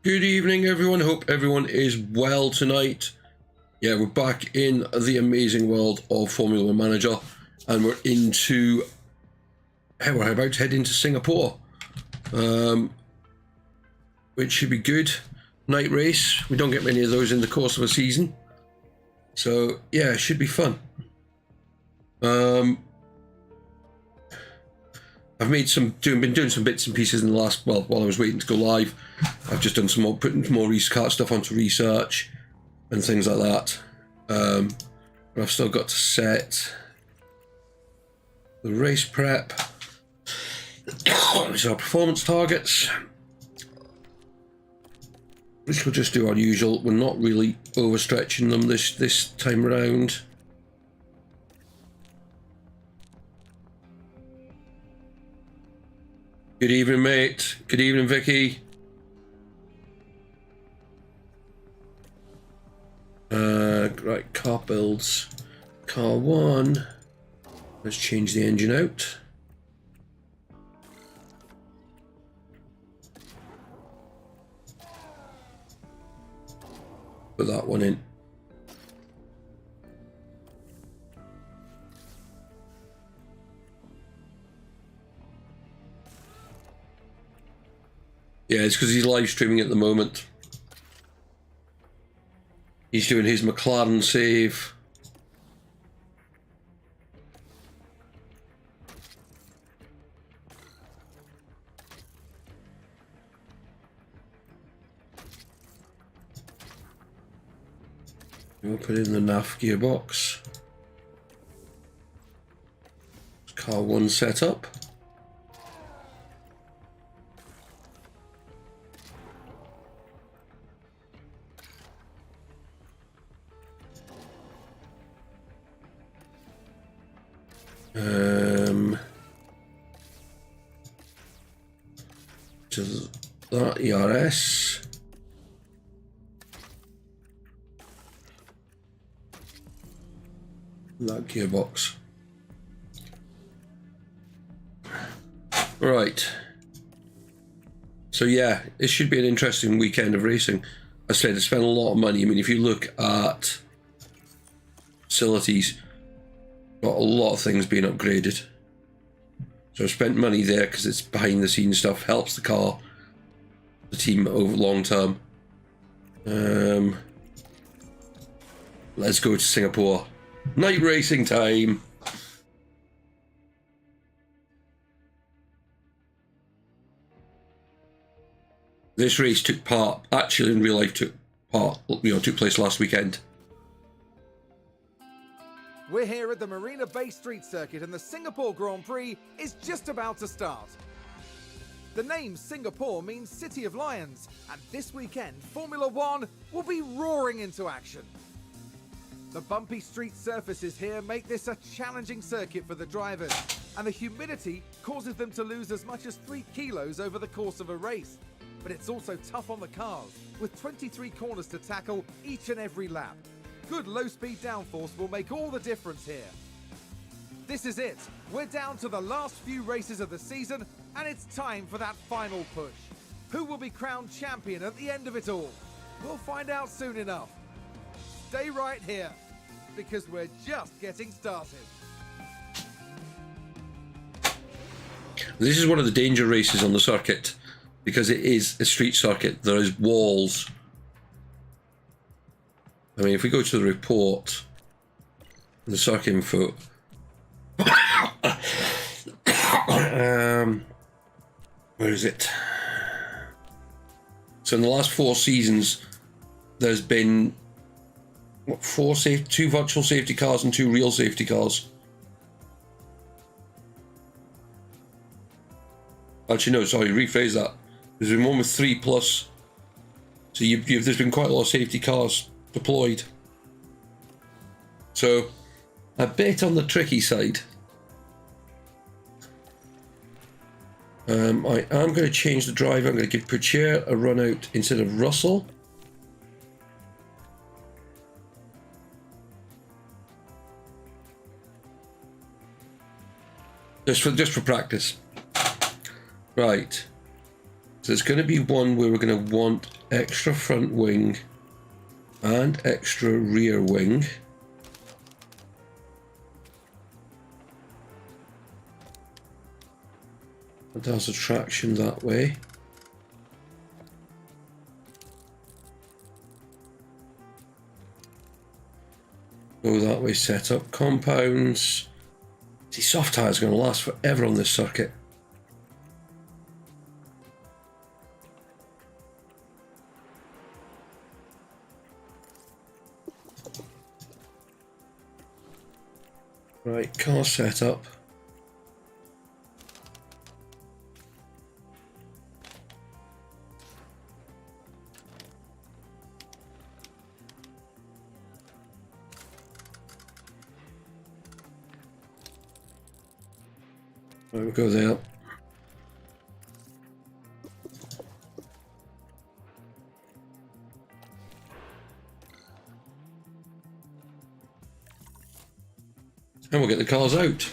Good evening, everyone. Hope everyone is well tonight. Yeah, we're back in the amazing world of Formula One Manager, and we're about to head into Singapore, which should be good. Night race. We don't get many of those in the course of a season, so yeah, it should be fun. I've been doing some bits and pieces in the last, while I was waiting to go live. I've just done some more, putting more kart stuff onto research and things like that. But I've still got to set the race prep. These are performance targets, which we'll just do our usual. We're not really overstretching them this time around. Good evening, mate. Good evening, Vicky. Right, car builds. Car 1. Let's change the engine out. Put that one in. Yeah, it's because he's live streaming at the moment. He's doing his McLaren save. We'll put in the NAF gearbox. Car 1 set up. To that ERS. That gearbox. Right. So yeah, it should be an interesting weekend of racing. I said I spent a lot of money. I mean, if you look at facilities, got a lot of things being upgraded. So I spent money there because it's behind the scenes stuff, helps the car, the team over long term. Let's go to Singapore. Night racing time. This race took place last weekend. We're here at the Marina Bay Street Circuit and the Singapore Grand Prix is just about to start. The name Singapore means City of Lions, and this weekend Formula One will be roaring into action. The bumpy street surfaces here make this a challenging circuit for the drivers, and the humidity causes them to lose as much as 3 kilos over the course of a race. But it's also tough on the cars, with 23 corners to tackle each and every lap. Good low-speed downforce will make all the difference here. This is it. We're down to the last few races of the season, and it's time for that final push. Who will be crowned champion at the end of it all? We'll find out soon enough. Stay right here, because we're just getting started. This is one of the danger races on the circuit, because it is a street circuit. There is walls. I mean, if we go to the report, the circuit info, where is it? So in the last 4 seasons, there's been what, 2 virtual safety cars and 2 real safety cars. Actually, no, sorry, rephrase that. There's been one with 3 plus. So there's been quite a lot of safety cars deployed. So a bit on the tricky side. I am going to change the driver. I'm going to give Prix a run out instead of Russell. Just for practice. Right. So it's going to be one where we're going to want extra front wing and extra rear wing. It does the traction that way. Go that way, set up compounds. See, soft tyres are going to last forever on this circuit. Right, car setup. Right, we'll go there. And we'll get the cars out.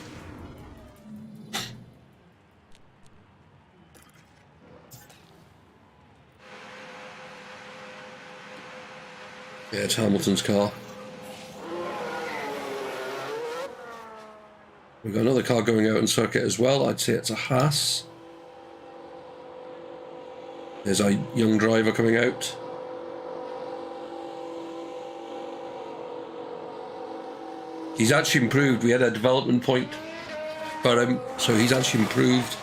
Yeah, it's Hamilton's car. We've got another car going out on circuit as well. I'd say it's a Haas. There's a young driver coming out. He's actually improved. We had a development point for him, so he's actually improved,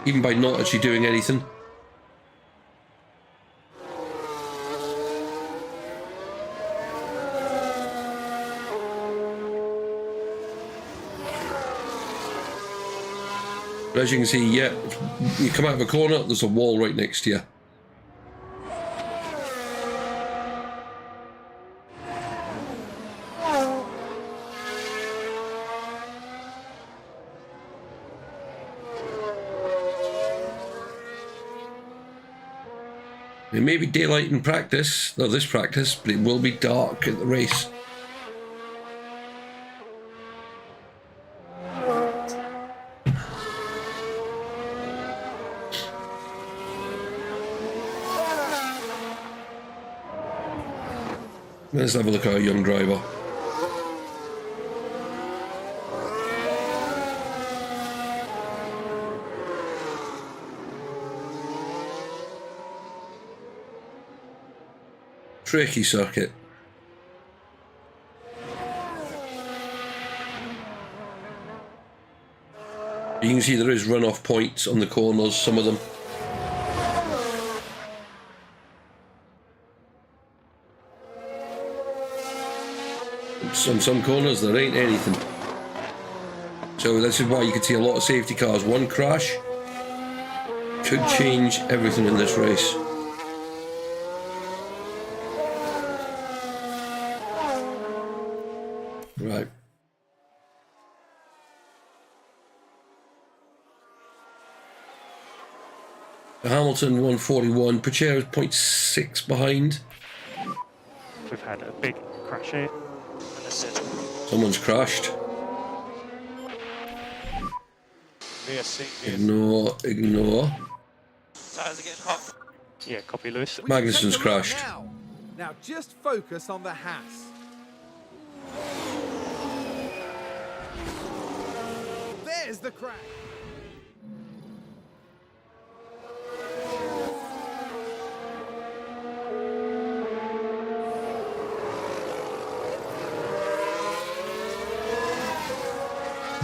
even by not actually doing anything. But as you can see, yeah, you come out of a corner, there's a wall right next to you. It may be daylight in practice, or this practice, but it will be dark at the race. Let's have a look at our young driver. Tricky circuit. You can see there is runoff points on the corners, some of them. On some corners there ain't anything. So this is why you can see a lot of safety cars. One crash could change everything in this race. Right. Hamilton 141, Prix is 0.6 behind. We've had a big crash here. Someone's crashed. Ignore. Tires are getting hot. Yeah, copy, Lewis. Magnussen's crashed. Now just focus on the Haas. There's the crash.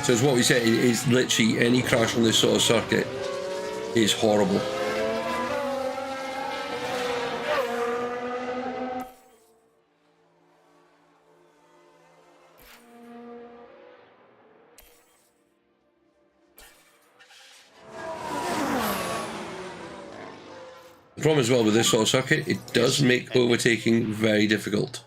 So it's what we said, is literally any crash on this sort of circuit is horrible. The problem as well with this sort of circuit, it does make overtaking very difficult.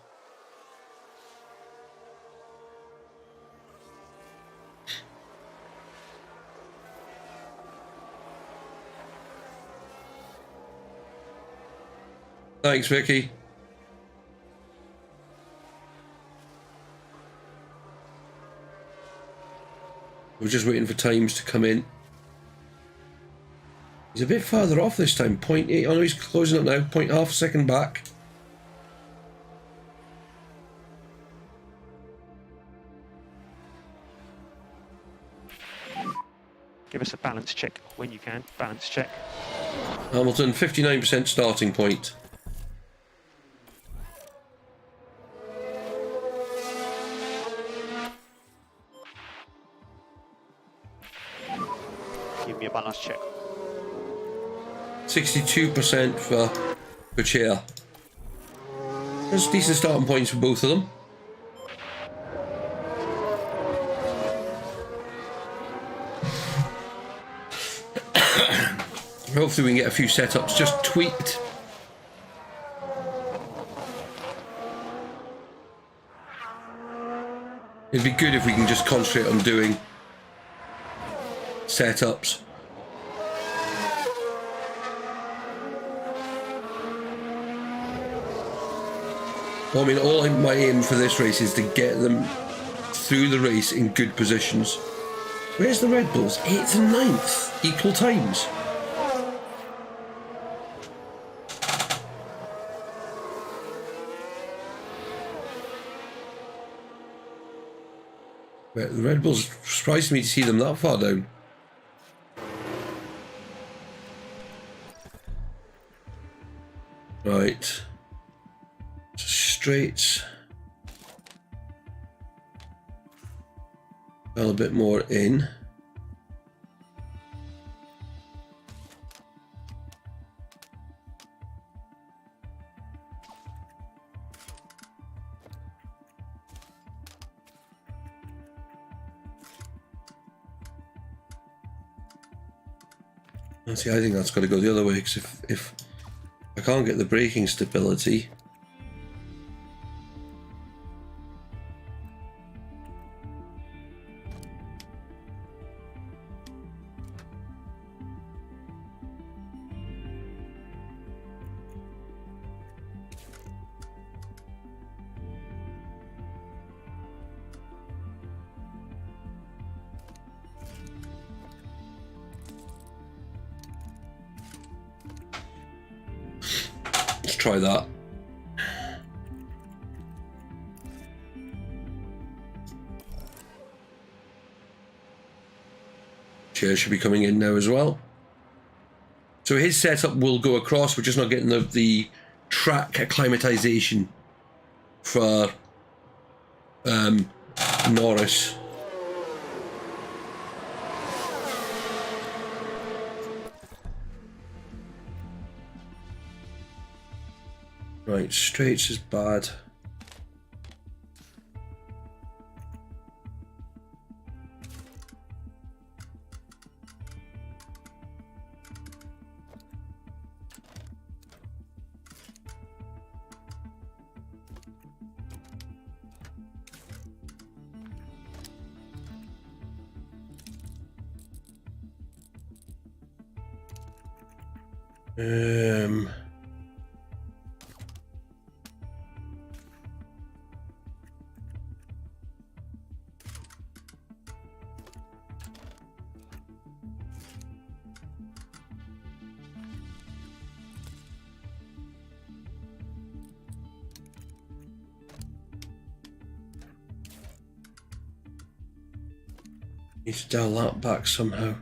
Thanks, Vicky. We're just waiting for times to come in. He's a bit further off this time. 0.8. Oh no, he's closing up now. 0.5 a second back. Give us a balance check when you can. Balance check. Hamilton, 59% starting point. Give me a balance check. 62% for Chair. That's decent starting points for both of them. Hopefully we can get a few setups just tweaked. It'd be good if we can just concentrate on doing setups. Well, I mean, my aim for this race is to get them through the race in good positions. Where's the Red Bulls? 8th and 9th, equal times. The Red Bulls surprised me to see them that far down. Right. Straights. Well, a bit more in. See, I think that's got to go the other way, because if I can't get the braking stability, try that. Chair should be coming in now as well. So his setup will go across. We're just not getting the track acclimatization for Norris. Right, straights is bad. Need to dial that back somehow.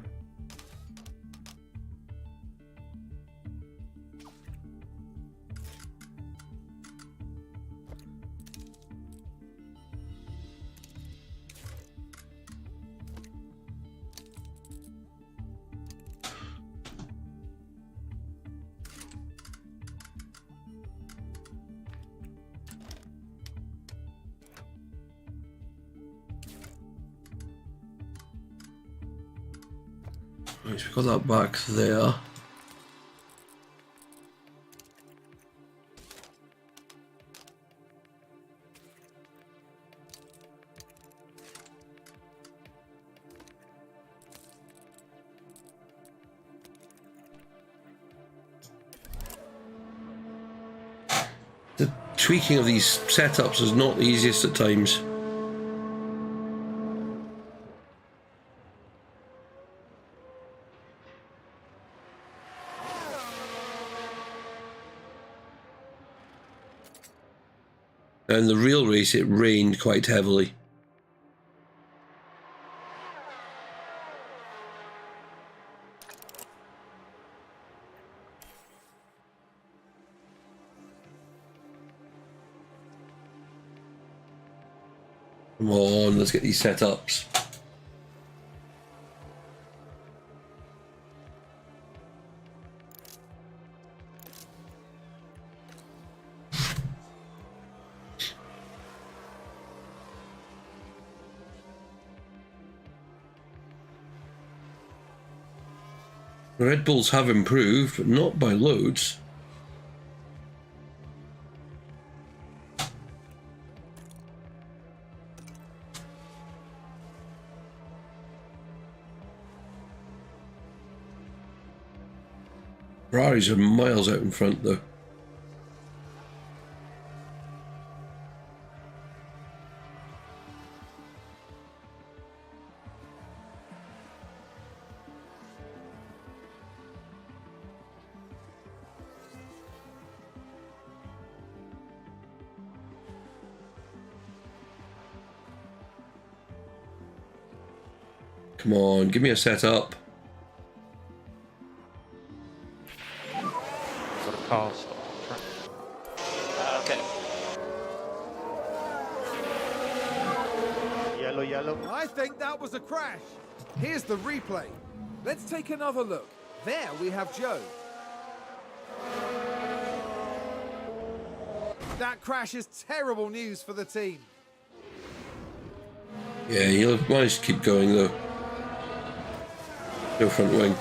Right, so we got that back there. The tweaking of these setups is not the easiest at times. And the real race, it rained quite heavily. Come on, let's get these setups. The Red Bulls have improved, but not by loads. Ferraris are miles out in front though. Come on, give me a setup. Got a car stop on track. Okay. Yellow, yellow. I think that was a crash. Here's the replay. Let's take another look. There we have Joe. That crash is terrible news for the team. Yeah, he'll manage to keep going though. No front wing.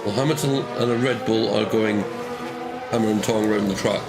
Well, Hamilton and a Red Bull are going hammer and tong around the track.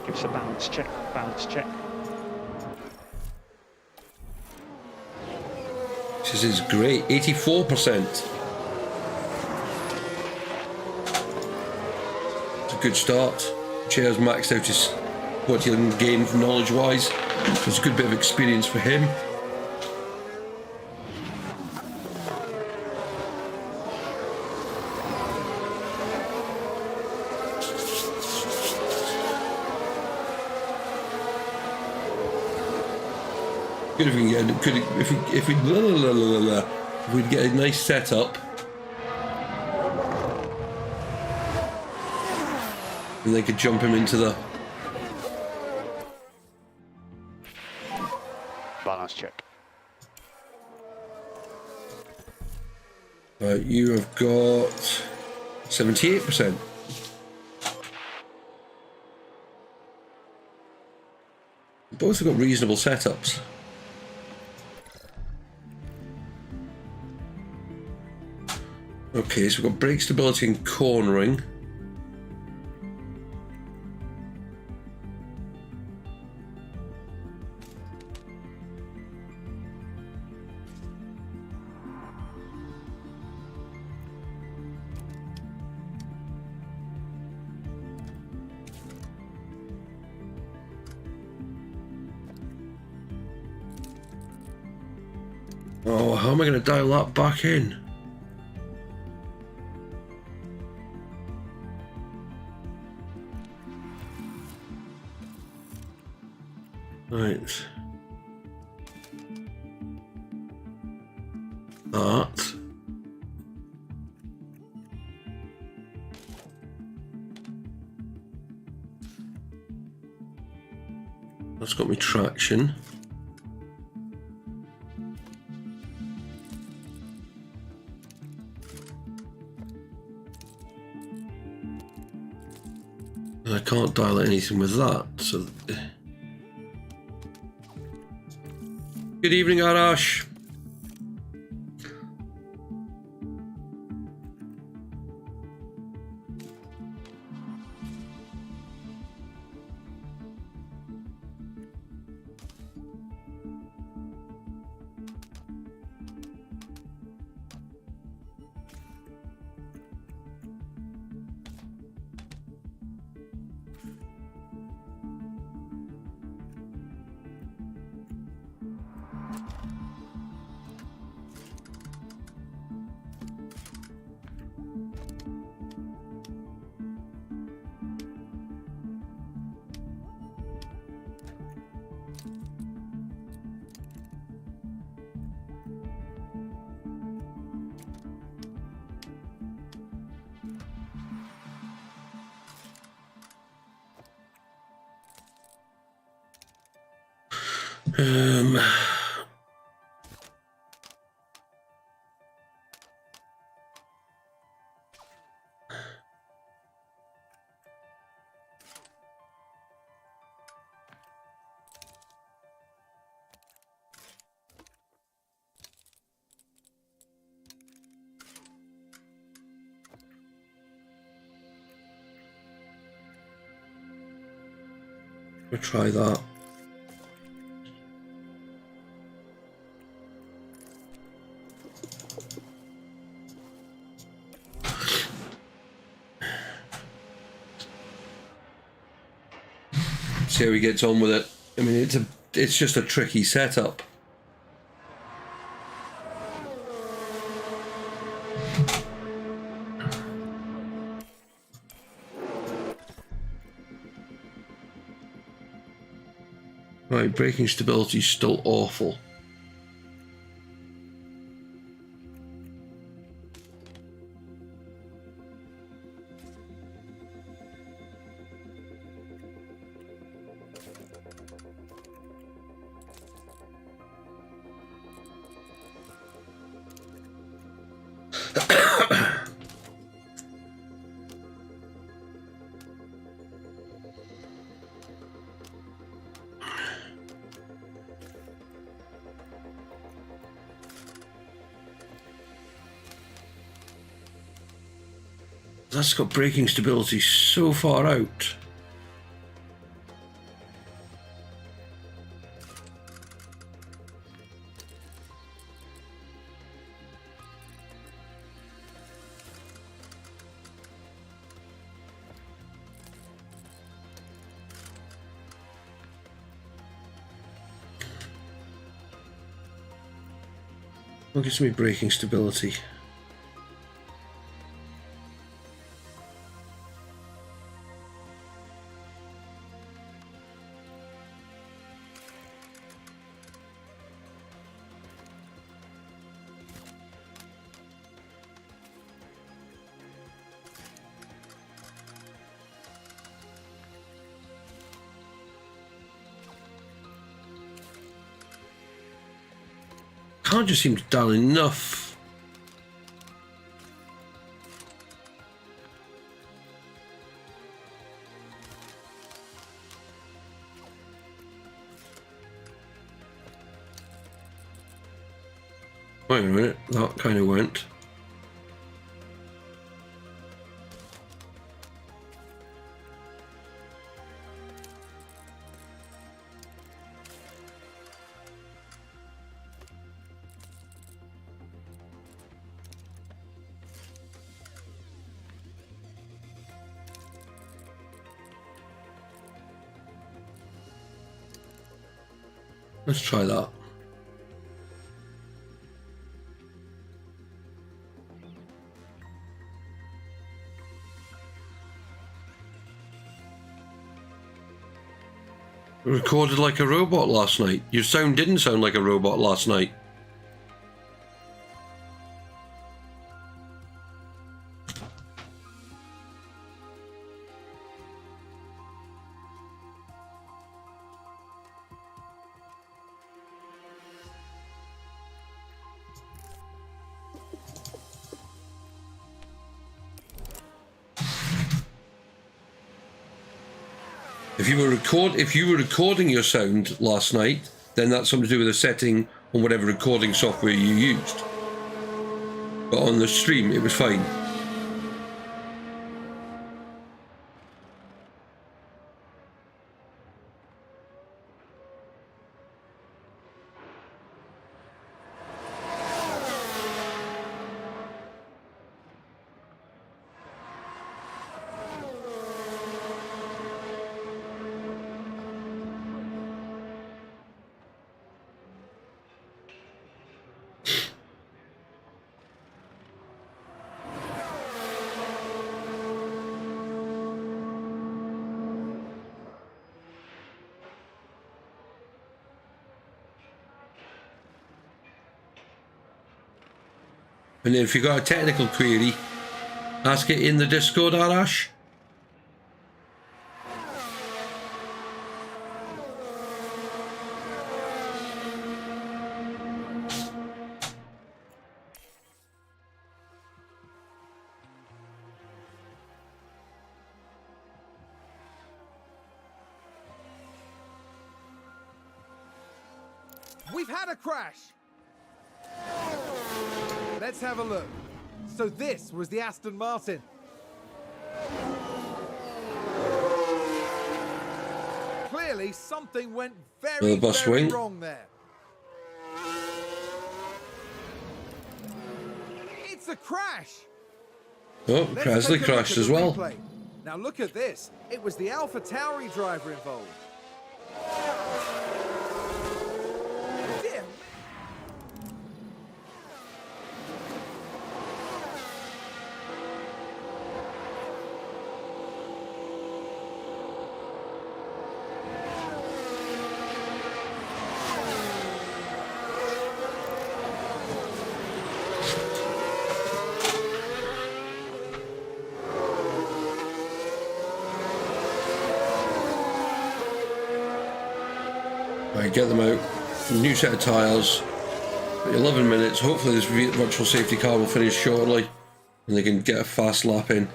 Give us a balance check. Balance check. This is great, 84%. It's a good start. Chair's maxed out his what he'll gain knowledge-wise. It's a good bit of experience for him. Good if we can get good if we'd get a nice setup, and they could jump him into the Balance check. you have got 78%. Both have got reasonable setups. Okay, so we've got brake stability and cornering. Oh, how am I going to dial that back in? Right. That. That's got me traction. I can't can't dial anything with that. So, good evening, Arash. We'll try that. See how he gets on with it. I mean, it's just a tricky setup. Right, braking stability is still awful. That's got braking stability so far out. What gives me braking stability? Can't just seem to dial enough. Wait a minute, that kind of went. Let's try that. Recorded like a robot last night. Your sound didn't sound like a robot last night. If you were recording your sound last night, then that's something to do with a setting on whatever recording software you used. But on the stream, it was fine. And if you've got a technical query, ask it in the Discord, Arash. We've had a crash. Let's have a look. So this was the Aston Martin. Clearly something went very wrong there. It's a crash. Oh, Krasley crashed as well. Replay. Now look at this. It was the Alpha Tauri driver involved. Dear. Right, get them out. New set of tyres. 11 minutes. Hopefully this virtual safety car will finish shortly and they can get a fast lap in.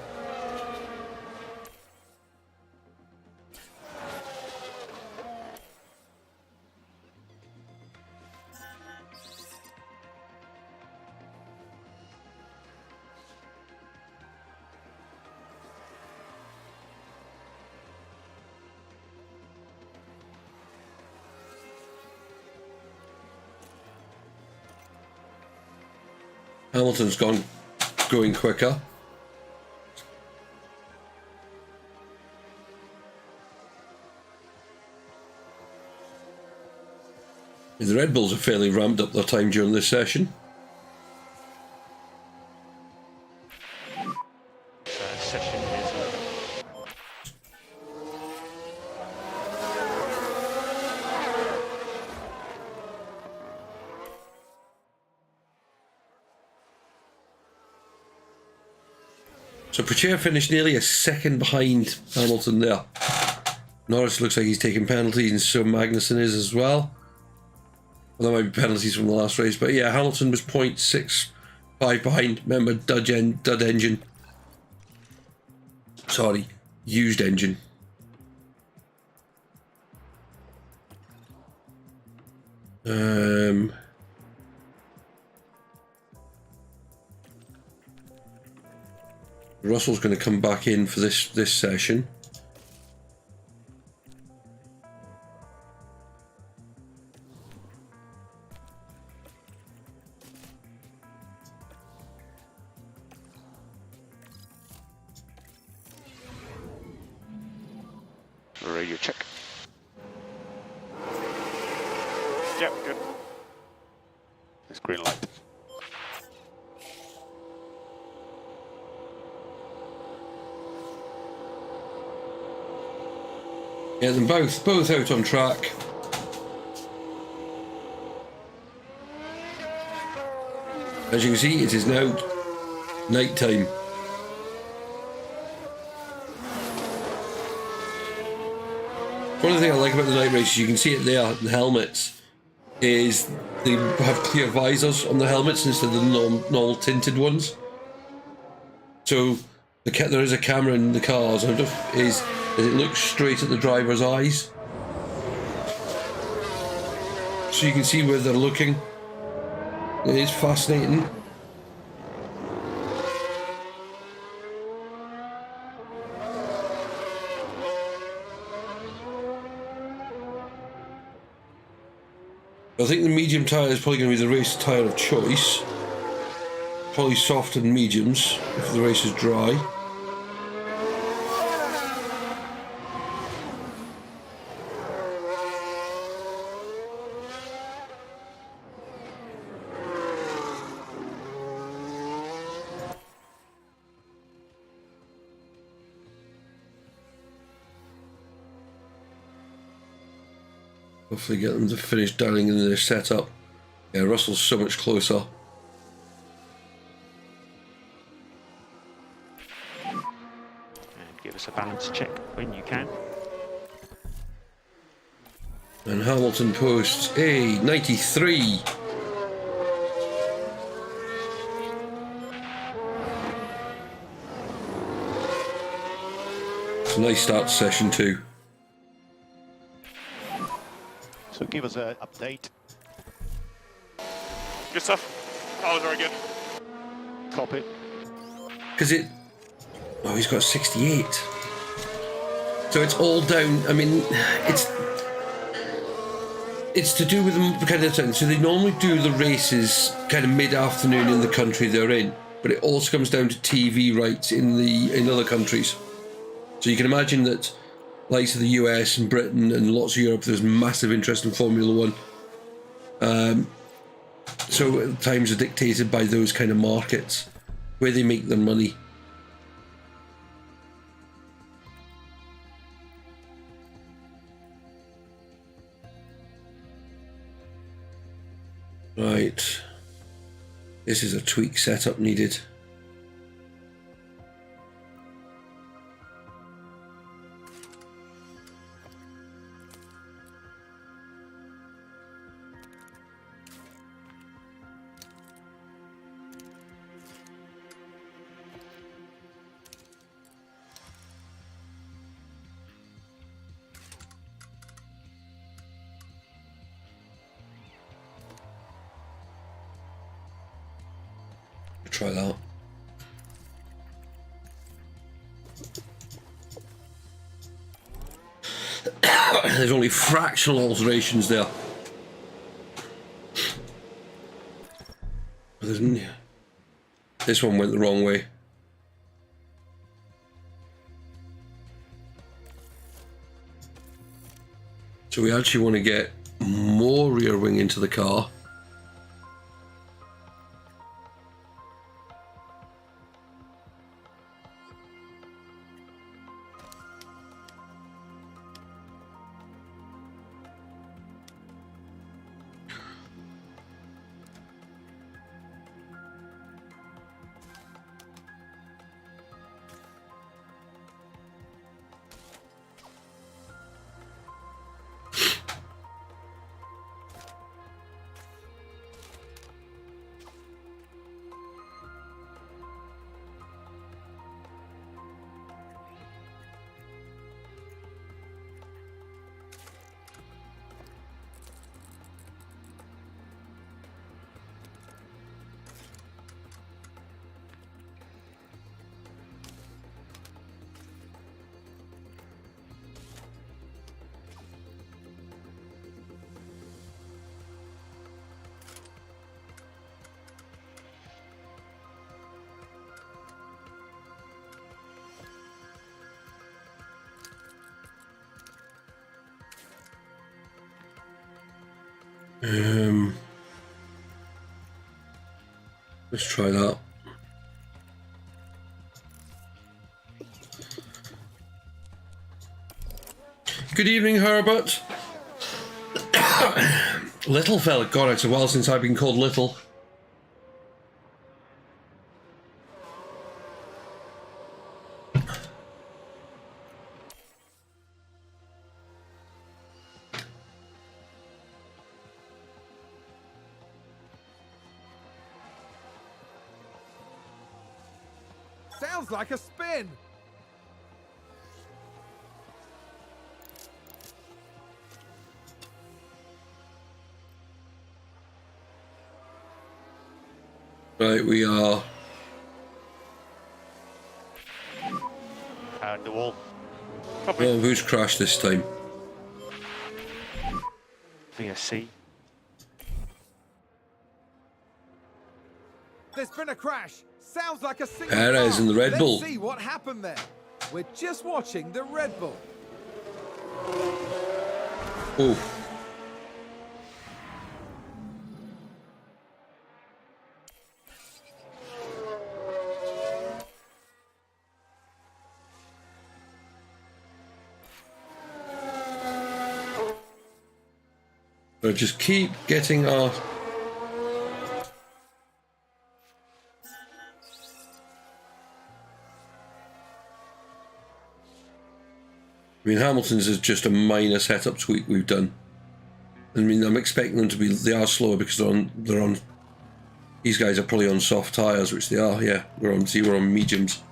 Hamilton's going quicker. The Red Bulls have fairly ramped up their time during this session. Session is over. So Prich finished nearly a second behind Hamilton there. Norris looks like he's taking penalties, and so Magnussen is as well. Well, there might be penalties from the last race, but yeah, Hamilton was 0.65 behind. Remember, dud engine. Sorry, used engine. Russell's going to come back in for this session. Radio check. Yep, good. It's green light. Yeah, them both out on track. As you can see, it is now night time. One of the things I like about the night races, you can see it there, the helmets, is they have clear visors on the helmets instead of the normal tinted ones. So there is a camera in the cars, and is it looks straight at the driver's eyes. So you can see where they're looking. It is fascinating. I think the medium tyre is probably going to be the race tyre of choice. Probably soft and mediums if the race is dry. Hopefully get them to finish dialing in their setup. Yeah, Russell's so much closer. And give us a balance check when you can. And Hamilton posts a 93. It's a nice start to session 2. So give us an update. Good stuff. How was very good. Copy. Because it... Oh, he's got 68. So it's all down... I mean, it's to do with the kind of thing. So they normally do the races kind of mid-afternoon in the country they're in. But it also comes down to TV rights in other countries. So you can imagine that likes of the US and Britain and lots of Europe, there's massive interest in Formula 1. So times are dictated by those kind of markets, where they make their money. Right. This is a tweak setup needed. Try that. There's only fractional alterations there. This one went the wrong way. So we actually want to get more rear wing into the car. Let's try that. Good evening, Herbert. Little fella. God, it's a while since I've been called little. Sounds like a spin. Right, we are. And the wall. Copy. Oh, who's crashed this time? VSC. There's been a crash. Sounds like a single Perez car. in the Red Bull. Let's see what happened there. We're just watching the Red Bull. Oh. So just keep getting our. I mean, Hamilton's is just a minor setup tweak we've done. I mean, I'm expecting them to be. They are slower because they're on. These guys are probably on soft tyres, which they are. Yeah, we're on mediums.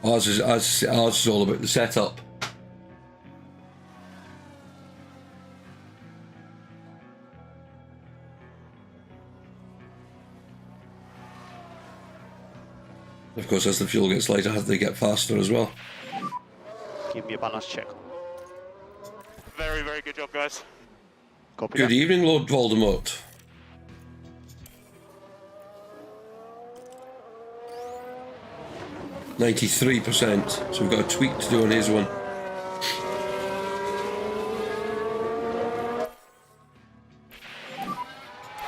Ours is all about the setup. Of course, as the fuel gets lighter, they get faster as well. Give me a balance check. Very, very good job, guys. Copy Good that. evening, Lord Voldemort. %93%, so we've got a tweak to do on his one.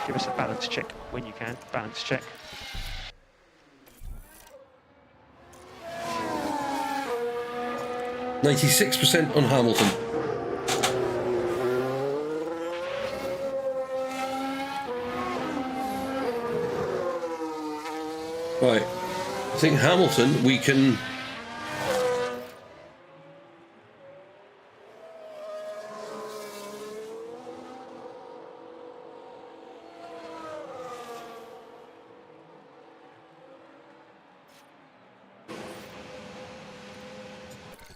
Give us a balance check when you can. Balance check. %96% on Hamilton. Right, I think Hamilton, we can.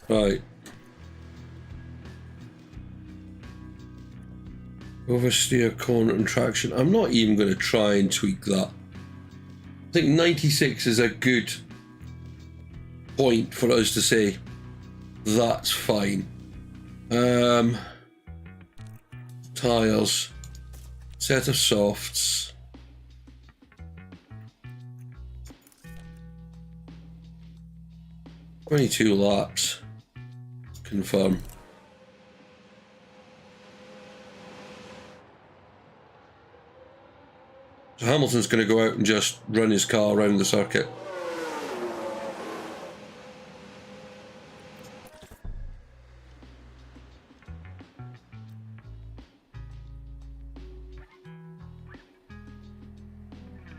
Right. Oversteer, corner and traction. I'm not even going to try and tweak that. I think 96 is a good point for us to say that's fine. Tyres. Set of softs. $22 laps. Confirm. So Hamilton's going to go out and just run his car around the circuit.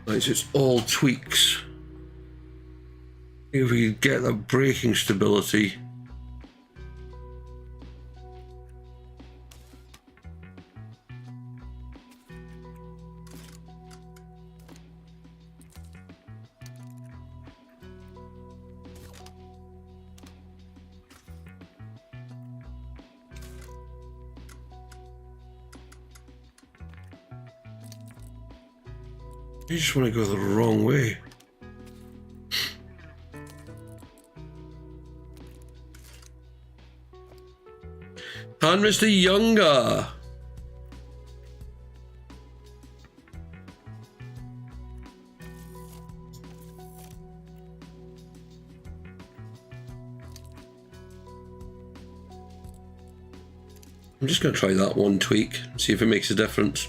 Right, so it's all tweaks. If we get that braking stability. You just want to go the wrong way. And Mr. Younger. I'm just going to try that one tweak, see if it makes a difference.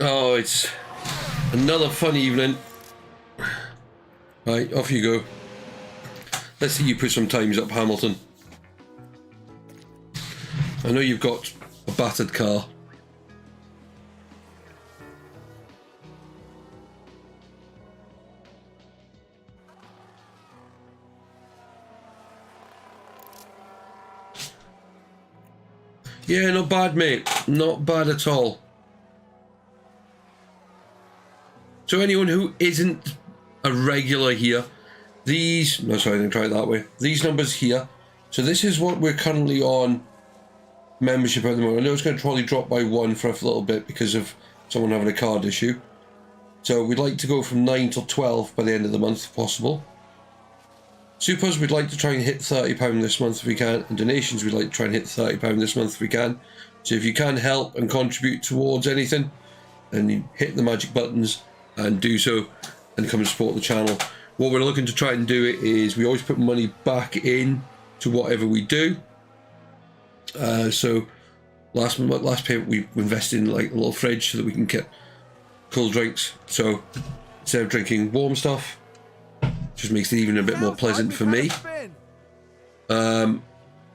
Oh, it's another fun evening. Right, off you go. Let's see you put some times up, Hamilton. I know you've got a battered car. Yeah, not bad, mate. Not bad at all. So anyone who isn't a regular here, these... No, sorry, I didn't try it that way. These numbers here. So this is what we're currently on membership at the moment. I know it's going to probably drop by 1 for a little bit because of someone having a card issue. So we'd like to go from 9 till 12 by the end of the month if possible. Supers, we'd like to try and hit £30 this month if we can, and donations, we'd like to try and hit £30 this month if we can. So if you can help and contribute towards anything, then you hit the magic buttons and do so, and come and support the channel. What we're looking to try and do is we always put money back in to whatever we do. So last payment we invested in like a little fridge so that we can get cool drinks. So instead of drinking warm stuff, just makes it even a bit more pleasant for me. So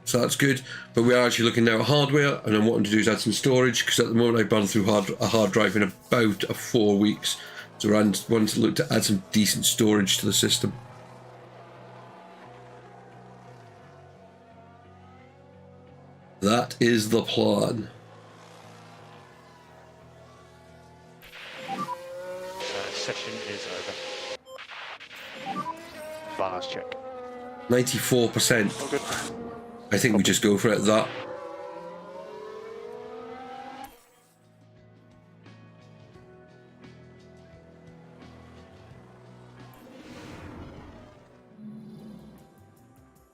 that's good. But we are actually looking now at hardware, and I'm wanting to do is add some storage, because at the moment I've burned through a hard drive in about 4 weeks. So we're wanting to look to add some decent storage to the system. That is the plan. Session is over. Balance check. 94%. All good. I think we just go for it at that.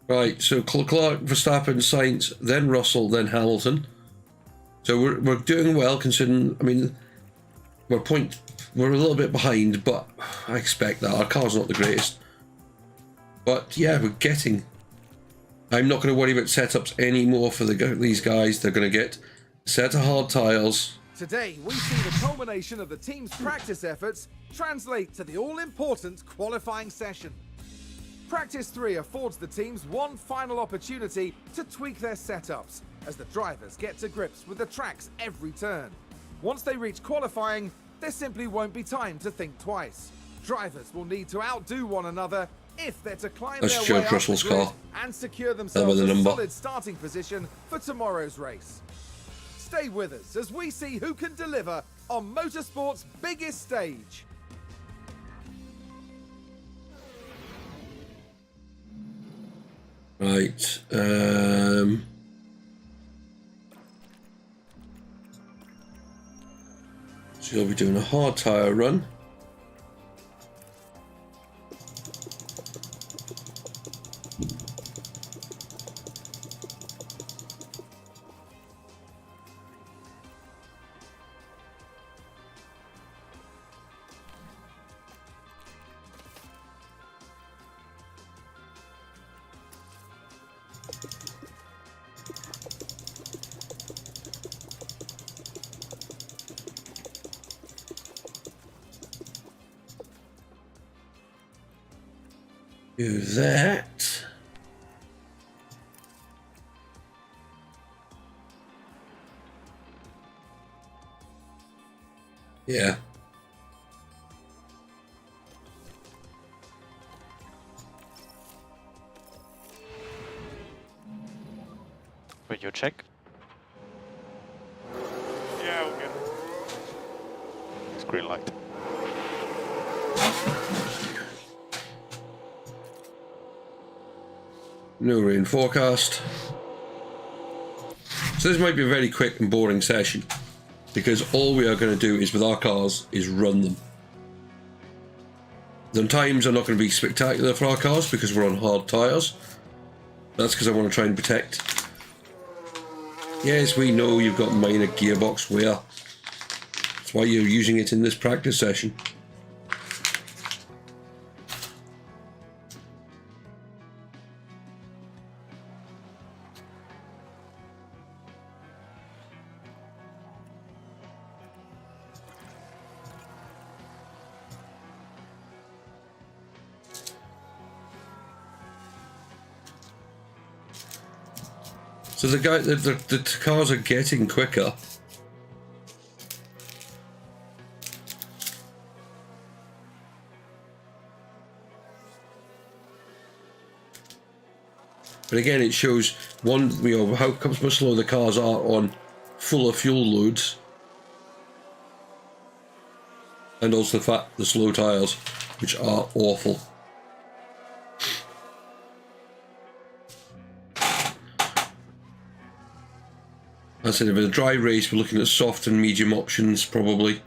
Right, so Clark, Verstappen, Sainz, then Russell, then Hamilton. So we're doing well considering. I mean, we're a little bit behind, but I expect that our car's not the greatest. But yeah, we're getting. I'm not going to worry about setups anymore for these guys. They're going to get a set of hard tyres. Today, we see the culmination of the team's practice efforts translate to the all-important qualifying session. Practice 3 affords the teams one final opportunity to tweak their setups as the drivers get to grips with the tracks every turn. Once they reach qualifying, there simply won't be time to think twice. Drivers will need to outdo one another if they're to climb That's their George way up Russell's the grid car. and secure themselves the a number. solid starting position for tomorrow's race. Stay with us as we see who can deliver on motorsport's biggest stage. Right. So you'll be doing a hard tyre run. Do that. Yeah. Wait, your check? Yeah, all good. It's green light. No rain forecast. So this might be a very quick and boring session, because all we are going to do is with our cars is run them. The times are not going to be spectacular for our cars because we're on hard tyres. That's because I want to try and protect. Yes, we know you've got minor gearbox wear. That's why you're using it in this practice session. So the cars are getting quicker. But again, it shows how much slower the cars are on fuller fuel loads, and also the slow tyres, which are awful. I said, if it's a dry race, we're looking at soft and medium options probably.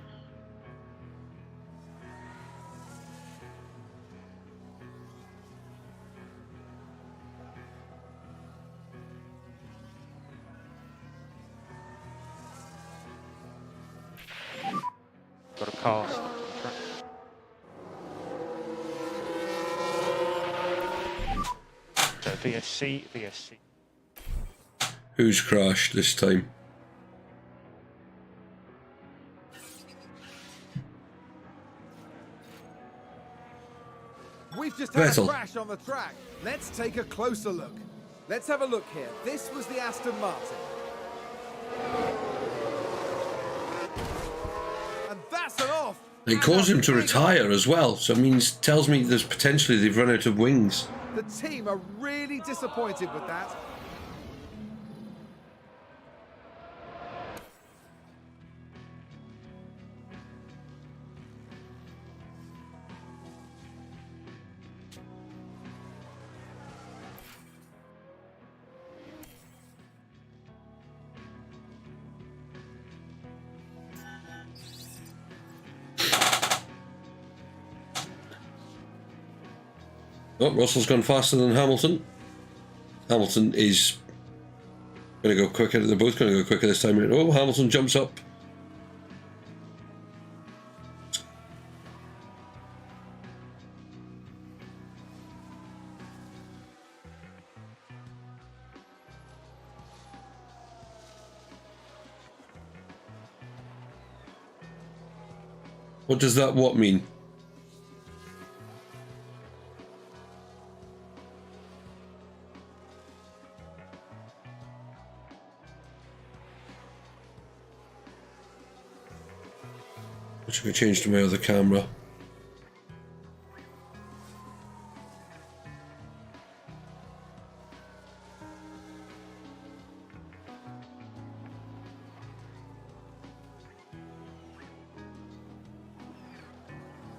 Got a car stuck on the track. So VSC. Who's crashed this time? We've just had Vettel. a crash on the track. Let's take a closer look. Let's have a look here. This was the Aston Martin. And that's an off. It caused him to retire as well, so it tells me there's potentially they've run out of wings. The team are really disappointed with that. Oh, Russell's gone faster than Hamilton. Hamilton is going to go quicker. They're both going to go quicker this time. Oh, Hamilton jumps up. What does that mean? I should change to my other camera.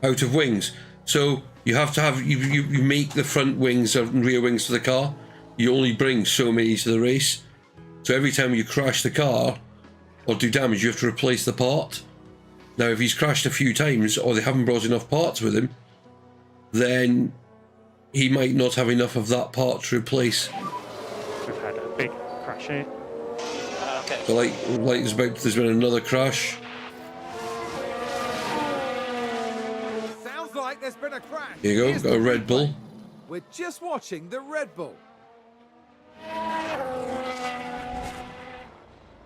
Out of wings. So you have to have you make the front wings and rear wings to the car. You only bring so many to the race. So every time you crash the car or do damage, you have to replace the part. Now, if he's crashed a few times or they haven't brought enough parts with him, then he might not have enough of that part to replace. We've had a big crash here. Okay. So there's been another crash. Sounds like there's been a crash. Here you go, Here's got a the Red Bull. replay. We're just watching the Red Bull.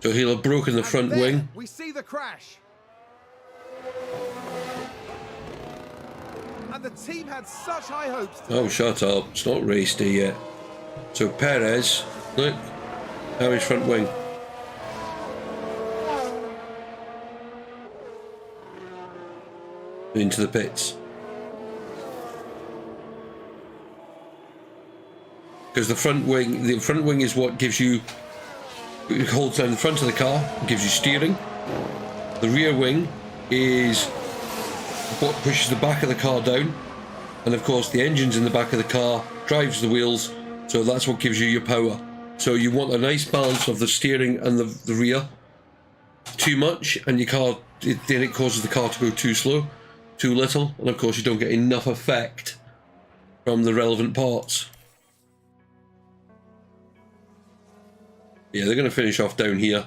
So he'll have broken the And front there wing. we see the crash. And the team had such high hopes. Oh, shut up. It's not race day yet. So Perez, look, now his front wing. Into the pits. Because the front wing is what gives you, it holds down the front of the car, gives you steering. The rear wing is what pushes the back of the car down, and of course the engine's in the back of the car, drives the wheels, so that's what gives you your power. So you want a nice balance of the steering and the rear. Too much and then it causes the car to go too slow, too little, and of course you don't get enough effect from the relevant parts. Yeah, they're going to finish off down here.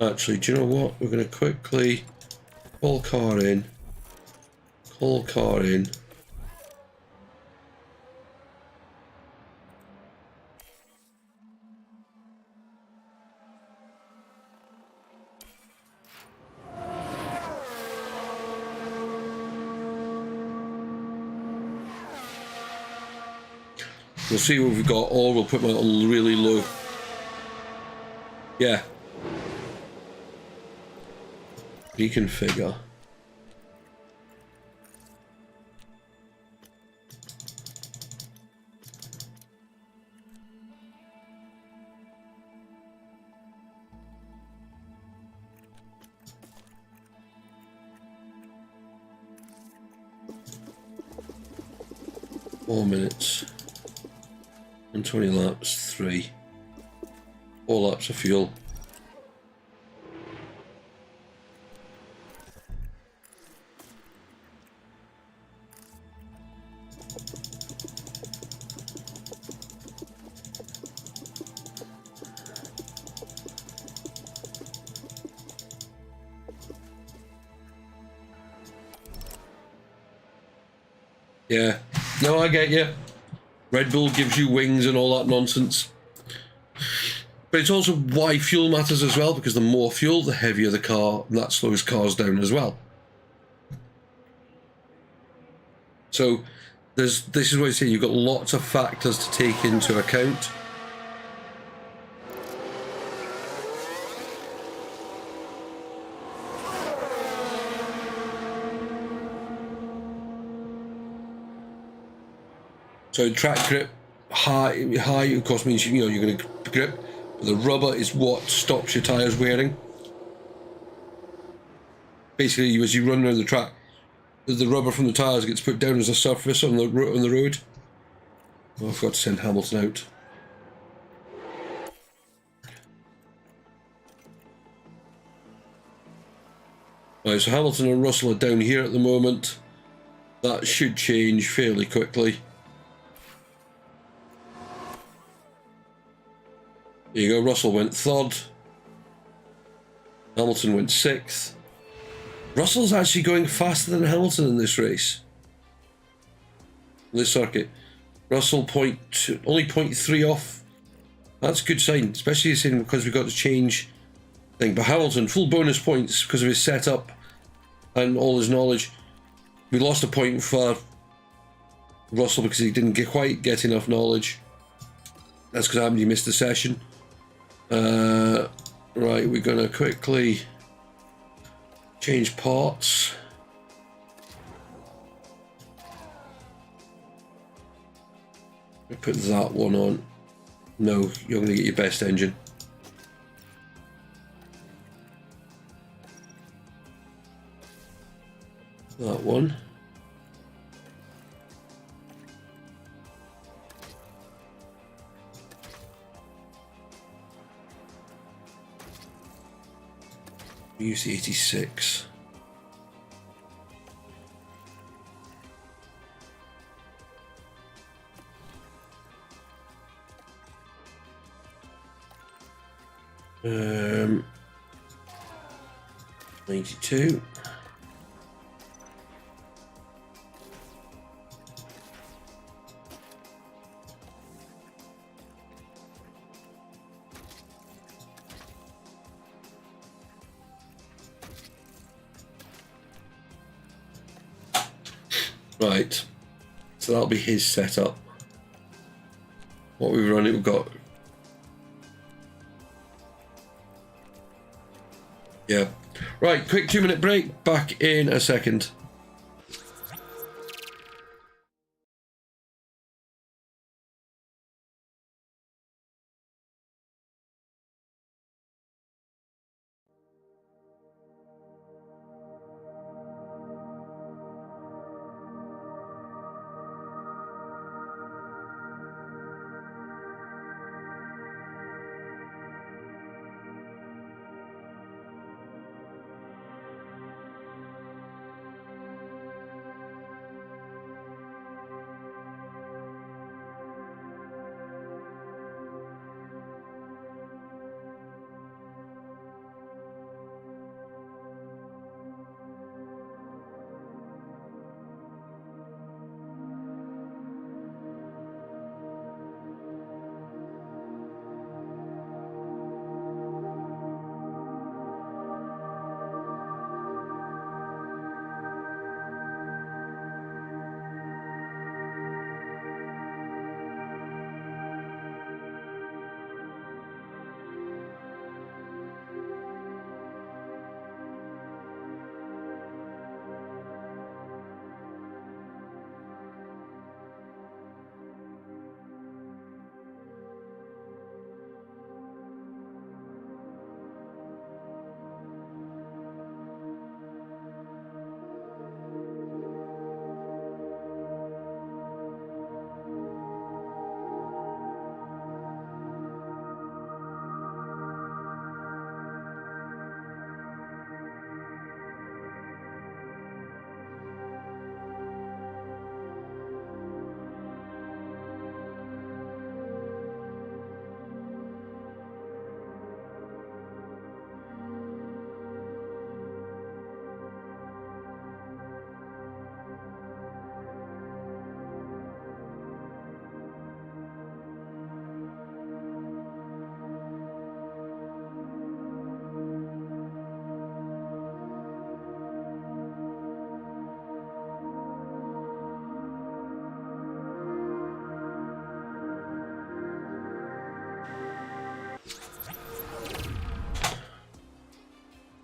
Actually, do you know what? We're going to quickly call car in. Call car in. We'll see what we've got, or we'll put them on really low. Yeah. Reconfigure. Four minutes. And 20 laps, 3. 4 laps of fuel. Yeah. No, I get you. Red Bull gives you wings and all that nonsense. But it's also why fuel matters as well, because the more fuel, the heavier the car, and that slows cars down as well. So this is what I say, you've got lots of factors to take into account. So track grip, high of course means you're going to grip. But the rubber is what stops your tyres wearing. Basically, as you run around the track, the rubber from the tyres gets put down as a surface on the road. Oh, I forgot to send Hamilton out. Right, so Hamilton and Russell are down here at the moment. That should change fairly quickly. There you go, Russell went 3rd. Hamilton went 6th. Russell's actually going faster than Hamilton in this race. This circuit. Russell only 0.3 off. That's a good sign, especially because we've got to change thing. But Hamilton, full bonus points because of his setup and all his knowledge. We lost a point for Russell because he didn't quite get enough knowledge. That's because he missed the session. Right, we're gonna quickly change parts. We put that one on. No, you're gonna get your best engine. That one. Use the 86. Um, 92. Right, so that'll be his setup. What we've run, we've got. Yeah. Right, quick 2-minute break. Back in a second.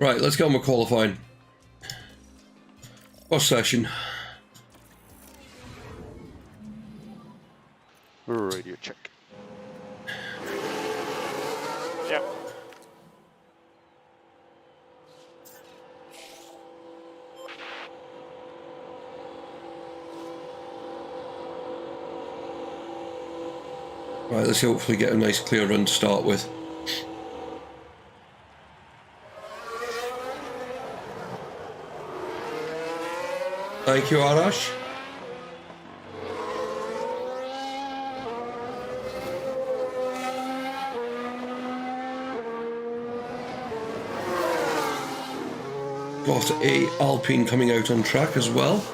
Right, let's get on with qualifying. First session. Radio check. Yep. Right, let's hopefully get a nice clear run to start with. Thank you, Arash. Got a Alpine coming out on track as well.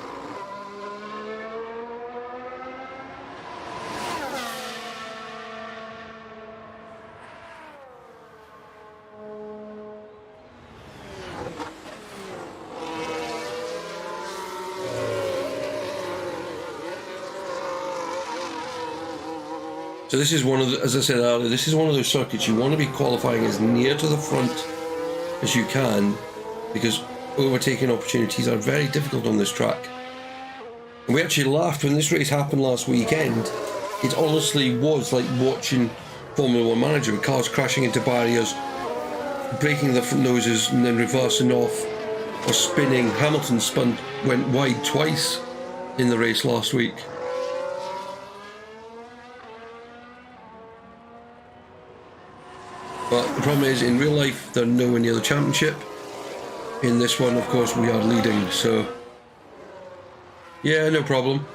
So this is one of the, as I said earlier, this is one of those circuits you want to be qualifying as near to the front as you can, because overtaking opportunities are very difficult on this track. And we actually laughed when this race happened last weekend. It honestly was like watching Formula One Manager, with cars crashing into barriers, breaking their front noses and then reversing off or spinning. Hamilton went wide twice in the race last week. But the problem is, in real life, they're nowhere near the championship. In this one, of course, we are leading, so yeah, no problem.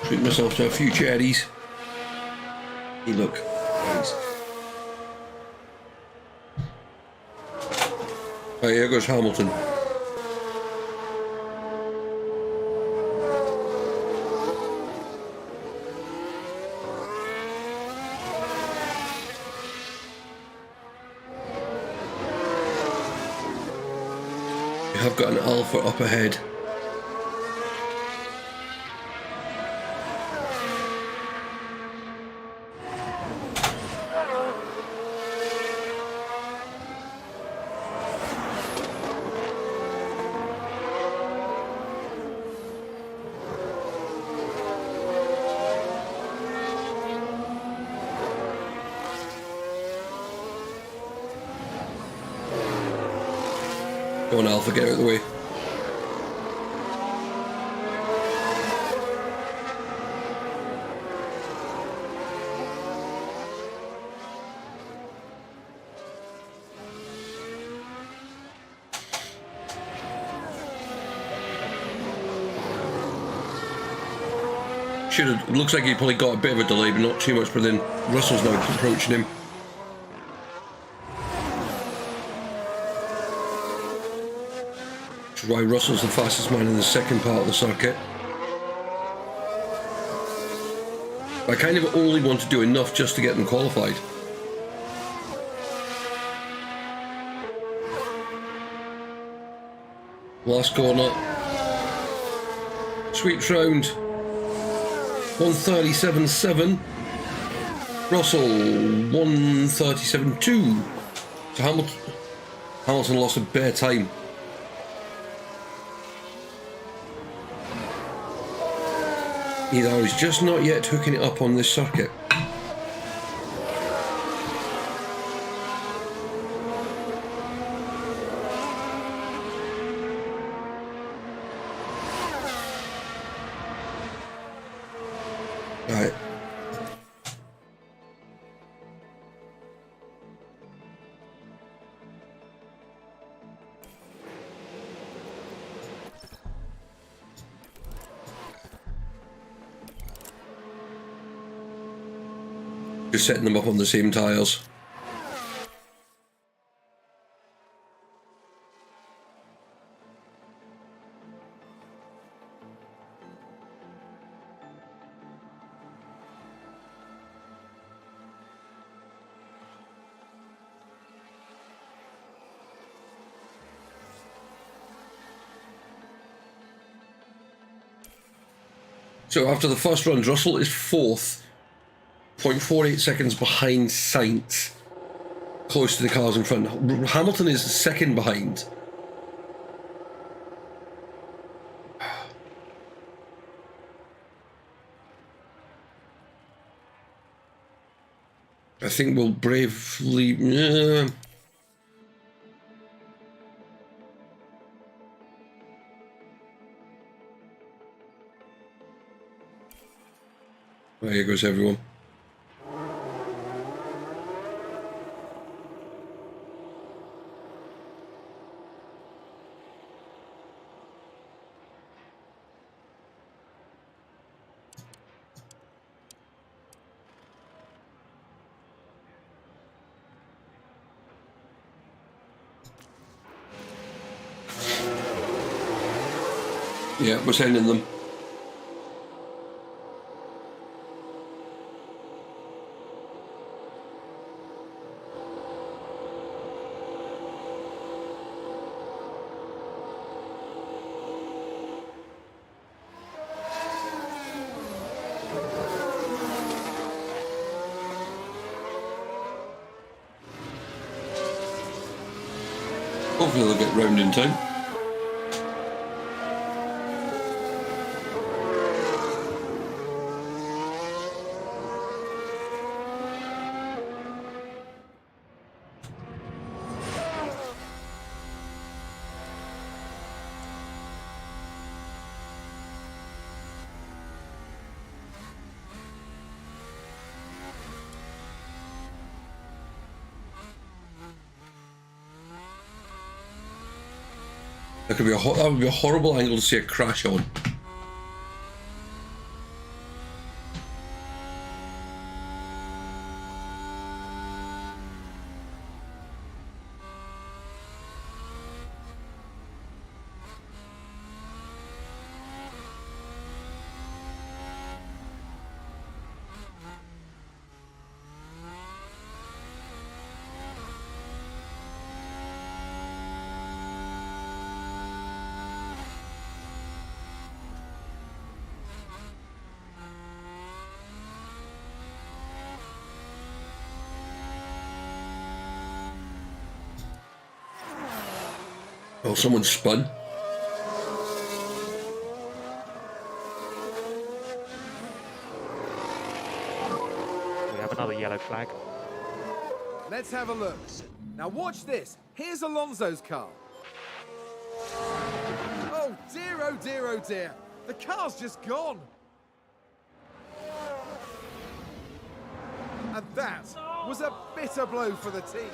Treat myself to a few cherries. Hey, look. Nice. Right, here goes Hamilton. We have got an Alpha up ahead. Go on, Alpha, get out of the way. Looks like he probably got a bit of a delay, but not too much, but then Russell's now approaching him. Which is why Russell's the fastest man in the second part of the circuit. I kind of only want to do enough just to get them qualified. Last corner. Sweeps round. 137.7. Russell 137.2. So Hamilton lost a bare time. Either he's just not yet hooking it up on this circuit. Right. Just setting them up on the same tyres. So after the first runs, Russell is fourth, 0.48 seconds behind Sainz, close to the cars in front. Hamilton is second behind. I think we'll bravely... There goes everyone. Yeah, we're sending them. Hopefully they'll get round in time. That would be a horrible angle to see a crash on. Oh, someone spun. We have another yellow flag. Let's have a look. Now watch this. Here's Alonso's car. Oh dear, oh dear, oh dear. The car's just gone. And that was a bitter blow for the team.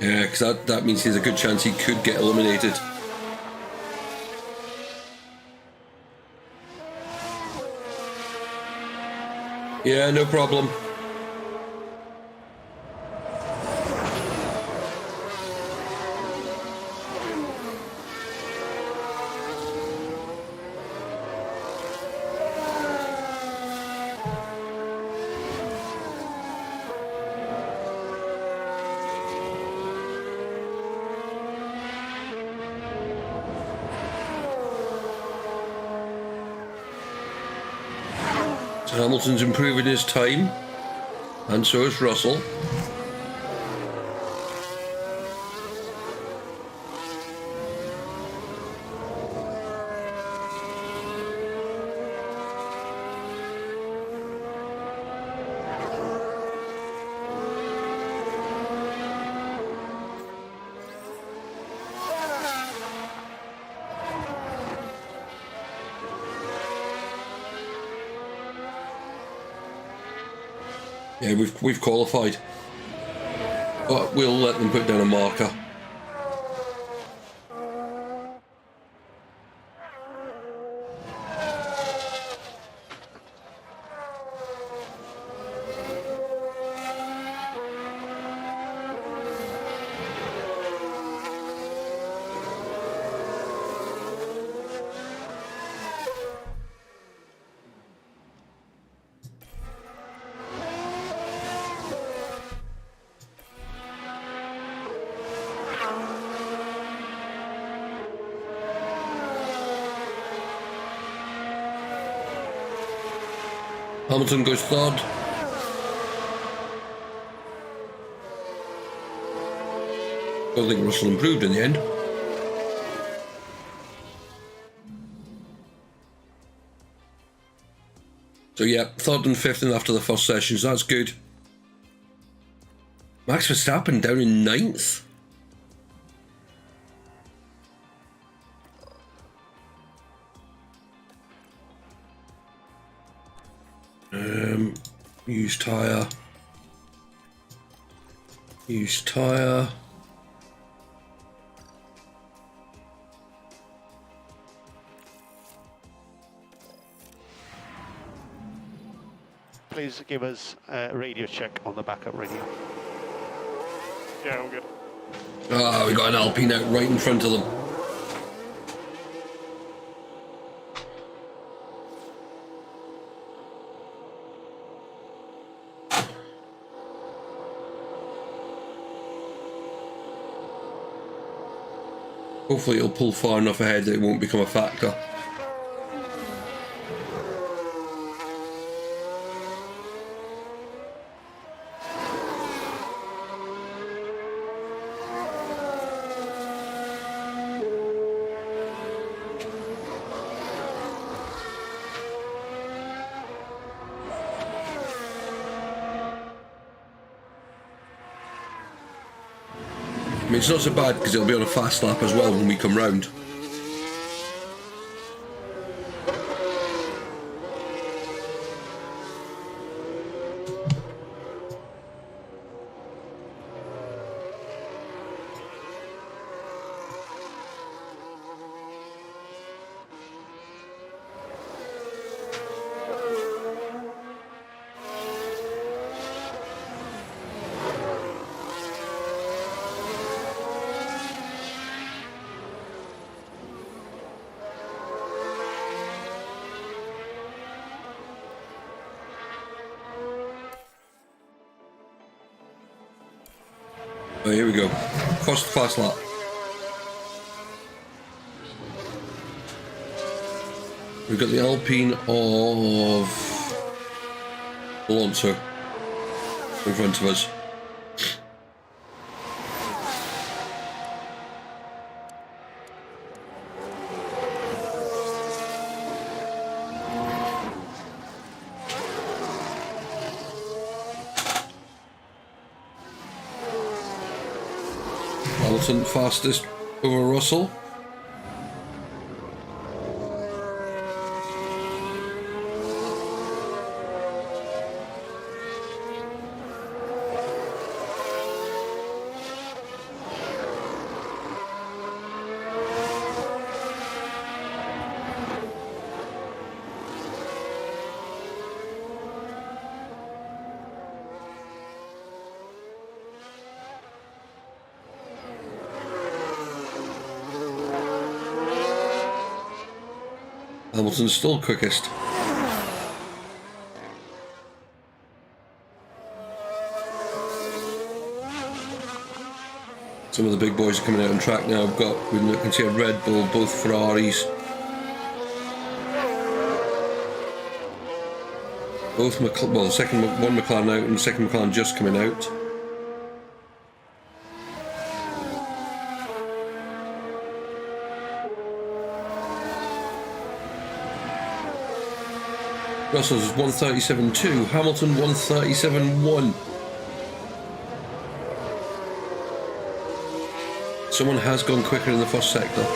Yeah, because that means there's a good chance he could get eliminated. Yeah, no problem. Hamilton's improving his time, and so is Russell. Yeah, we've qualified, but we'll let them put down a marker. Hamilton goes third. I think Russell improved in the end. So yeah, third and fifth and after the first sessions, that's good. Max Verstappen down in ninth. Used tyre. Used tyre. Please give us a radio check on the backup radio. Yeah, all good. Ah, we got an Alpine out right in front of them. Hopefully it'll pull far enough ahead that it won't become a factor. I mean, it's not so bad because it'll be on a fast lap as well when we come round. Oh, here we go. First fast lap. We've got the Alpine of Alonso in front of us. Hamilton fastest over Russell. Hamilton's still quickest. Some of the big boys are coming out on track now. We can see a Red Bull, both Ferraris. Both well, the second one McLaren out and the second McLaren just coming out. Russell's 137.2, Hamilton 137.1. Someone has gone quicker in the first sector.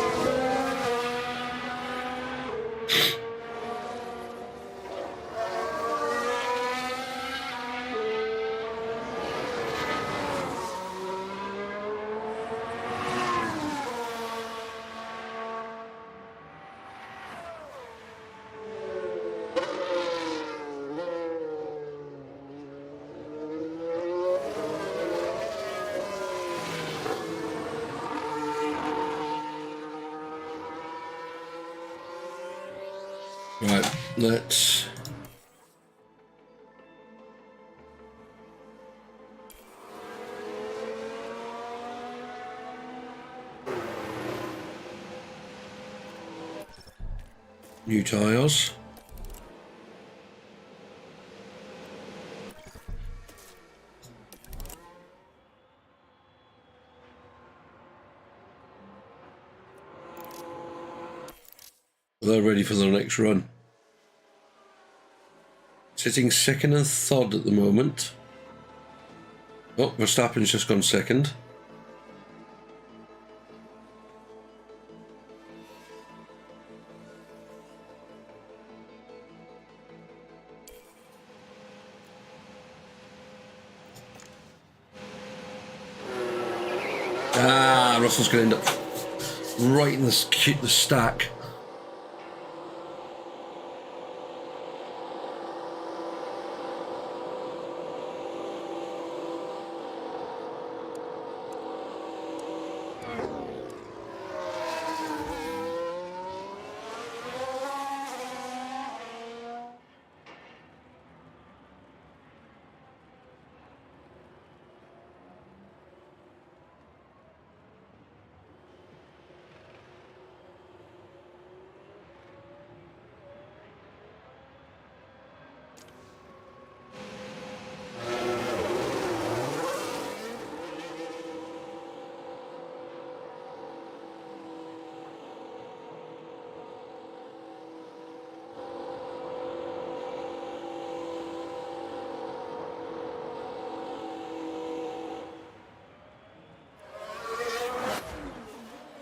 Right, let's... New tyres. They're ready for the next run. Sitting second and third at the moment. Oh, Verstappen's just gone second. Ah, Russell's going to end up right in the stack.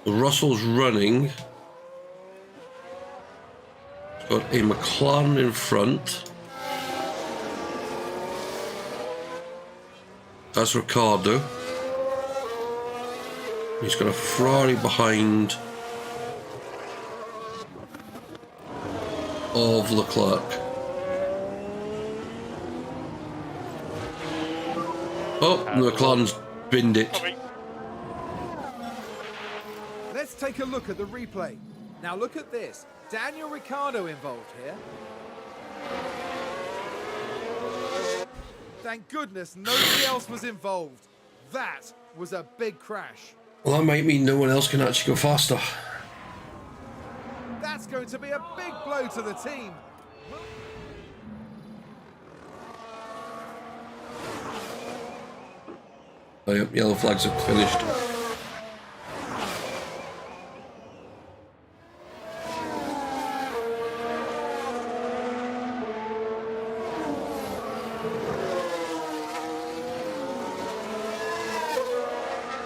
Russell's running. He's got a McLaren in front. That's Ricciardo. He's got a Ferrari behind of Leclerc. Oh, the McLaren's binned it. Let's take a look at the replay. Now look at this. Daniel Ricciardo involved here. Thank goodness nobody else was involved. That was a big crash. Well, that might mean no one else can actually go faster. That's going to be a big blow to the team. Oh, yep, yellow flags are finished.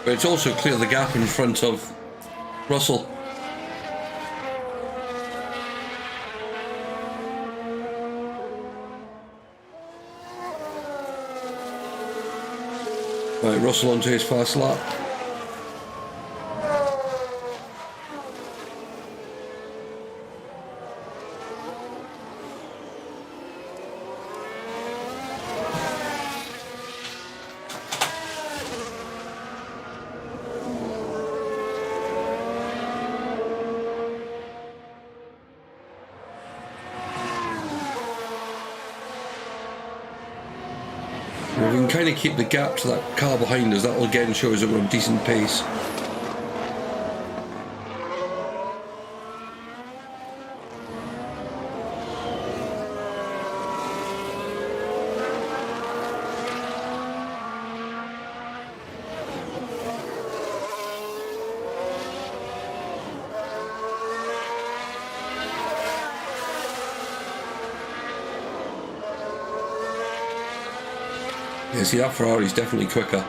But it's also clear the gap in front of Russell. Right, Russell onto his fast lap. If we can kind of keep the gap to that car behind us, that will again show us that we're on decent pace. Yeah, see, that Ferrari's definitely quicker.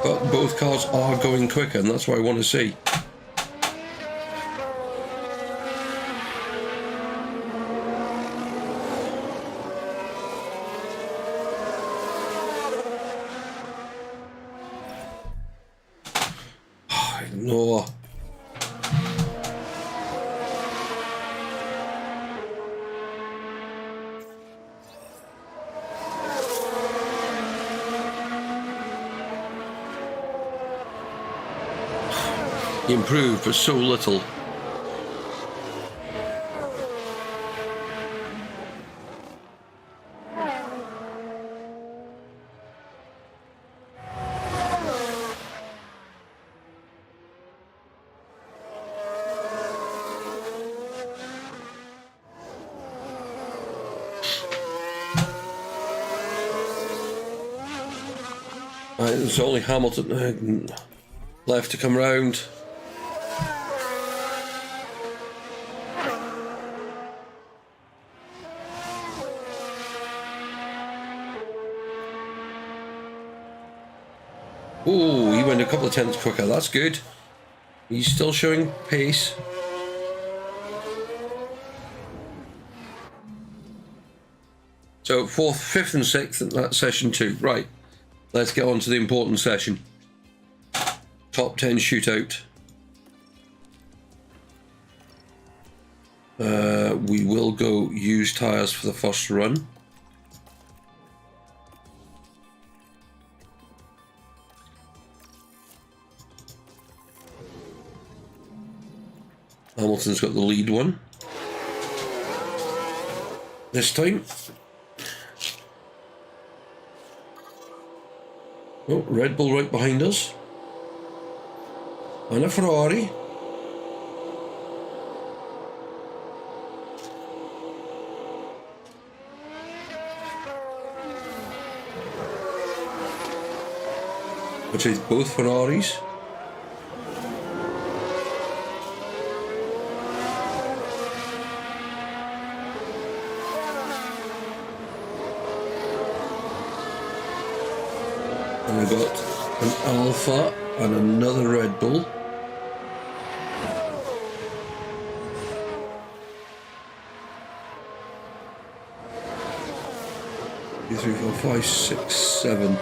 But both cars are going quicker, and that's what I want to see. No. He improved, but so little. Right, there's only Hamilton left to come round. Oh, he went a couple of tenths quicker. That's good. He's still showing pace. So 4th, 5th and 6th, that's session 2. Right, let's get on to the important session. Top 10 shootout. We will go use tyres for the first run. Hamilton's got the lead one. This time. Oh, Red Bull right behind us. And a Ferrari. Which is both Ferraris. And we've got an Alpha and another Red Bull. Two, three, four, five, six, seven.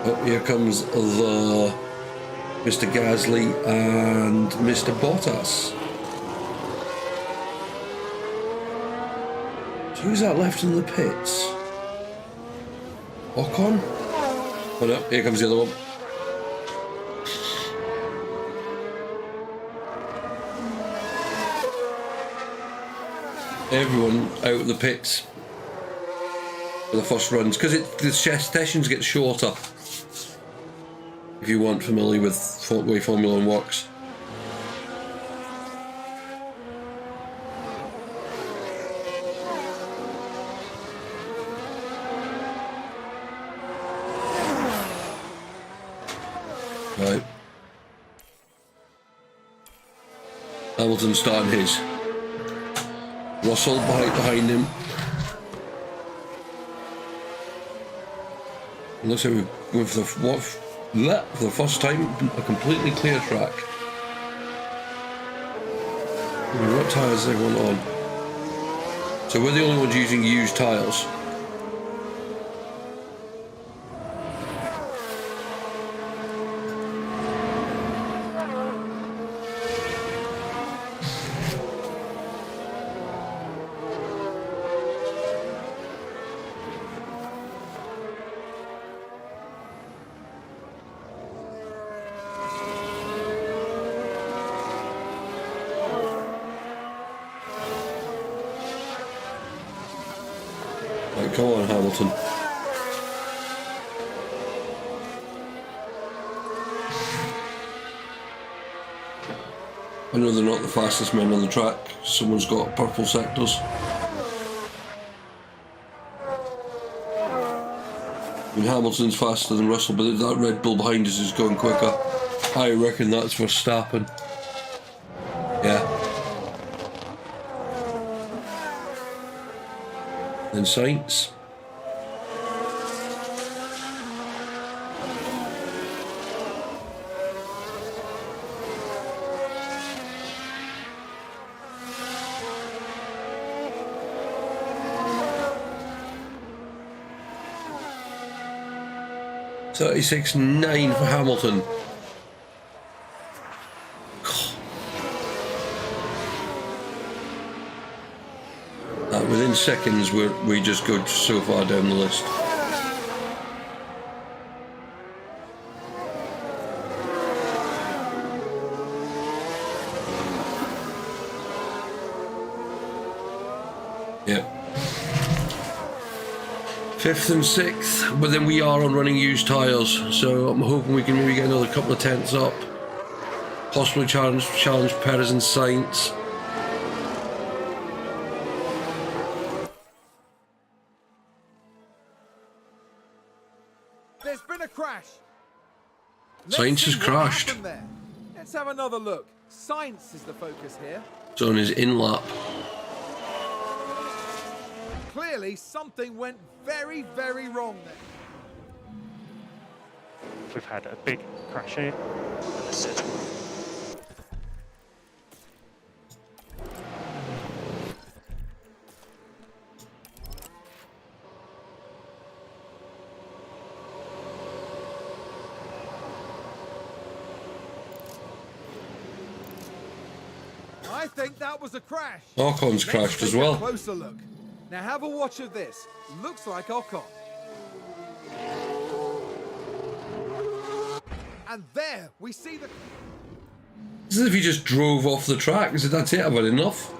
Oh, here comes the Mr. Gasly and Mr. Bottas. Who's that left in the pits? Ocon? Oh no, here comes the other one. Everyone out of the pits for the first runs, because the sessions get shorter if you weren't familiar with the way Formula 1 works. Right. Hamilton starting his. Russell behind him. Looks like we're going for the first time a completely clear track. What tyres is everyone on? So we're the only ones using used tyres. Right, come on, Hamilton. I know they're not the fastest men on the track. Someone's got purple sectors. I mean, Hamilton's faster than Russell, but that Red Bull behind us is going quicker. I reckon that's Verstappen. Yeah. Then Sainz. .36.9 for Hamilton. Within seconds, we just go so far down the list. Yeah. 5th and 6th, but then we are on running used tyres, so I'm hoping we can maybe get another couple of tenths up. Possibly challenge Perez and Sainz. There's been a crash. Sainz has see what crashed. happened there. Let's have another look. Sainz is the focus here. It's on his in lap. Clearly, something went very, very wrong there. We've had a big crash here. Understood. I think that was a crash. Ocon's crashed Let's as take well. a closer look. Now have a watch of this. Looks like Ocon. And there we see the... It's as if he just drove off the track. He said, that's it, I've had enough.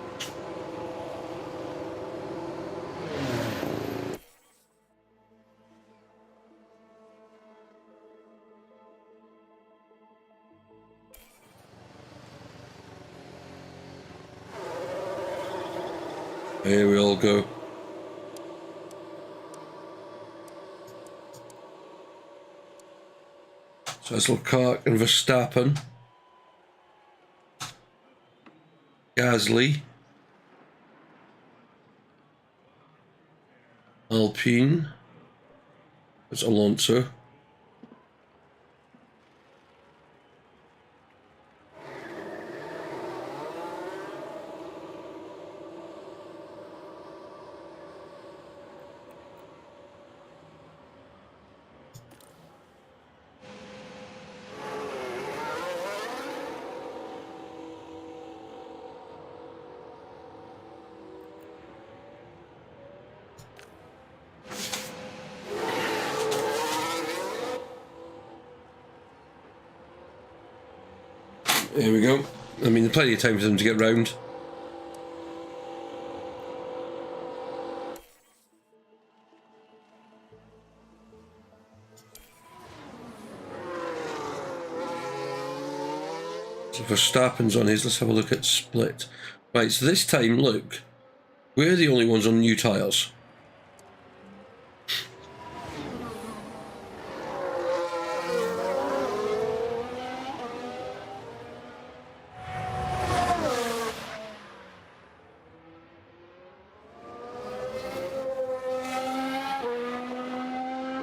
Here we all go. So it's Leclerc and Verstappen. Gasly. Alpine. It's Alonso. Here we go. I mean, there's plenty of time for them to get round. So Verstappen's on his. Let's have a look at split. Right, so this time, look, we're the only ones on new tyres.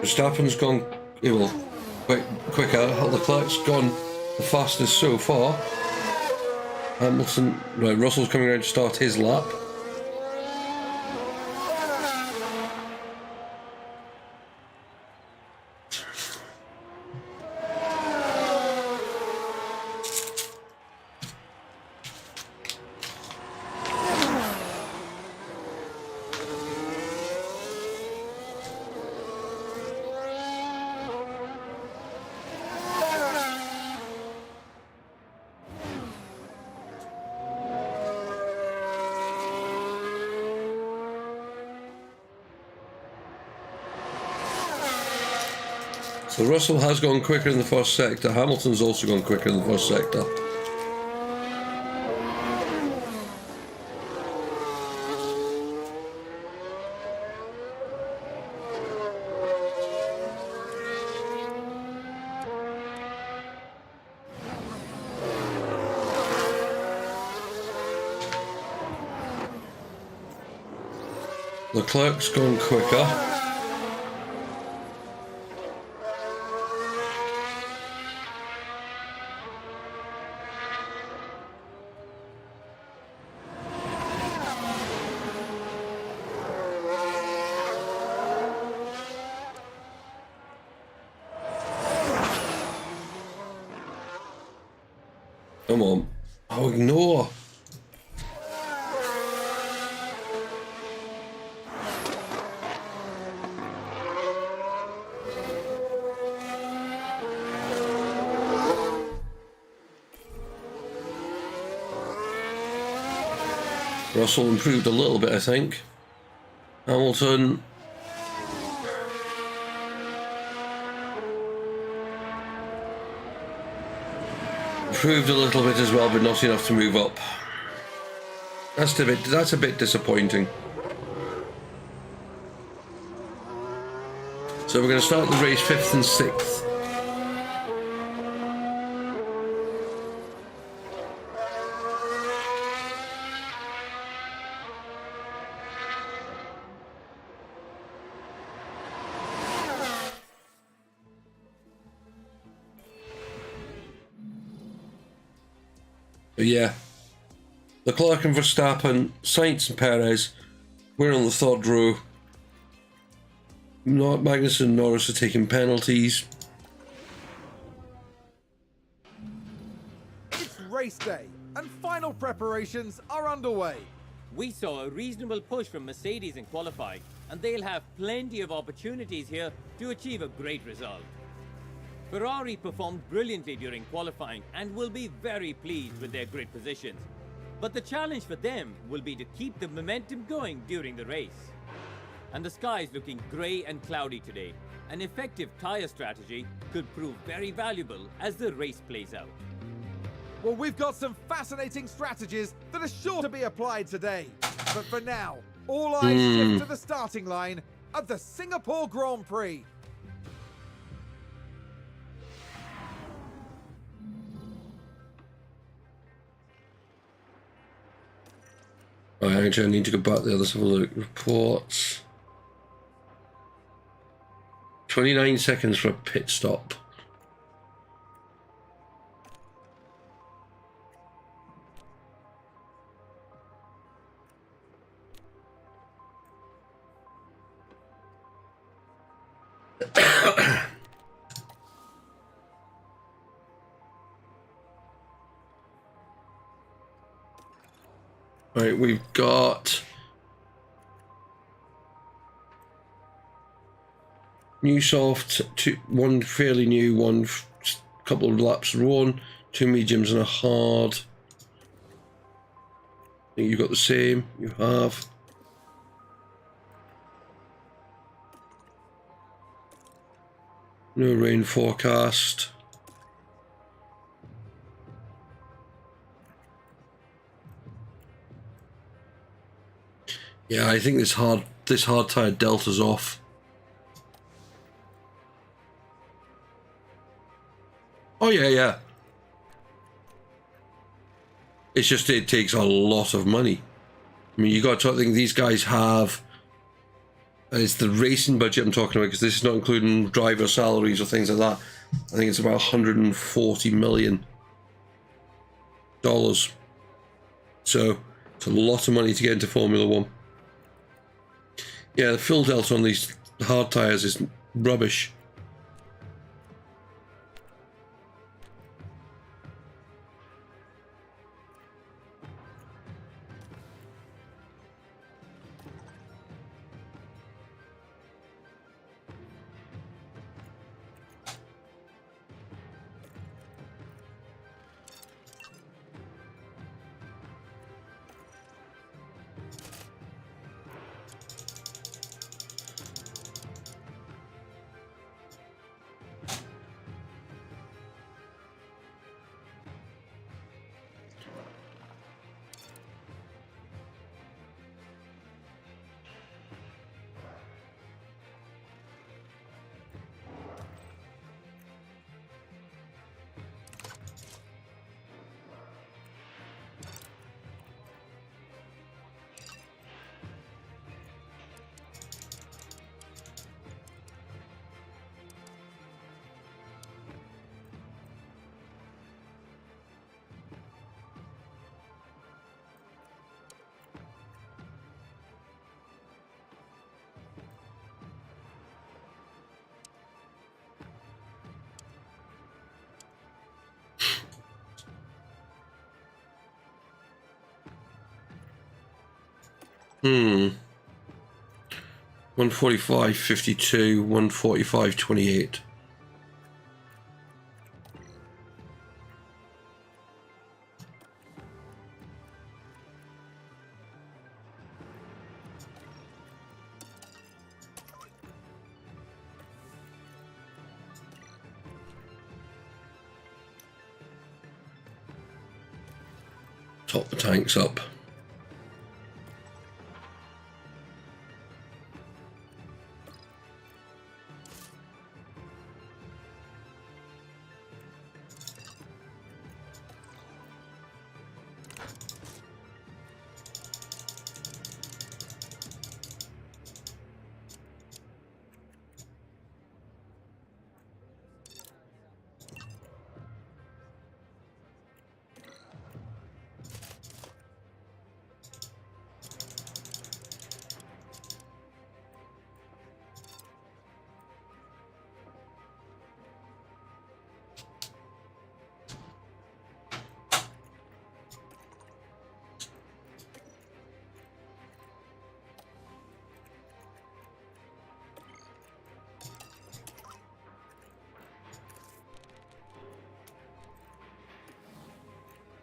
Verstappen's gone quicker. Leclerc's gone the fastest so far. Hamilton, right, Russell's coming around to start his lap. So Russell has gone quicker in the first sector. Hamilton's also gone quicker in the first sector. Leclerc's gone quicker. Come on. Oh, ignore. Russell improved a little bit, I think. Hamilton. Improved a little bit as well, but not enough to move up. That's a bit disappointing. So we're going to start the race 5th and 6th. But yeah, Leclerc and Verstappen, Sainz and Perez, we're on the 3rd row. Magnussen and Norris are taking penalties. It's race day, and final preparations are underway. We saw a reasonable push from Mercedes in qualifying, and they'll have plenty of opportunities here to achieve a great result. Ferrari performed brilliantly during qualifying and will be very pleased with their grid positions. But the challenge for them will be to keep the momentum going during the race. And the sky is looking grey and cloudy today. An effective tyre strategy could prove very valuable as the race plays out. Well, we've got some fascinating strategies that are sure to be applied today. But for now, all eyes shift to the starting line of the Singapore Grand Prix. Right, actually, I need to go back there. Let's have a look. Reports. 29 seconds for a pit stop. Right, we've got new soft, one fairly new, one couple of laps run, 2 mediums and a hard. I think you've got the same. You have. No rain forecast. Yeah, I think this hard tire delta's off. Oh yeah. It's just it takes a lot of money. I mean, you got to think these guys have. And it's the racing budget I'm talking about, because this is not including driver salaries or things like that. I think it's about $140 million. So it's a lot of money to get into Formula One. Yeah, the fuel delta on these hard tyres is rubbish. Hmm. 145.52, 145.28. Top the tanks up.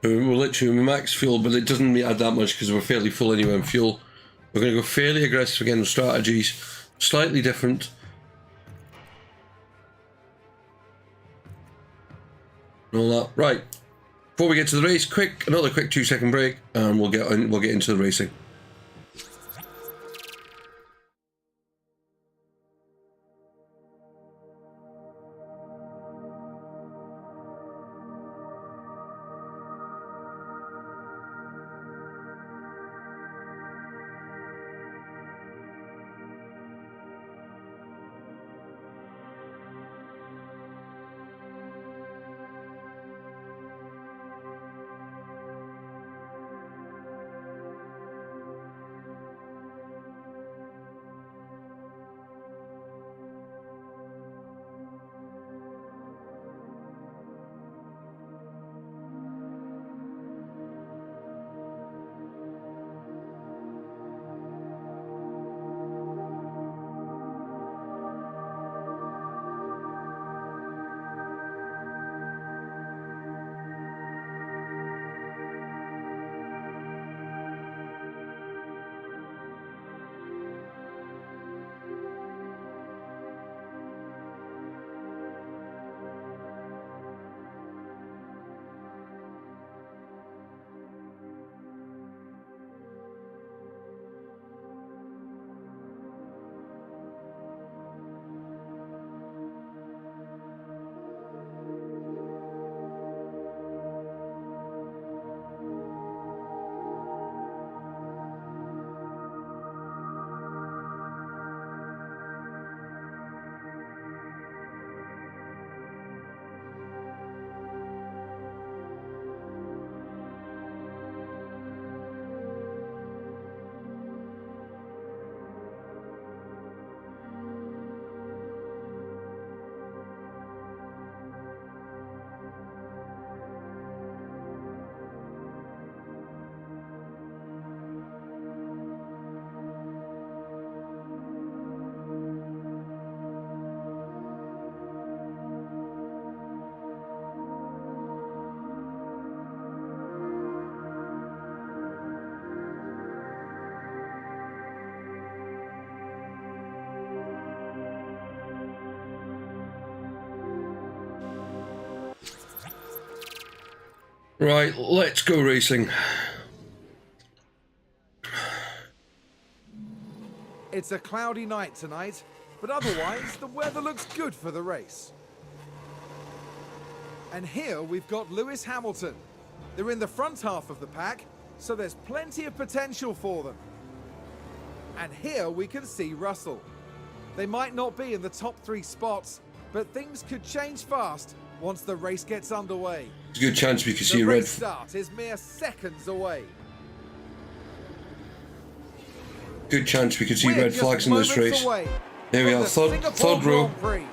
We're literally max fuel, but it doesn't add that much because we're fairly full anyway on fuel. We're going to go fairly aggressive again with strategies, slightly different. And all that. Right. Before we get to the race, another quick 2-second break, and we'll get into the racing. Right, let's go racing. It's a cloudy night tonight, but otherwise the weather looks good for the race. And here we've got Lewis Hamilton. They're in the front half of the pack, so there's plenty of potential for them. And here we can see Russell. They might not be in the top 3 spots, but things could change fast once the race gets underway. There's a good chance we could see The a red. race start is mere seconds away. Good chance we could see We're red just flags in this moments race. away There we from are, the third Singapore row. Grand Prix.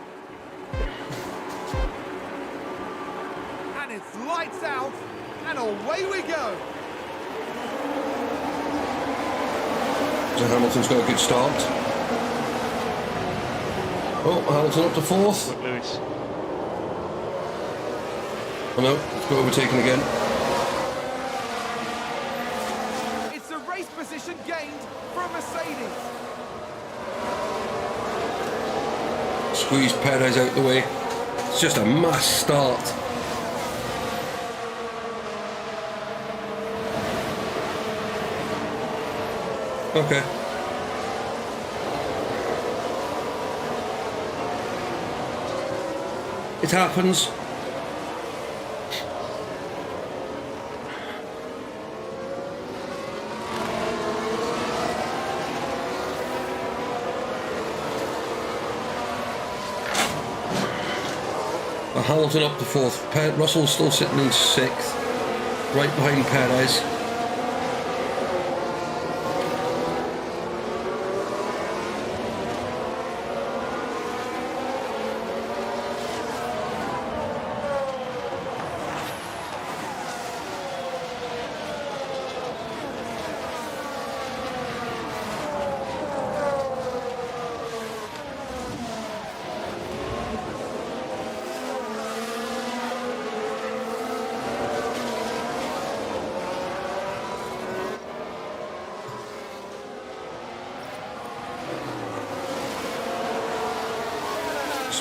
And it's lights out, and away we go. So Hamilton's got a good start. Oh, Hamilton up to 4th. Good Lewis. Oh no, it's got overtaken again. It's a race position gained from Mercedes. Squeeze Perez out the way. It's just a mass start. Okay. It happens. Hamilton up to 4th. Russell's still sitting in 6th, right behind Perez.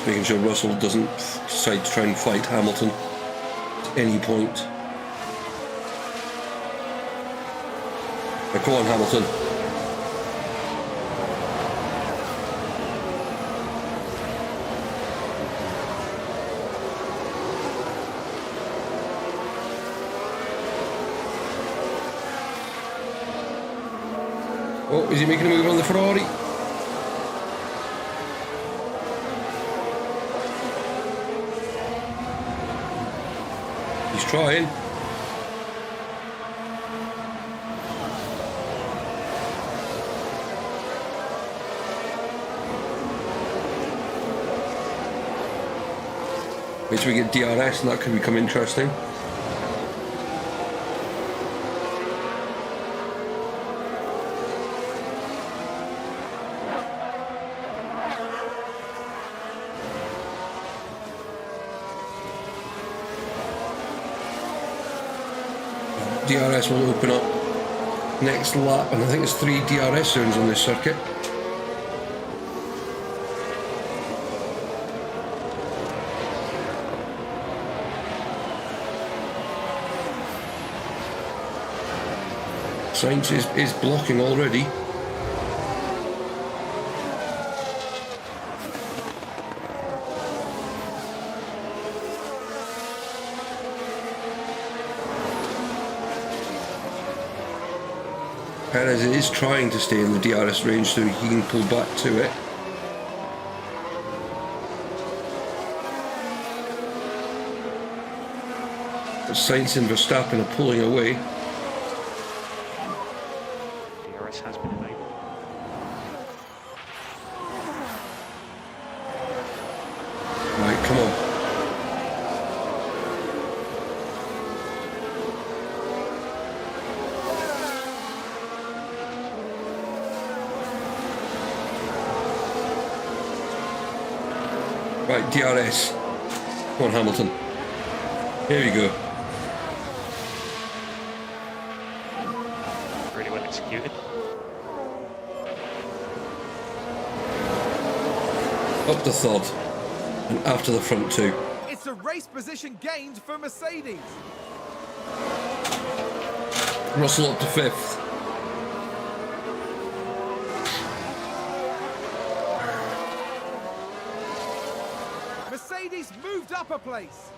Just making sure Russell doesn't decide to try and fight Hamilton at any point. Now, go on, Hamilton. Oh, is he making a move on the Ferrari? He's trying. Wait till we get DRS and that could become interesting. DRS will open up next lap, and I think there's 3 DRS zones on this circuit. Sainz is blocking already. Perez is trying to stay in the DRS range so he can pull back to it. But Sainz and Verstappen are pulling away. DRS has been enabled. Right, come on. Right, DRS. Come on, Hamilton. Here we go. Really well executed. Up the third. And after the front 2. It's a race position gained for Mercedes. Russell up to 5th. Mercedes moved up a place.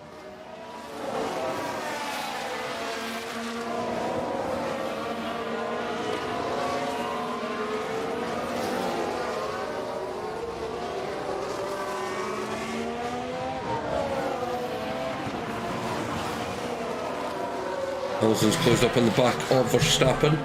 Hamilton's closed up on the back of Verstappen.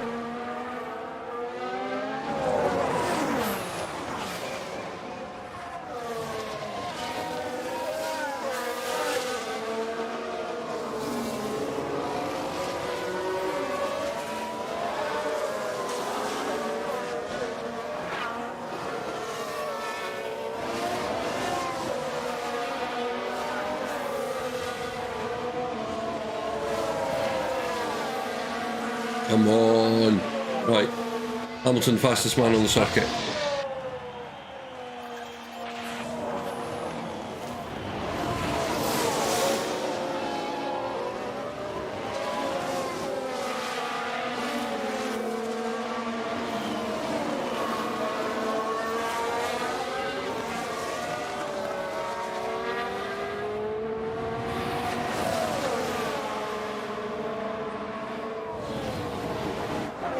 Come on. Right. Hamilton, fastest man on the circuit.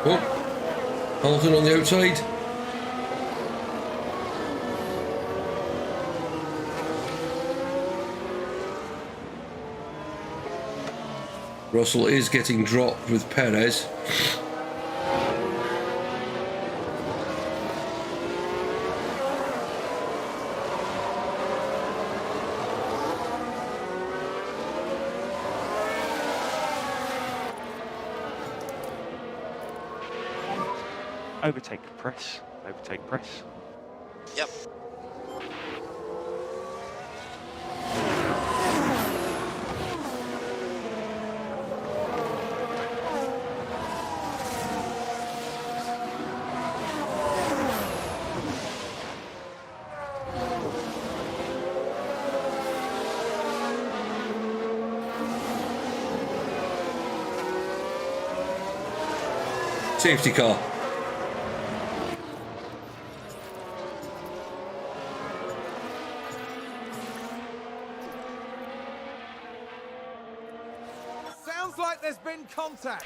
Oh, Hamilton on the outside. Russell is getting dropped with Perez. Overtake press. Overtake press. Yep. Safety car. Sounds like there's been contact.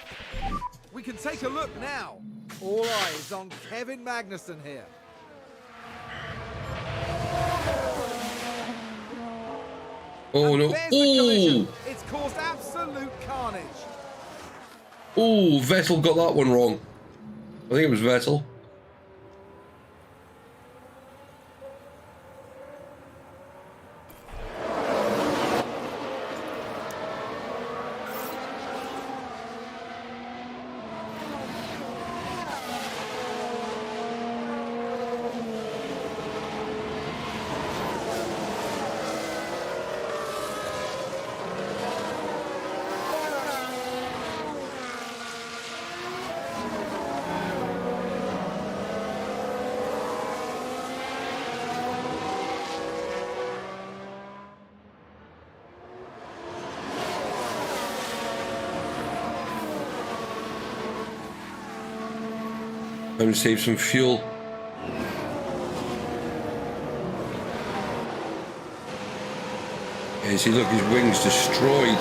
We can take a look now. All eyes on Kevin Magnussen here. Oh And no. there's the collision. Oh! It's caused absolute carnage. Oh, Vettel got that one wrong. I think it was Vettel. Time to save some fuel. Yeah, see, look, his wing's destroyed.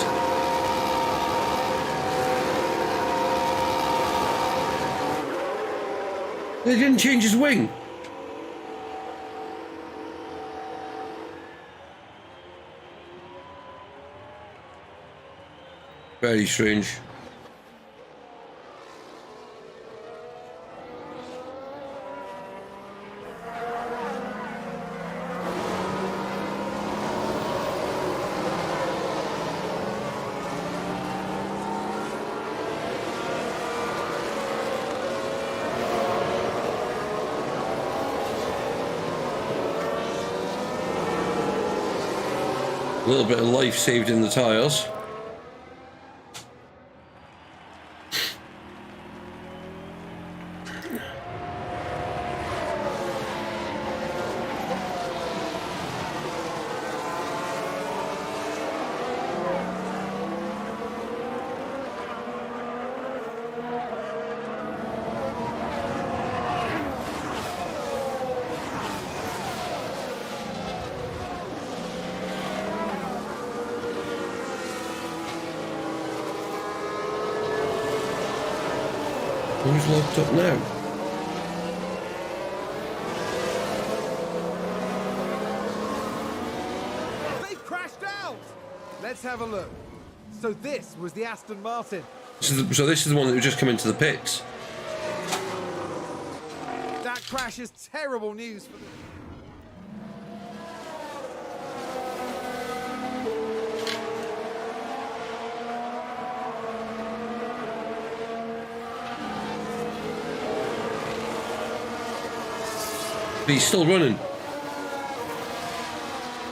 They didn't change his wing. Very strange. A little bit of life saved in the tyres. Who's locked up now? They've crashed out. Let's have a look. So this was the Aston Martin. So this is the one that just come into the pits. That crash is terrible news for the... But he's still running.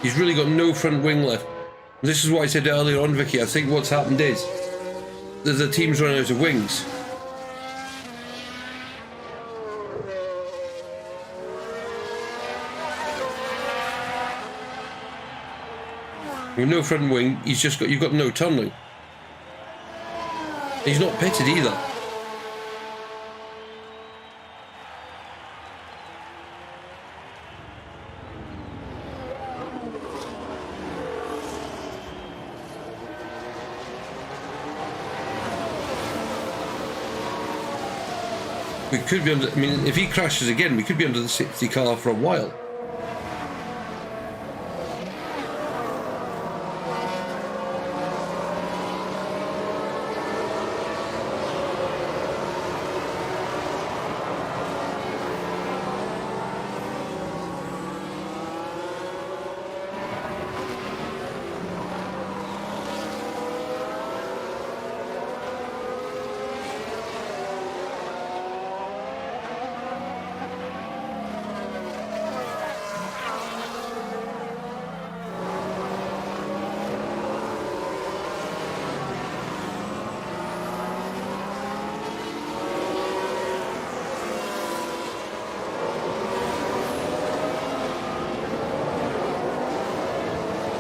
He's really got no front wing left. This is what I said earlier on, Vicky. I think what's happened is that the team's run out of wings. With no front wing, you've got no tunnelling. He's not pitted either. We could be under, I mean, if he crashes again, we could be under the safety car for a while.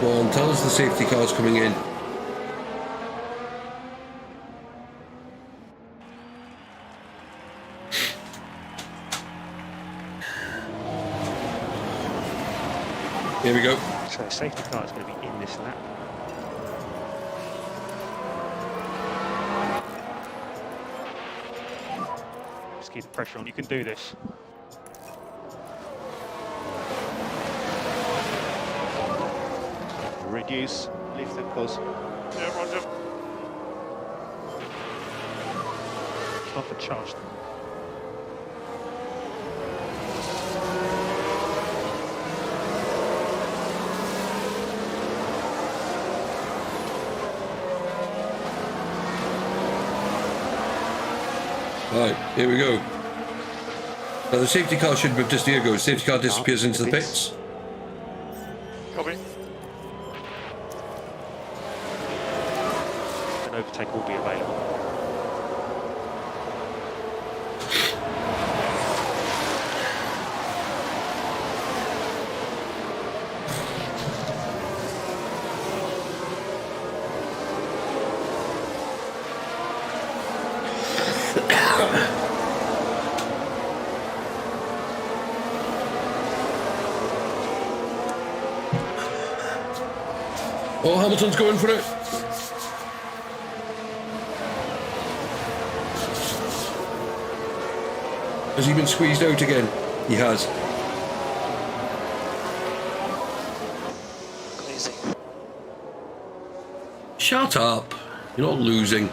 Go on, tell us the safety car's coming in. Here we go. So safety car is going to be in this lap. Just keep the pressure on. You can do this. Reduce, lift and close. Yeah, roger. Not for charge. Right, here we go. Now the safety car should be just here goes. Safety car disappears into the pits. Copy. An overtake will be available. Oh, Hamilton's going for it. Has he been squeezed out again? He has. Losing. Shut up. You're not losing.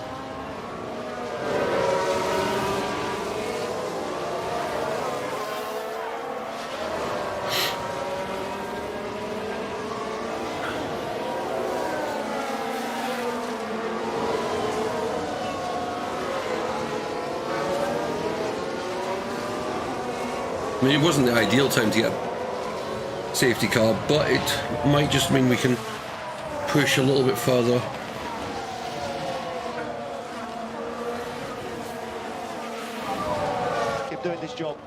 I mean, it wasn't the ideal time to get a safety car, but it might just mean we can push a little bit further. Keep doing this job.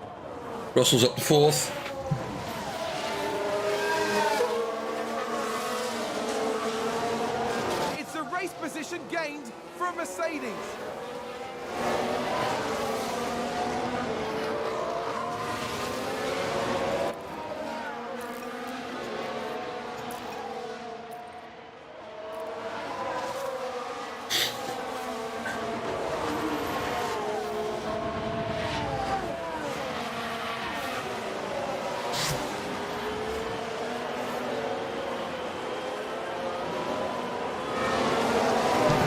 Russell's up to fourth. It's a race position gained from Mercedes.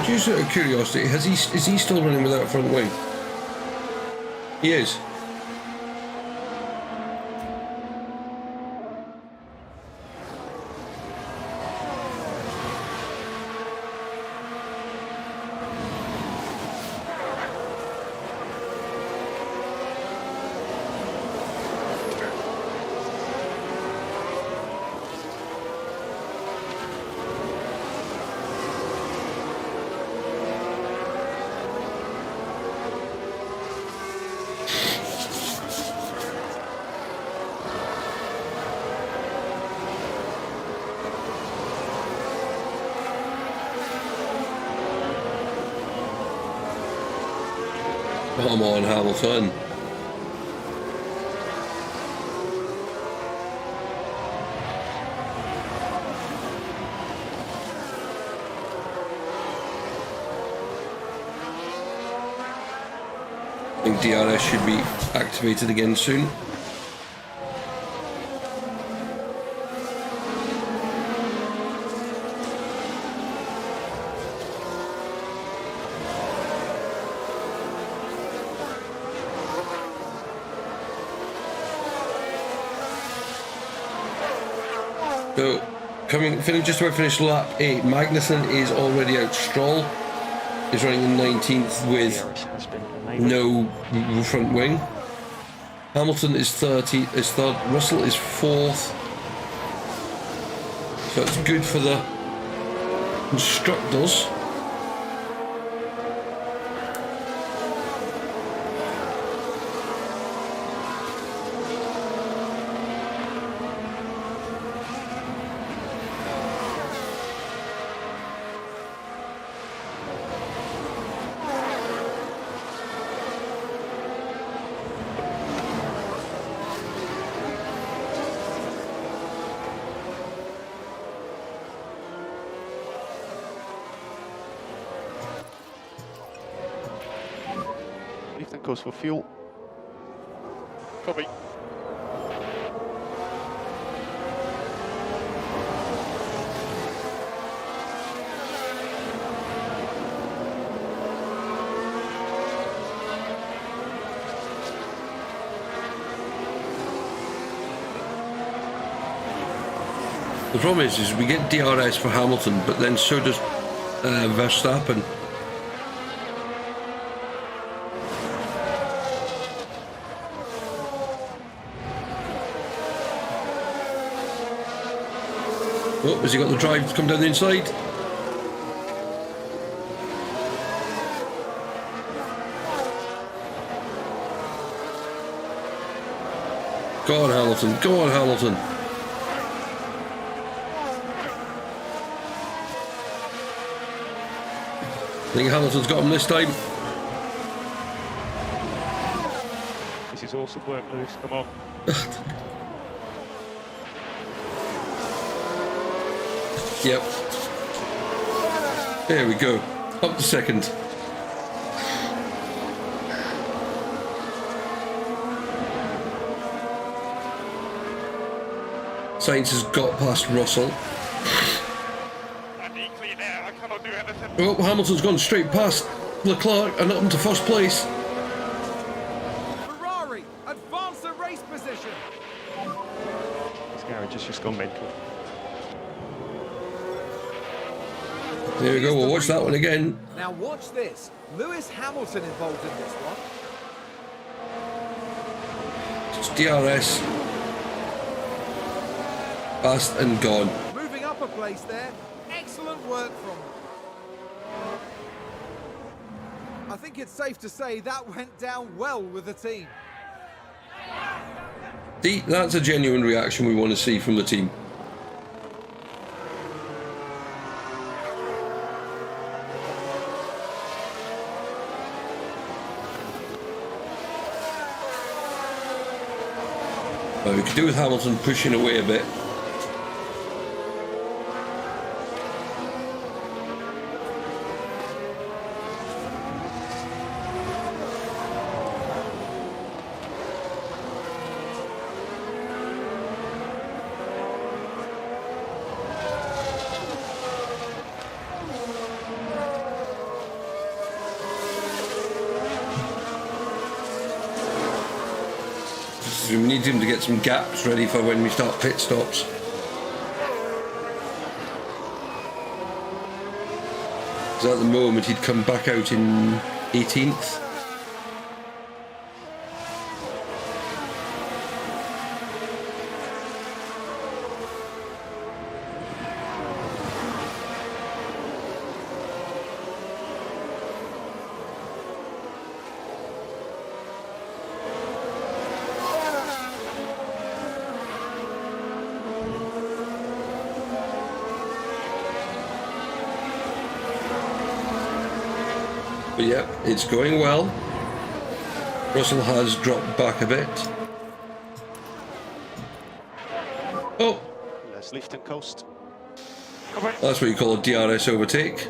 Just out of curiosity, is he still running without a front wing? He is. Come on, Hamilton. I think DRS should be activated again soon. So, just about finished lap 8. Magnussen is already out. Stroll is running in 19th with DRS has been enabled. no front wing. Hamilton is 30, is third. Russell is 4th. So it's good for the constructors. course for fuel. Copy. The problem is we get DRS for Hamilton, but then so does Verstappen. Oh, has he got the drive to come down the inside? Go on, Hamilton. Go on, Hamilton. I think Hamilton's got him this time. This is awesome work, Lewis. Come on. Yep. There we go. Up to second. Sainz has got past Russell. And equally there, I cannot do anything. Oh, Hamilton's gone straight past Leclerc and up into first place. Ferrari advance the race position. This garage has just gone mental. There we go, we'll watch that one again. Now watch this. Lewis Hamilton involved in this one. It's DRS. Past and gone. Moving up a place there. Excellent work from them. I think it's safe to say that went down well with the team. See, that's a genuine reaction we want to see from the team. We could do with Hamilton pushing away a bit. We need him to get some gaps ready for when we start pit stops. Because at the moment he'd come back out in 18th. But yeah, it's going well. Russell has dropped back a bit. Oh, Let's lift and coast. that's what you call a DRS overtake.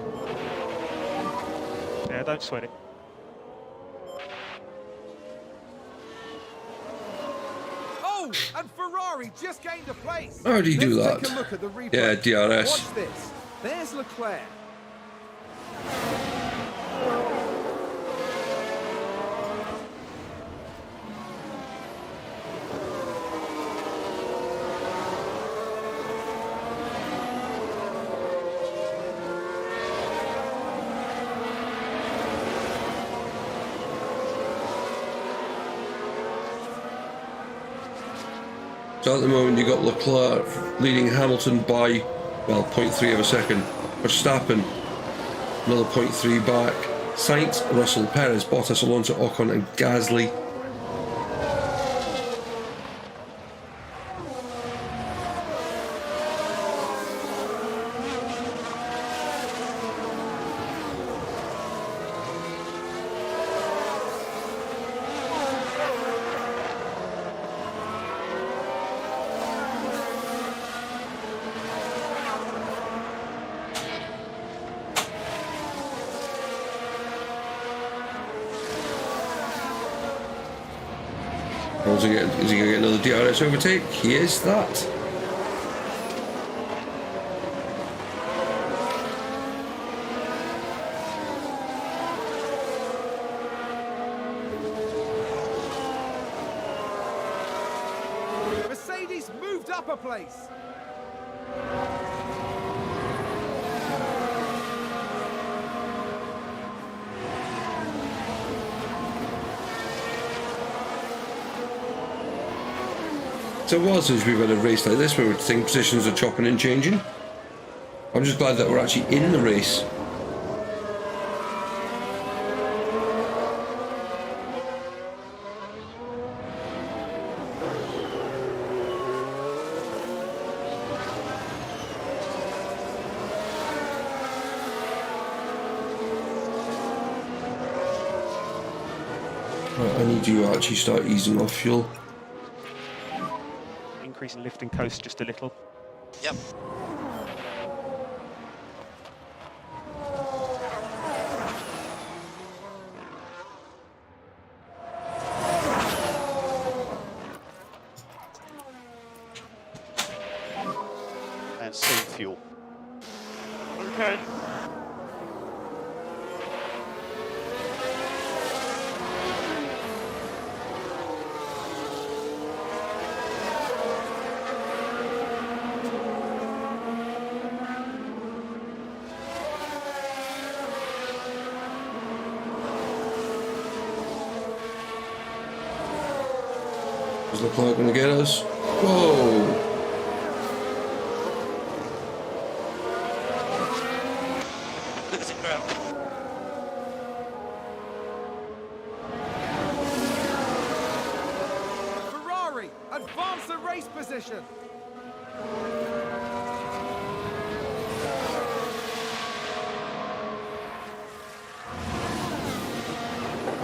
Yeah, don't sweat it. Oh, and Ferrari just gained a place. How do you do Let's that? Take a look at the replay. Yeah, DRS. Watch this. There's Leclerc. So at the moment you've got Leclerc leading Hamilton by, well, 0.3 of a second. Verstappen, another 0.3 back. Sainz, Russell, Perez, Bottas, Alonso, Ocon and Gasly. Is he going to get another DRS overtake? He is that. Mercedes moved up a place. So whilst we've had a race like this where we think positions are chopping and changing, I'm just glad that we're actually in the race. Right, I need you to actually start easing off fuel. Increase in lift and coast just a little. Yep. And save fuel. Okay. Is Leclerc going to get us? Whoa! Ferrari advance the race position.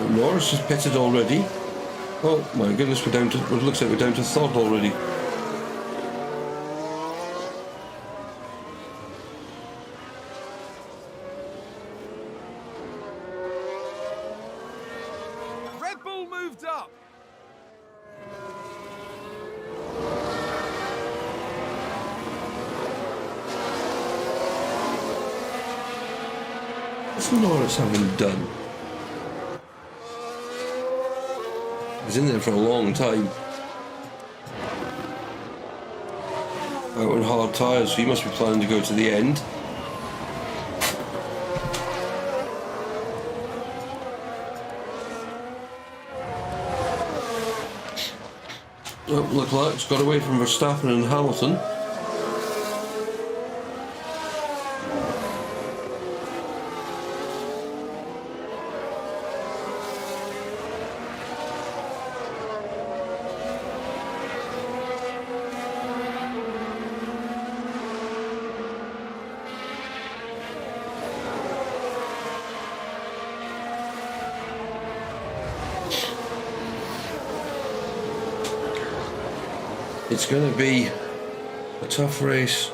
Norris has pitted already. Oh my goodness, we're down to. It looks like we're down to third already. Red Bull moved up. What's Norris having done? He's in there for a long time. Out on hard tyres, so he must be planning to go to the end. Oh, Leclerc's got away from Verstappen and Hamilton. It's going to be a tough race.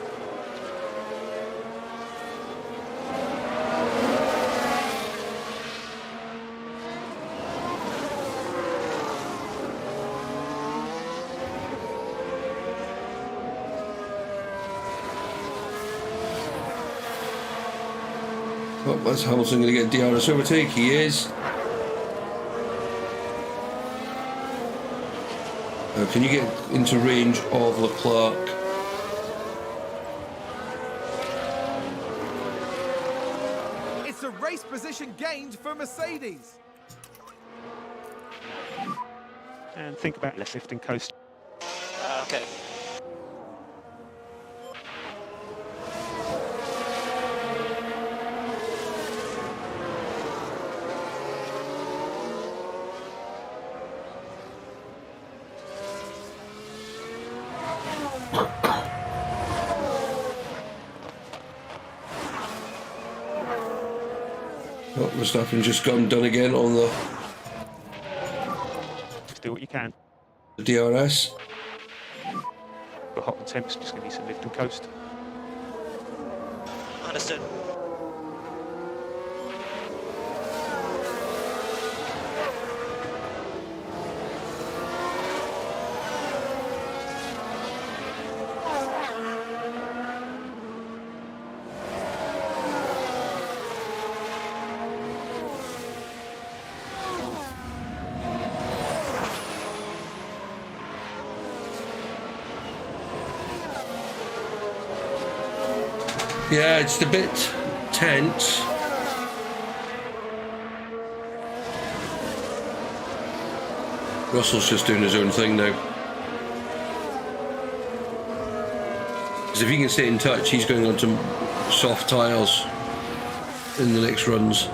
Oh, is Hamilton going to get DRS overtake? He is. Can you get into range of Leclerc? It's a race position gained for Mercedes. And think about less lift and coast. Okay. Oh, Verstappen just got him done again on the Just do what you can. DRS. But hot and temps, just going to need some lift and coast. Understood. Yeah, it's a bit tense. Russell's just doing his own thing now. Because if he can stay in touch, he's going on to soft tyres in the next runs.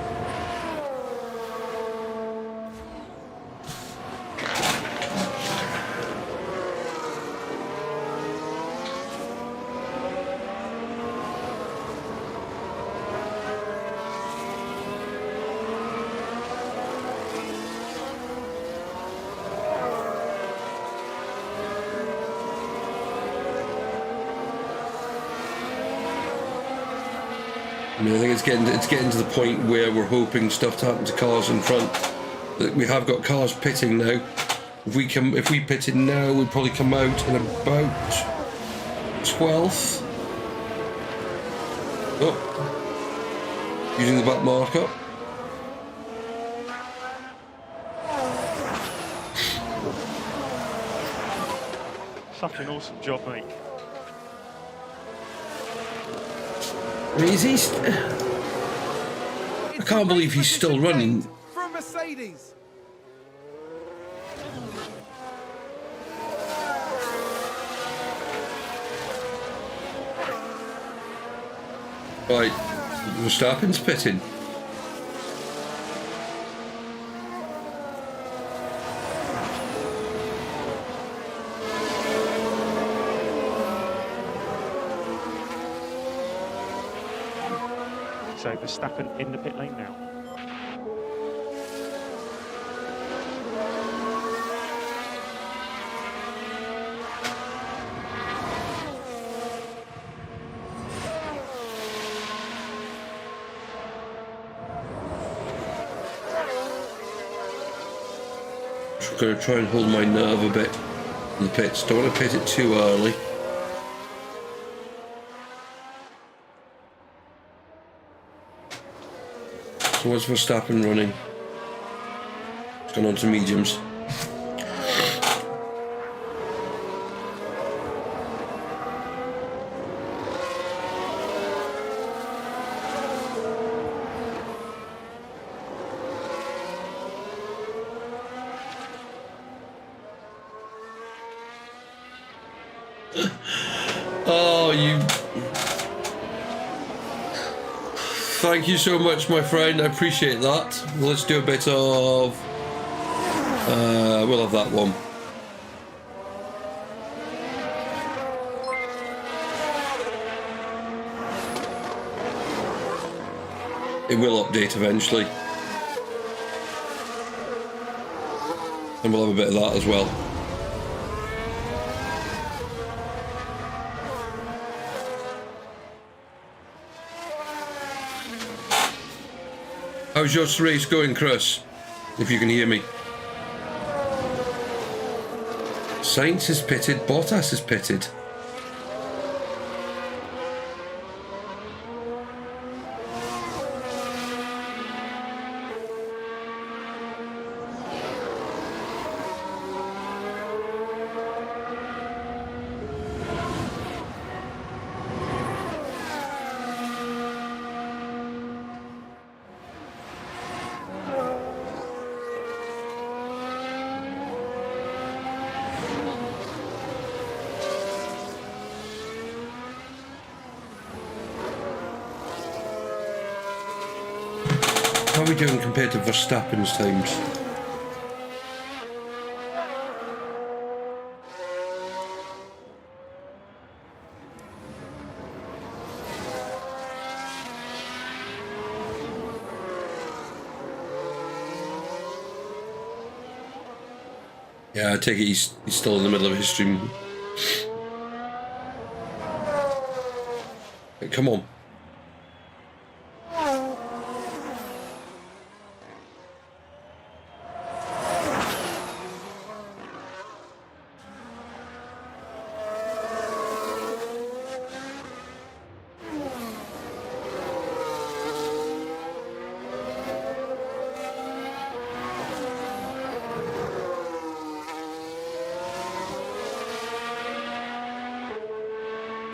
I mean, I think it's getting to the point where we're hoping stuff to happen to cars in front. That we have got cars pitting now. If we pitted now, we'd probably come out in about 12th. Oh, using the back marker. Such an awesome job, mate. I mean, I can't believe he's still running. From Mercedes. Right, Verstappen's pitting. So Verstappen in the pit lane now. I'm going to try and hold my nerve a bit in the pits. Don't want to pit it too early. So what's Verstappen running? It's gone on to mediums. Oh, you... Thank you so much, my friend. I appreciate that. Let's do a bit of... we'll have that one. It will update eventually. And we'll have a bit of that as well. How's your race going, Chris? If you can hear me. Sainz is pitted, Bottas is pitted. How are we doing compared to Verstappen's times? Yeah, I take it he's still in the middle of his stream. Come on.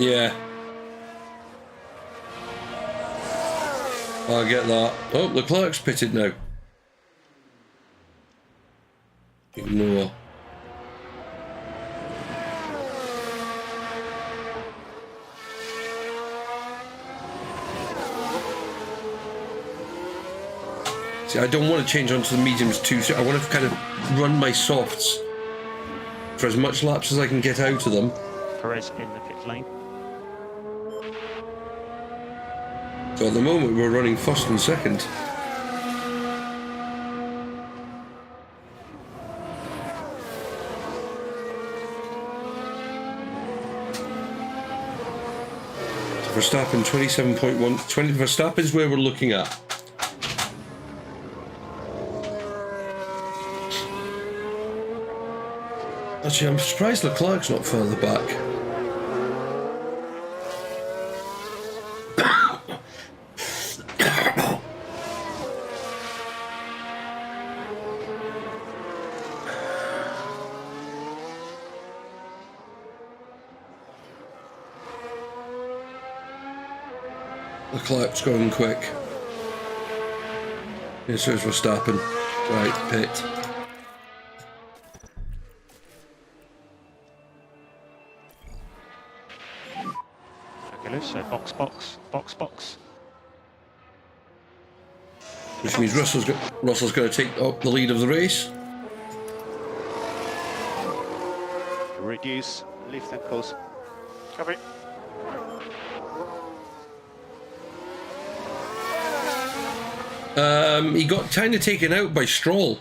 Yeah. I get that. Oh, Leclerc's pitted now. Ignore. See, I don't want to change onto the mediums too soon. I want to kind of run my softs for as much laps as I can get out of them. Perez in the pit lane. So at the moment we're running first and second. So Verstappen 27.1. 20 Verstappen's where we're looking at. Actually, I'm surprised Leclerc's not further back. Leclerc's going quick. Here's Verstappen. Right, pit. So box. Which means Russell's going to take up the lead of the race. Reduce, lift and coast. Copy. He got kind of taken out by Stroll.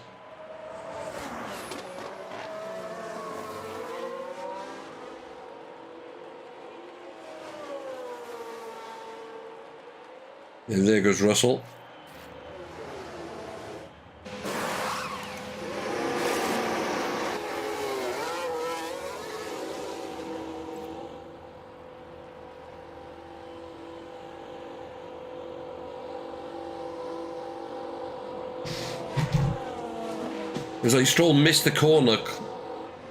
And there goes Russell. It was like Stroll missed the corner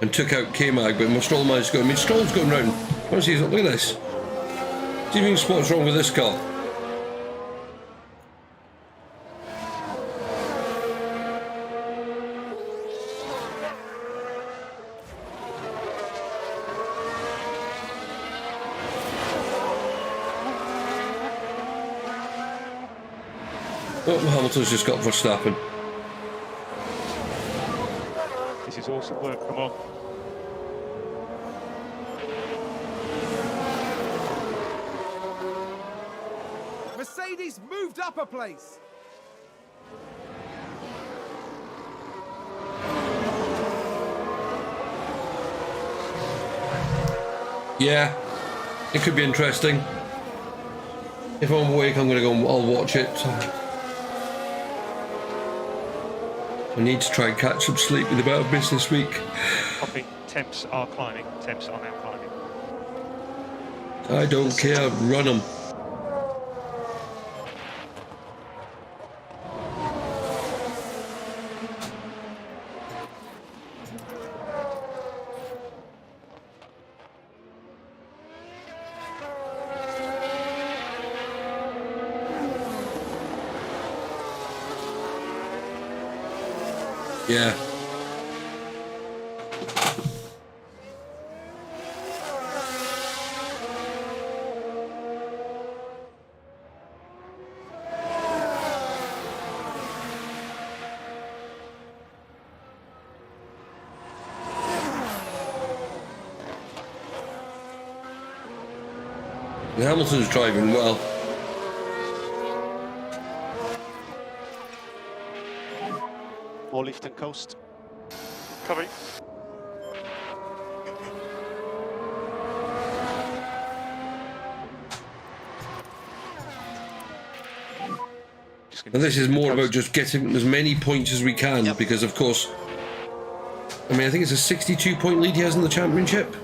and took out K-Mag, but Stroll managed to go. I mean, Stroll's going round. Honestly, look at this. See if you can spot what's wrong with this car. Oh, Hamilton's just got Verstappen. This is awesome work, come on. Mercedes moved up a place. Yeah, it could be interesting. If I'm awake, I'm going to go and I'll watch it. I need to try and catch some sleep with a bit of business this week. Copy. Temps are climbing. Temps are now climbing. I don't care, run them. Yeah. And Hamilton's driving well. More lift and coast. Copy. And this is more about just getting as many points as we can, Yep. because of course, I mean, I think it's a 62-point lead he has in the championship.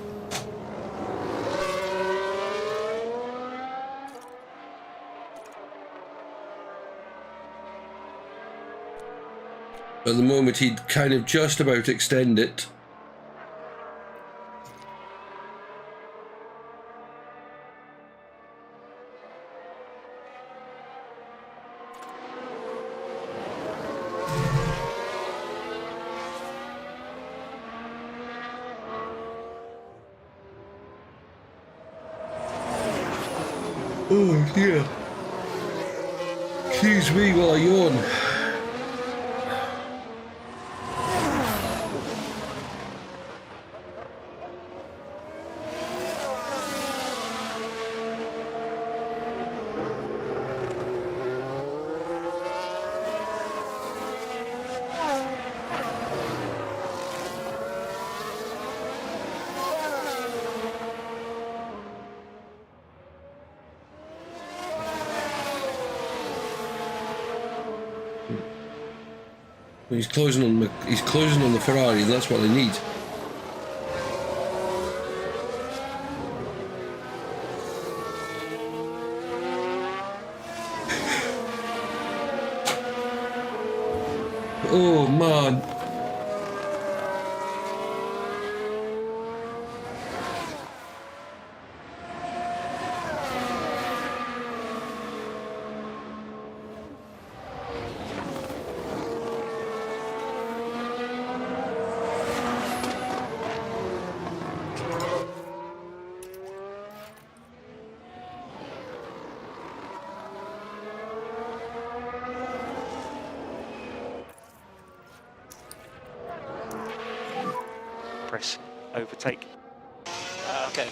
At the moment, he'd kind of just about extend it. Oh dear. Excuse me while I yawn. He's closing on the Ferrari, and that's what they need. Oh man. Press overtake. Okay.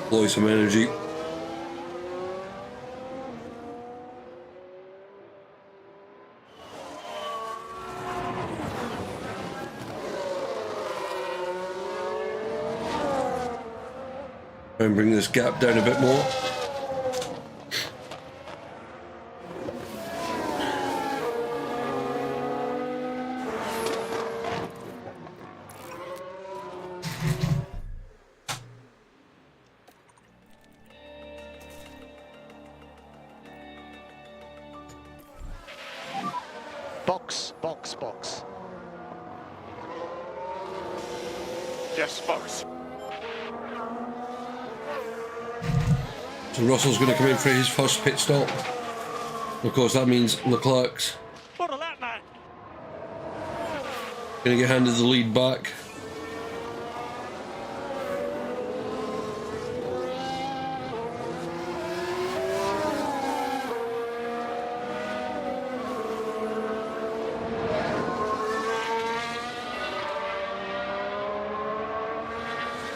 Deploy some energy. Try and bring this gap down a bit more. Box. Yes, box. So Russell's going to come in for his first pit stop. Of course, that means Leclerc's What a lap, man! going to get handed the lead back.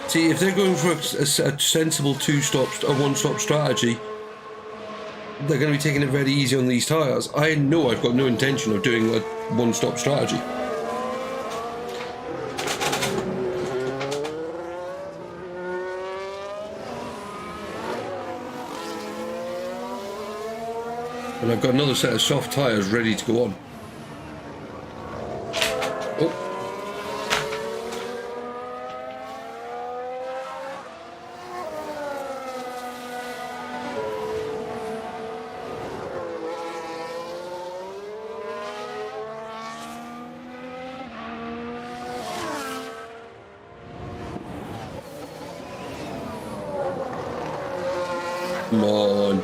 See, if they're going for a sensible one-stop strategy, they're going to be taking it very easy on these tyres. I know I've got no intention of doing a one-stop strategy. And I've got another set of soft tyres ready to go on. Oh. Come on.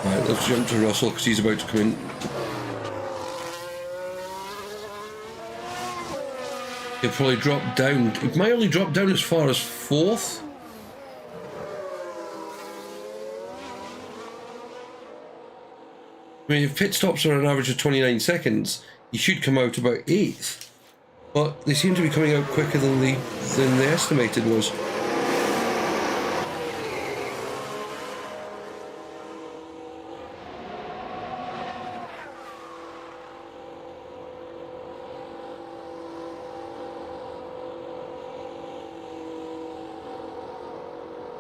Right, let's jump to Russell because he's about to come in. He'll probably drop down. It might only drop down as far as 4th. I mean, if pit stops are an average of 29 seconds, he should come out about 8th. But they seem to be coming out quicker than the estimated was.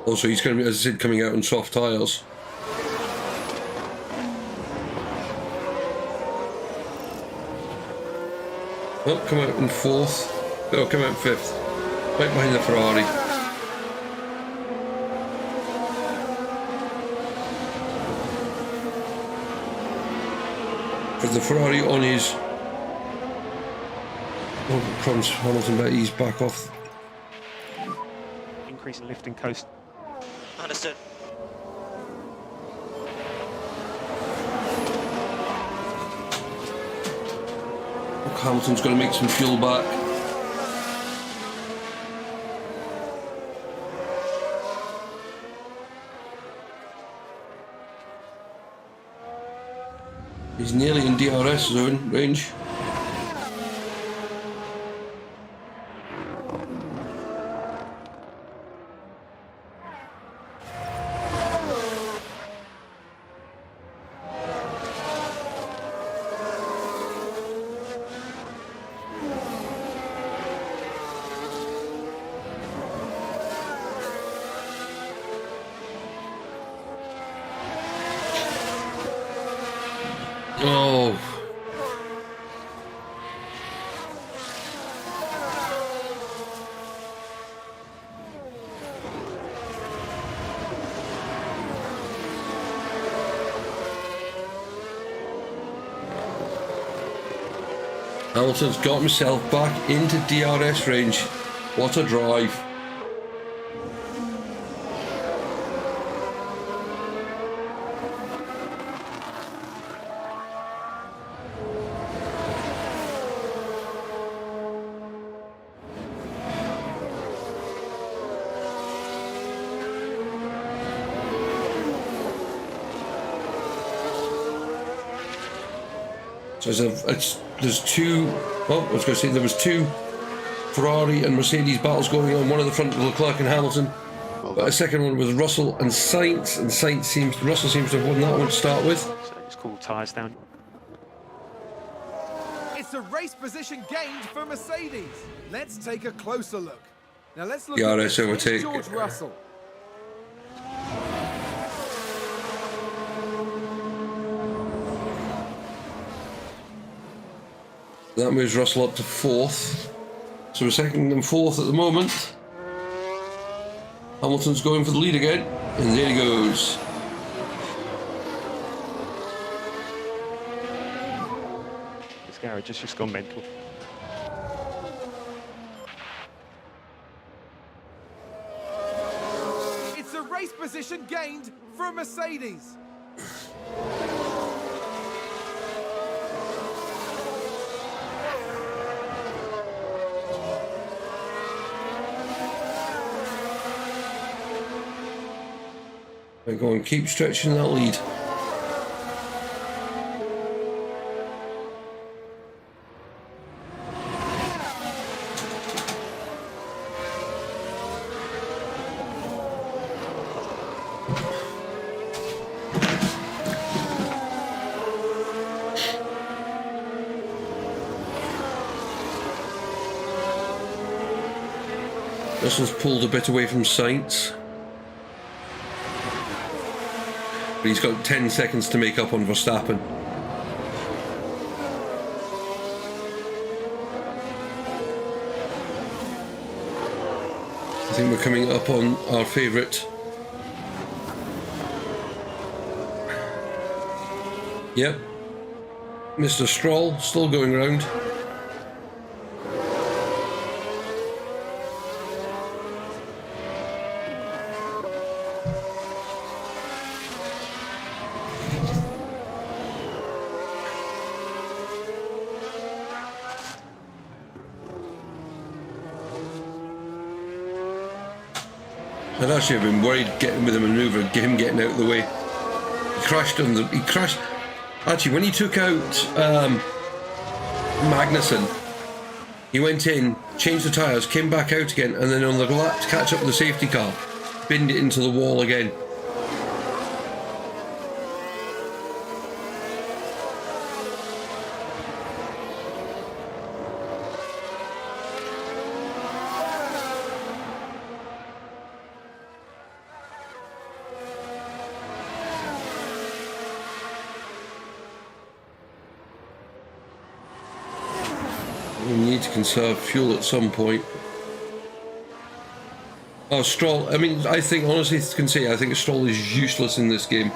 Also, he's going to be, as I said, coming out on soft tyres. Oh, come out in 4th. Oh, come out in 5th. Right behind the Ferrari. For the Ferrari on his... Oh, crumbs, Hamilton, but he's back off. Increase in lift and coast. Understood. Hamilton's going to make some fuel back. He's nearly in DRS zone range. Oh. Hamilton's got himself back into DRS range. What a drive. So there's two. Oh, I was going to say there was two Ferrari and Mercedes battles going on. One at the front of Leclerc and Hamilton, but a second one was Russell and Sainz. And Russell seems to have won that one to start with. So it's called tyres down. It's a race position gained for Mercedes. Let's take a closer look. Now let's look DRS at this. overtake. Here's George Russell. That moves Russell up to fourth. So we're second and fourth at the moment. Hamilton's going for the lead again, and there he goes. This garage has just gone mental. It's a race position gained for Mercedes. We're going to keep stretching that lead. Russell's pulled a bit away from Sainz. But he's got 10 seconds to make up on Verstappen. I think we're coming up on our favourite. Yep. Mr. Stroll still going around. I'd actually have been worried getting with a manoeuvre, him getting out of the way. He crashed. Actually, when he took out Magnussen, he went in, changed the tyres, came back out again, and then on the lap to catch up with the safety car, binned it into the wall again. We need to conserve fuel at some point. Oh, Stroll. I mean, I think, honestly, I think Stroll is useless in this game.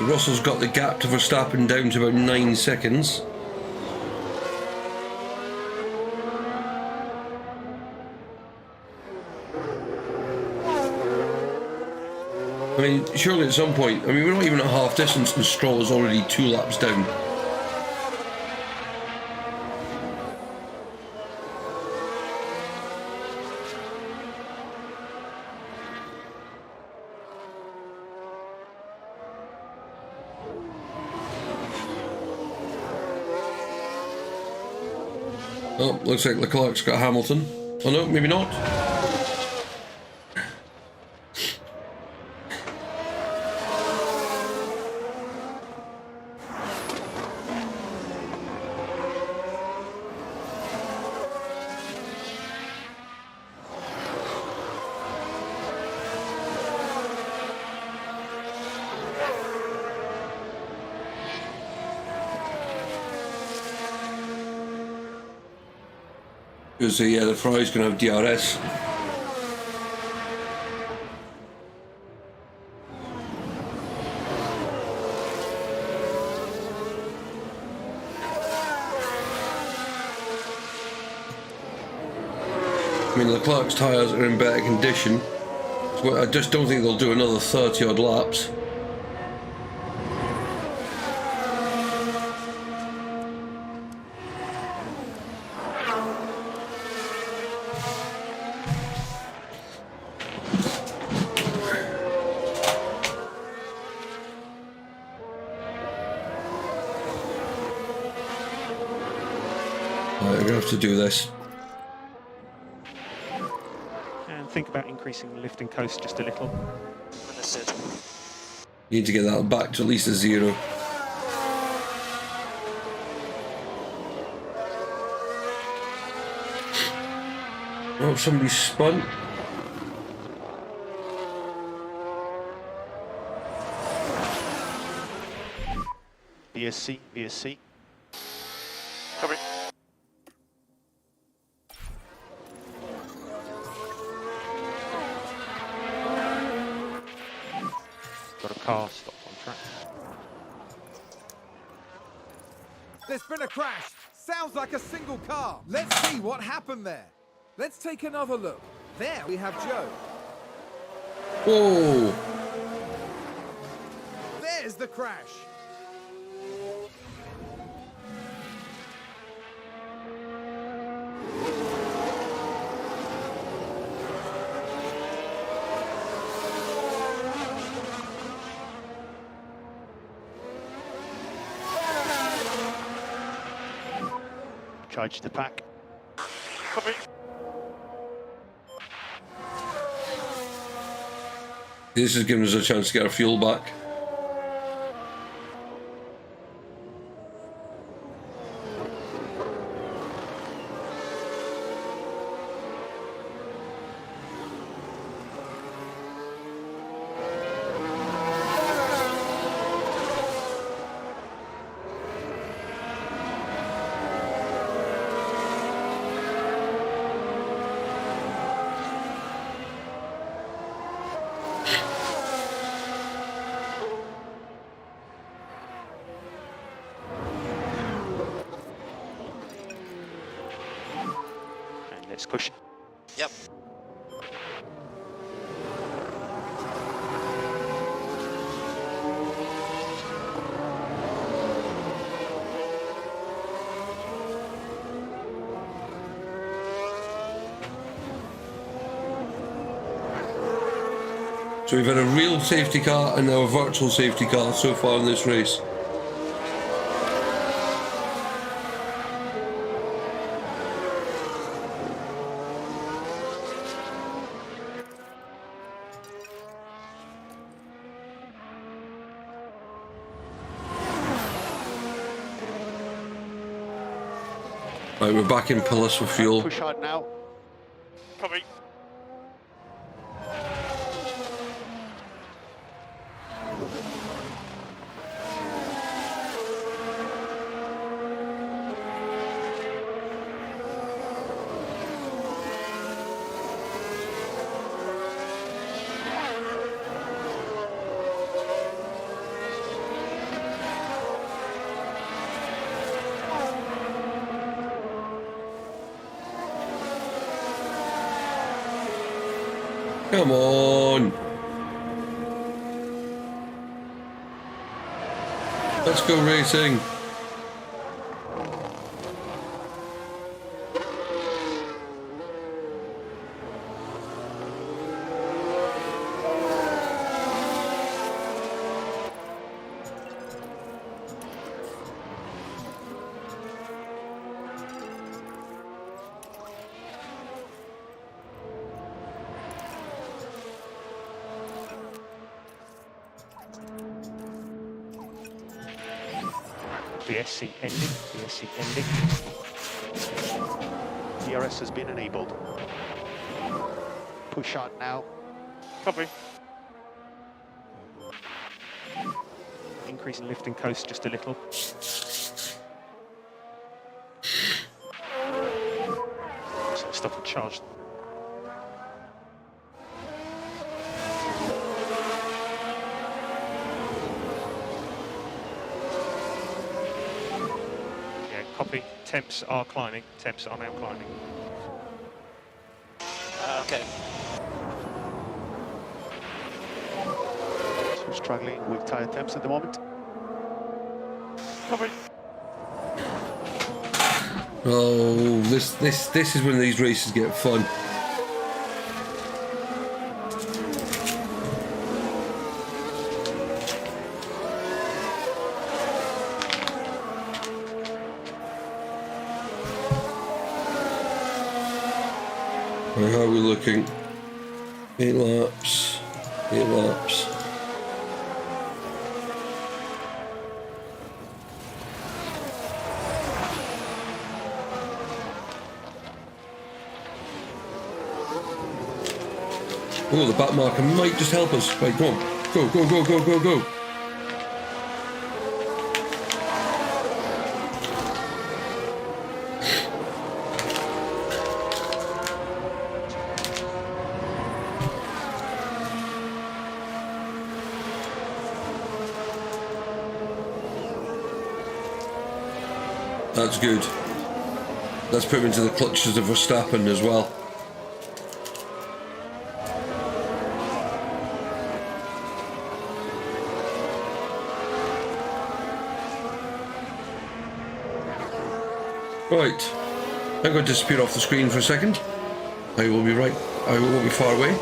Russell's got the gap to Verstappen down to about 9 seconds. I mean, surely at some point, I mean, we're not even at half distance and Stroll is already 2 laps down. Oh, looks like Leclerc's got Hamilton. Oh no, maybe not. Because yeah, the Ferrari's going to have DRS. I mean, Leclerc's tyres are in better condition. So I just don't think they'll do another 30 odd laps. We're going to have to do this. And think about increasing the lift and coast just a little. Understood. Need to get that back to at least a 0. Oh, somebody's spun. VSC, VSC. Covering. Got a car stopped on track. There's been a crash. Sounds like a single car. Let's see what happened there. Let's take another look. There we have Joe. Whoa! There's the crash. Charge the pack. Covering. This is giving us a chance to get our fuel back. Let's push. Yep. So we've had a real safety car and now a virtual safety car so far in this race. Right, we're back in pillars for fuel. Push hard now. Covering. Come on. Let's go racing. VSC ending, VSC ending. DRS has been enabled. Push out now. Copy. Increase in lift and coast just a little. So stop and charge. Yeah, copy. Temps are climbing. Temps are now climbing. Okay. So we're struggling with tyre temps at the moment. Copy. Oh, this is when these races get fun. Right, how are we looking? 8 laps. 8 laps. Oh, the back marker might just help us. Right, go on. Go, go, go, go, go, go. That's good. Let's put him into the clutches of Verstappen as well. Right, I'm going to disappear off the screen for a second. I will be right, I won't be far away.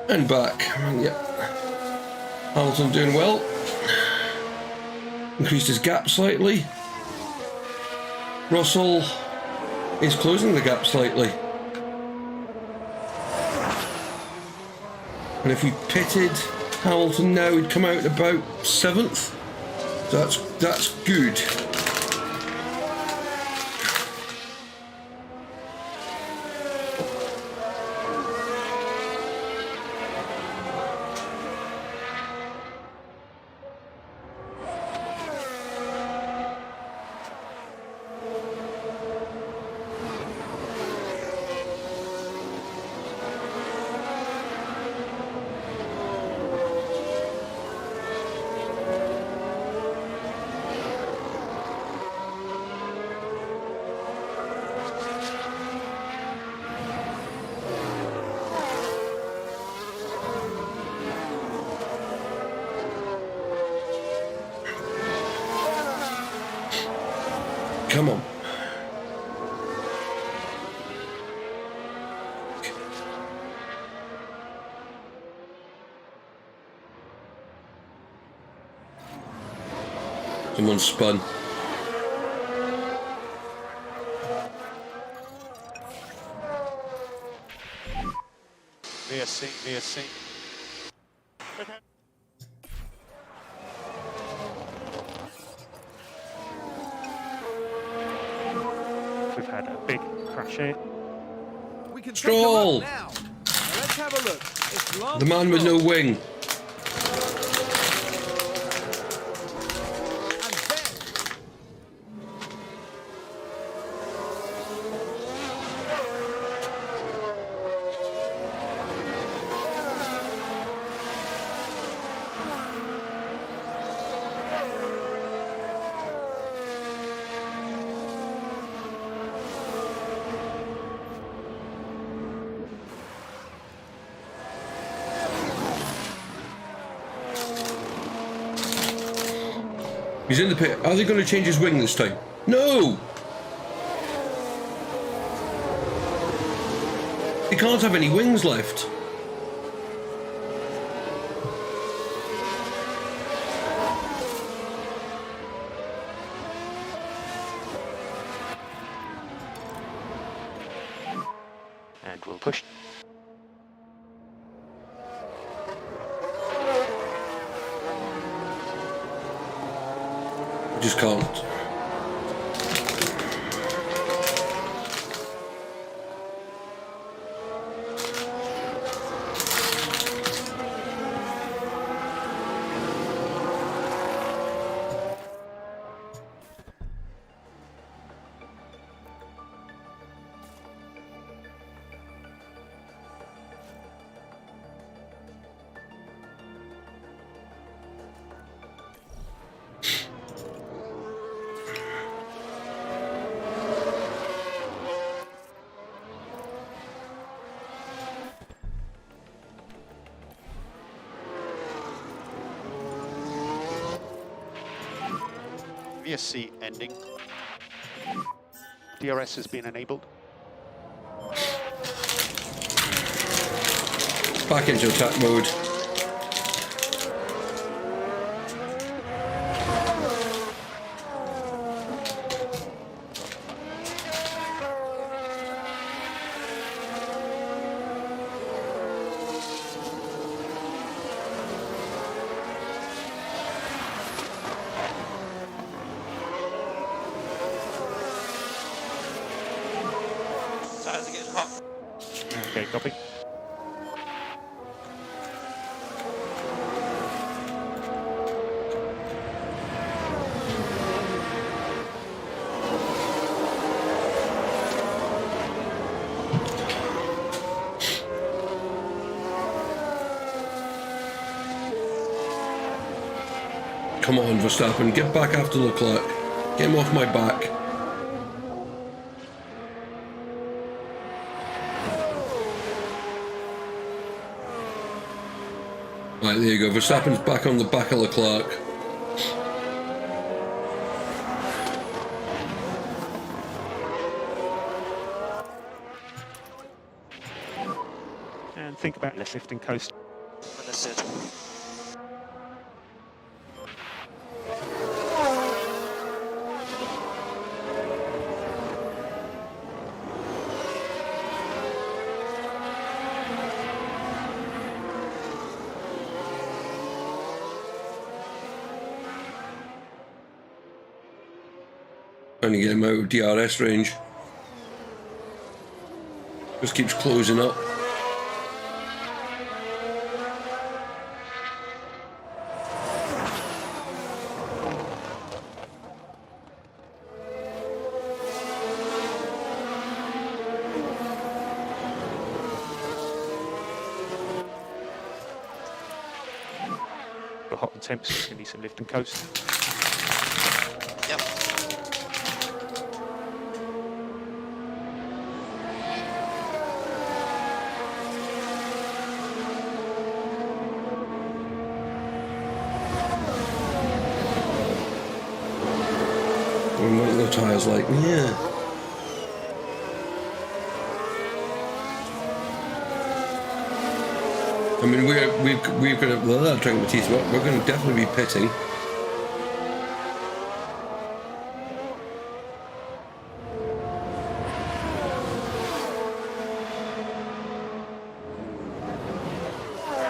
And back. Yep. Hamilton doing well. Increased his gap slightly. Russell is closing the gap slightly. And if we pitted Hamilton now, he'd come out about 7th. That's good. Come on. Someone spun. Near seat. We've had a big crash here. We can take a Stroll. look now. Let's have a look. It's Lance The man with no Stroll. wing. And then He's in the pit. Are they going to change his wing this time? No! He can't have any wings left. And we'll push. Just can't. VSC ending. DRS has been enabled. Back into attack mode. Tires are getting hot. Okay, copy. Come on, Verstappen, get back after Leclerc. Get him off my back. Right, there you go. Verstappen's back on the back of Leclerc. And think about less lift and coast. Understood. Trying to get him out of DRS range. Just keeps closing up. Got hot and temps, so going to need some lift and coast. Yep. And one of the tyres like, yeah. I mean, we're going to, well, I'm trying my teeth, we're going to definitely be pitting.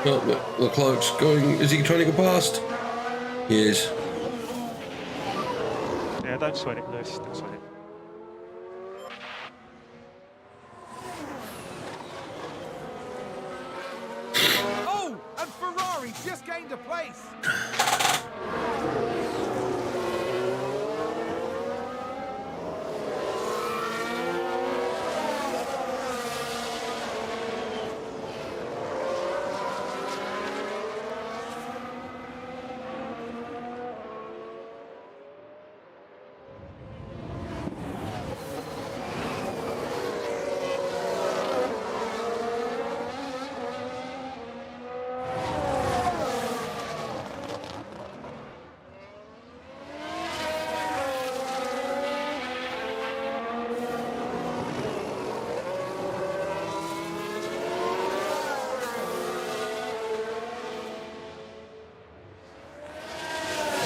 Oh, Leclerc's going, is he trying to go past? He is. Yeah, don't sweat it, Lewis, don't sweat it. Oh, and Ferrari just gained a place.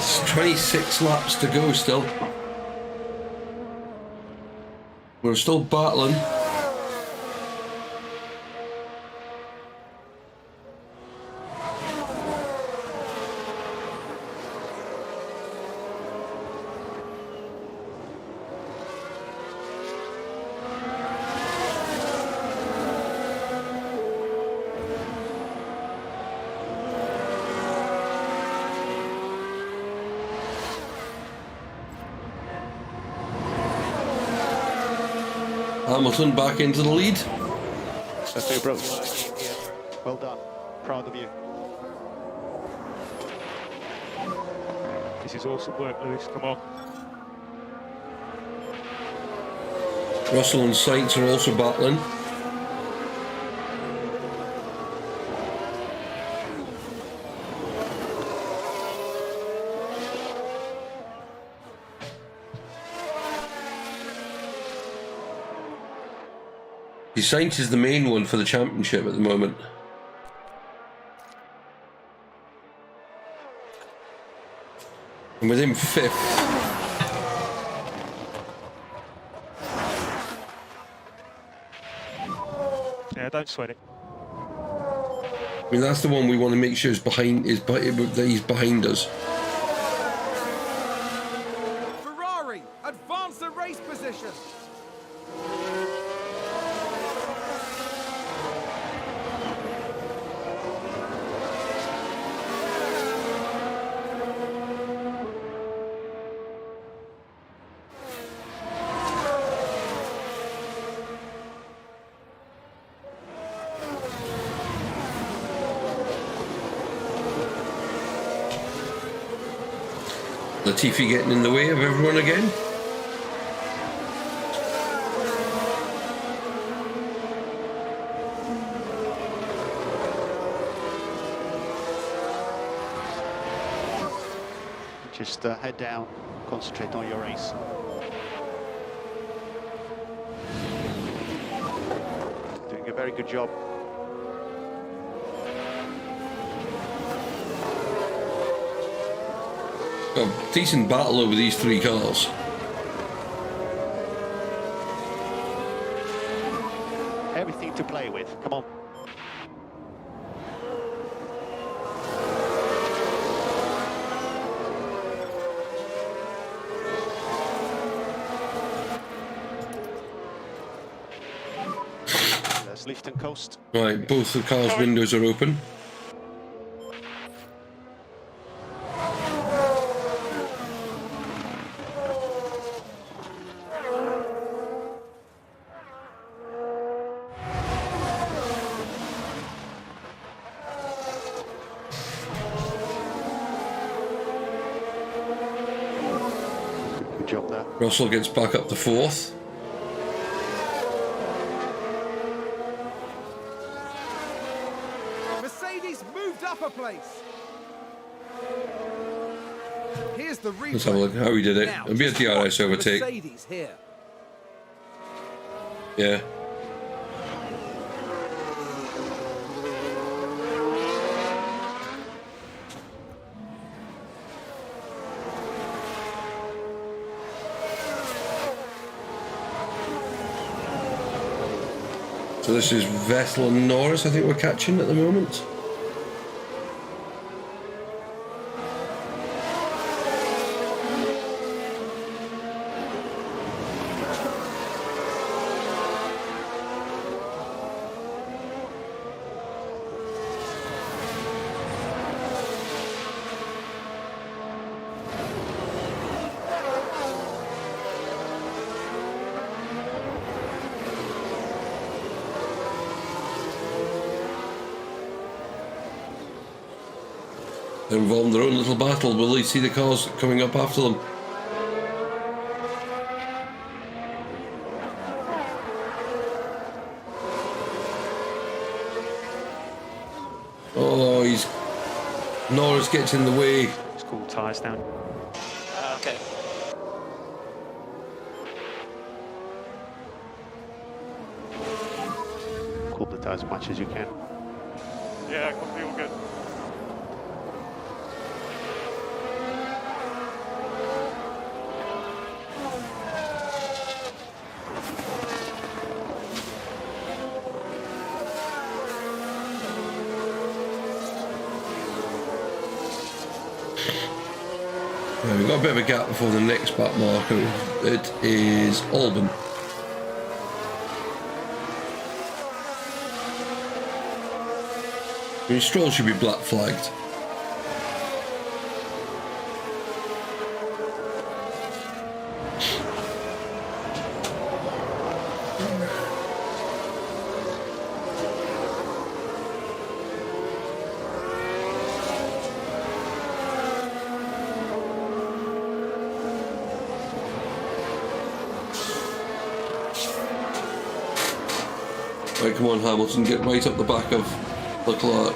It's 26 laps to go still. We're still battling. Hamilton back into the lead. Okay, bro. Well done. Proud of you. This is awesome work, Lewis, come on. Russell and Sainz are also battling. Sainz is the main one for the championship at the moment. And with him fifth. Yeah, don't sweat it. I mean, that's the one we want to make sure is behind, that he's behind us. Ferrari advance the race position. Latifi getting in the way of everyone again. Just head down, concentrate on your race. Doing a very good job. Got a decent battle over these three cars. Everything to play with. Come on. Let's lift and coast. Right, both the cars' windows are open. Good job there. Russell gets back up to fourth. Mercedes moved up a place. Here's the replay. Let's have a look how he did it. Now, It'll be a just watch DRS overtake. Mercedes here. Yeah. So this is Vettel and Norris, I think we're catching at the moment. They're involved in their own little battle. Will they see the cars coming up after them? Oh, Norris gets in the way. Just cool tyres down. Okay. Cool the tires as much as you can. Yeah, completely all good. Yeah, we've got a bit of a gap before the next back marker. It is Albon. I mean, Stroll should be black flagged. Right, come on Hamilton, get right up the back of Leclerc.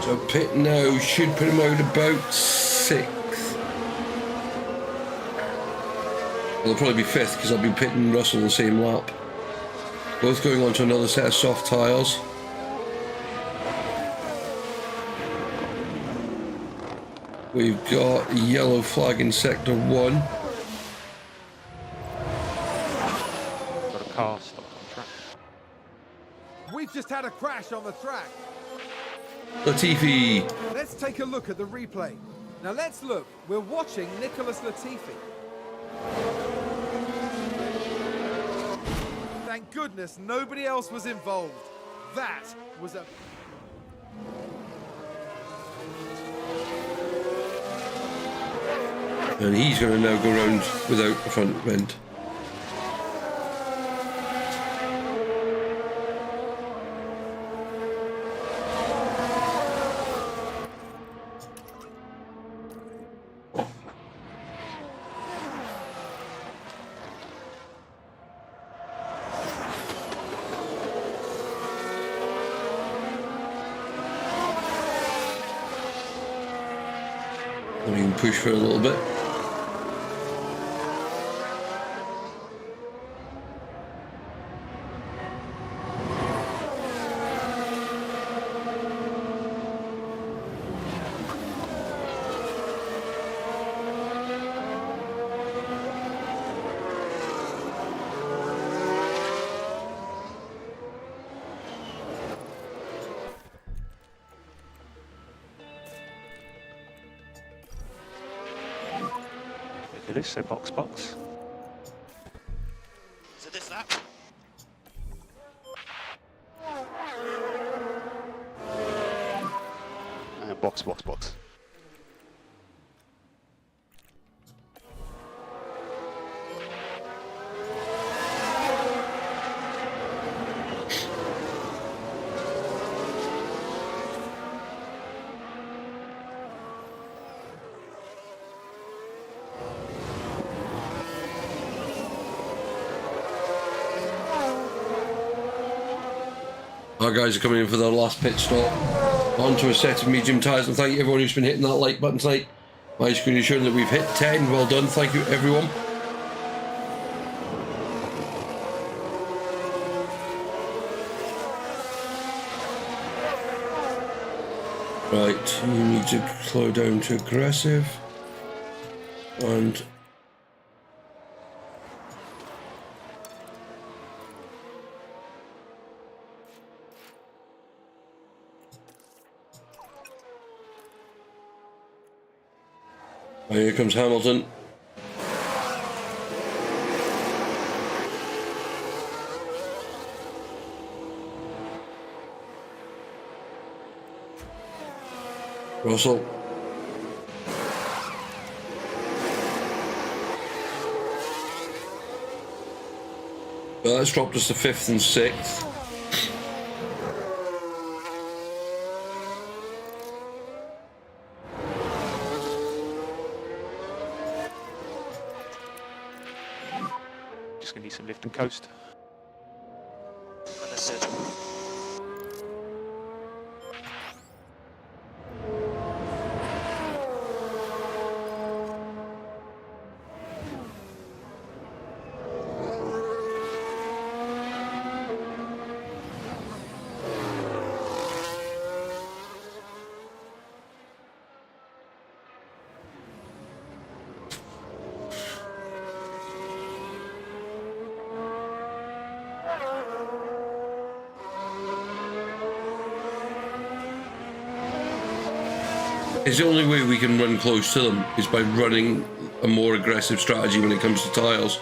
So pit now should put him out about 6th. Well, they'll probably be 5th because I'll be pitting Russell the same lap. Both going on to another set of soft tyres. We've got a yellow flag in sector 1. Got a car stopped on track. We've just had a crash on the track. Latifi. Let's take a look at the replay. Now let's look. We're watching Nicholas Latifi. Thank goodness nobody else was involved. That was a... And he's going to now go round without the front end. Then we can push for a little bit. Look at this, so box. So this lap. And box. Our guys are coming in for their last pit stop. Onto a set of medium tyres, and thank you everyone who's been hitting that like button tonight. My screen is showing that we've hit 10. Well done, thank you everyone. Right, you need to slow down to aggressive. And here comes Hamilton. Russell. Well, that's dropped us to 5th and 6th. Just gonna need some lift and coast. Understood. It's the only way we can run close to them is by running a more aggressive strategy when it comes to tyres.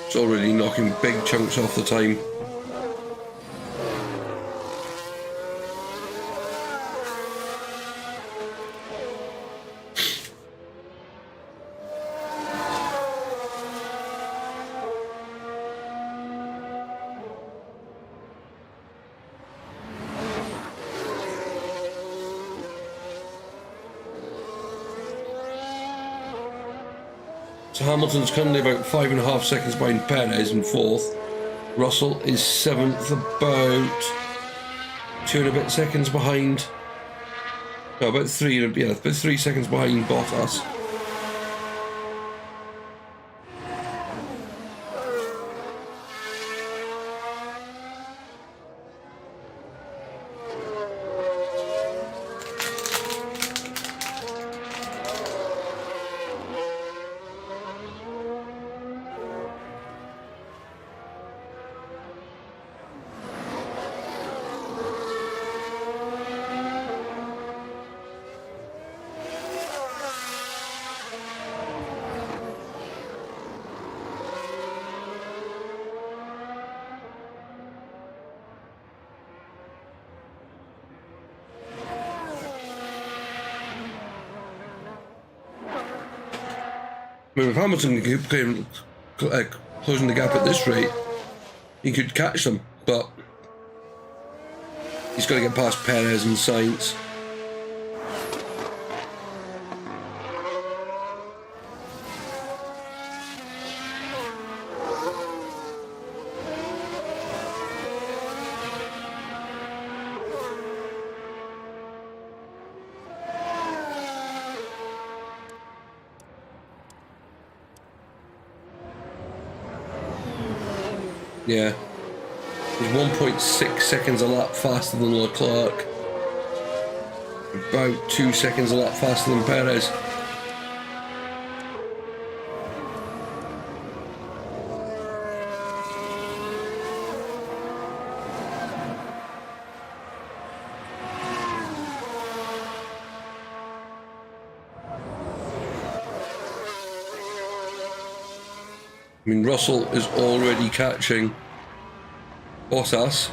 It's already knocking big chunks off the time. So Hamilton's currently about 5.5 seconds behind Perez in 4th. Russell is 7th, about 2 and a bit seconds behind. No, about 3 and about 3 seconds behind Bottas. I mean, if Hamilton can closing the gap at this rate, he could catch them, but he's got to get past Perez and Sainz. Yeah, he's 1.6 seconds a lap faster than Leclerc. About 2 seconds a lap faster than Perez. I mean, Russell is already catching Bottas.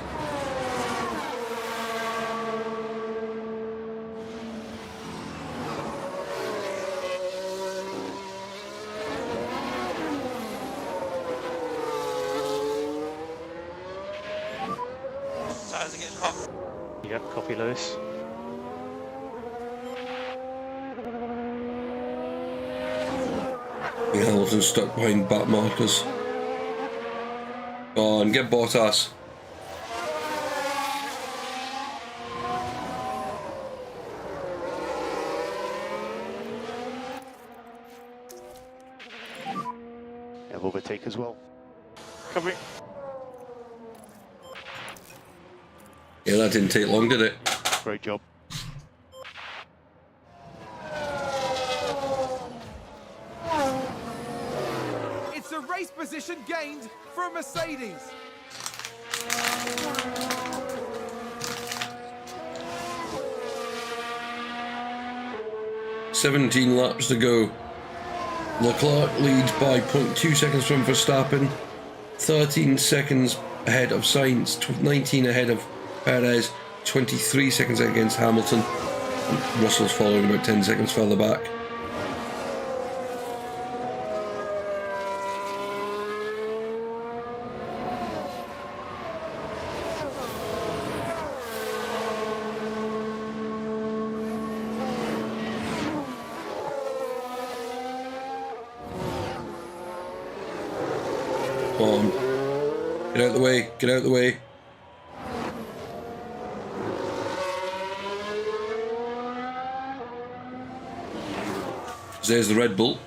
Tires are getting hot. Yeah, copy, Lewis. Hamilton's stuck behind back markers. Go on, get Bottas. Have overtake as well. Coming. Yeah, that didn't take long, did it? Great job. It's a race position gained for a Mercedes. "17 laps to go. Leclerc leads by 0.2 seconds from Verstappen, 13 seconds ahead of Sainz, 19 ahead of Perez, 23 seconds against Hamilton. And Russell's following about 10 seconds further back. Come on. Get out of the way, get out of the way. There's the Red Bull.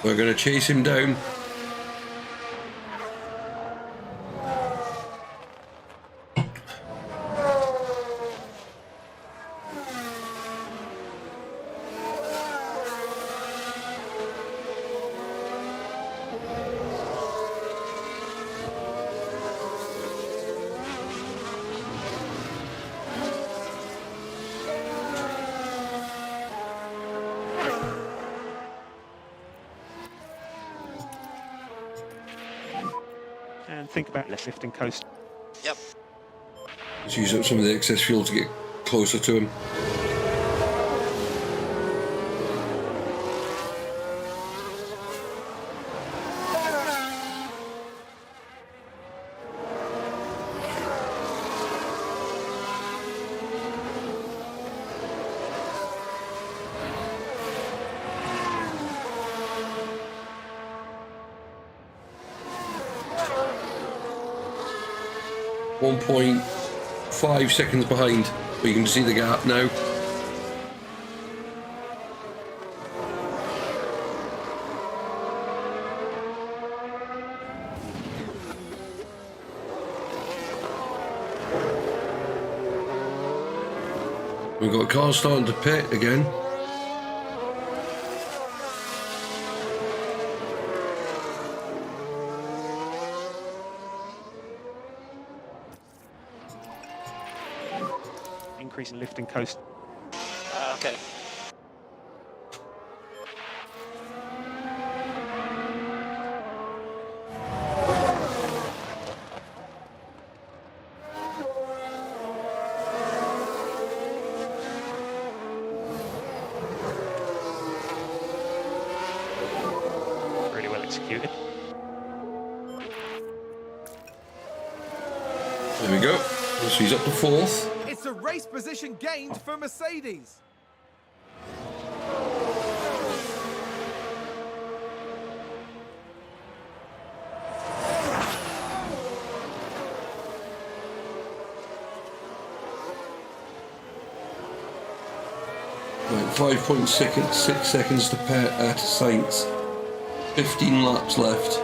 We're going to chase him down. And think about left lifting coast. Yep. Let's use up some of the excess fuel to get closer to him. .5 seconds behind, but you can see the gap now. We've got cars starting to pit again. Increase in lifting coast. Okay. executed. There we go. So he's up to 4th. It's a race position gained for Mercedes. Right, 5.6 seconds to Sainz. 15 laps left.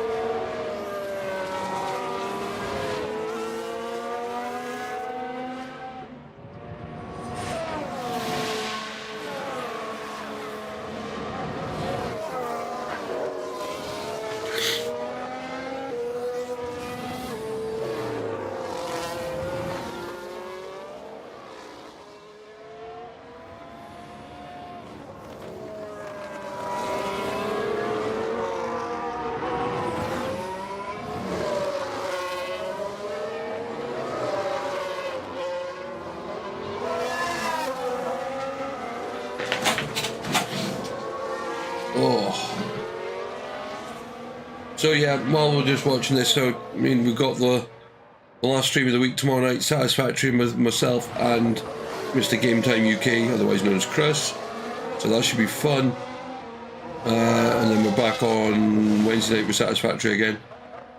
So yeah, while we're just watching this, so I mean we've got the last stream of the week tomorrow night, Satisfactory with myself and Mr. Game Time UK, otherwise known as Chris. So that should be fun. And then we're back on Wednesday night with Satisfactory again.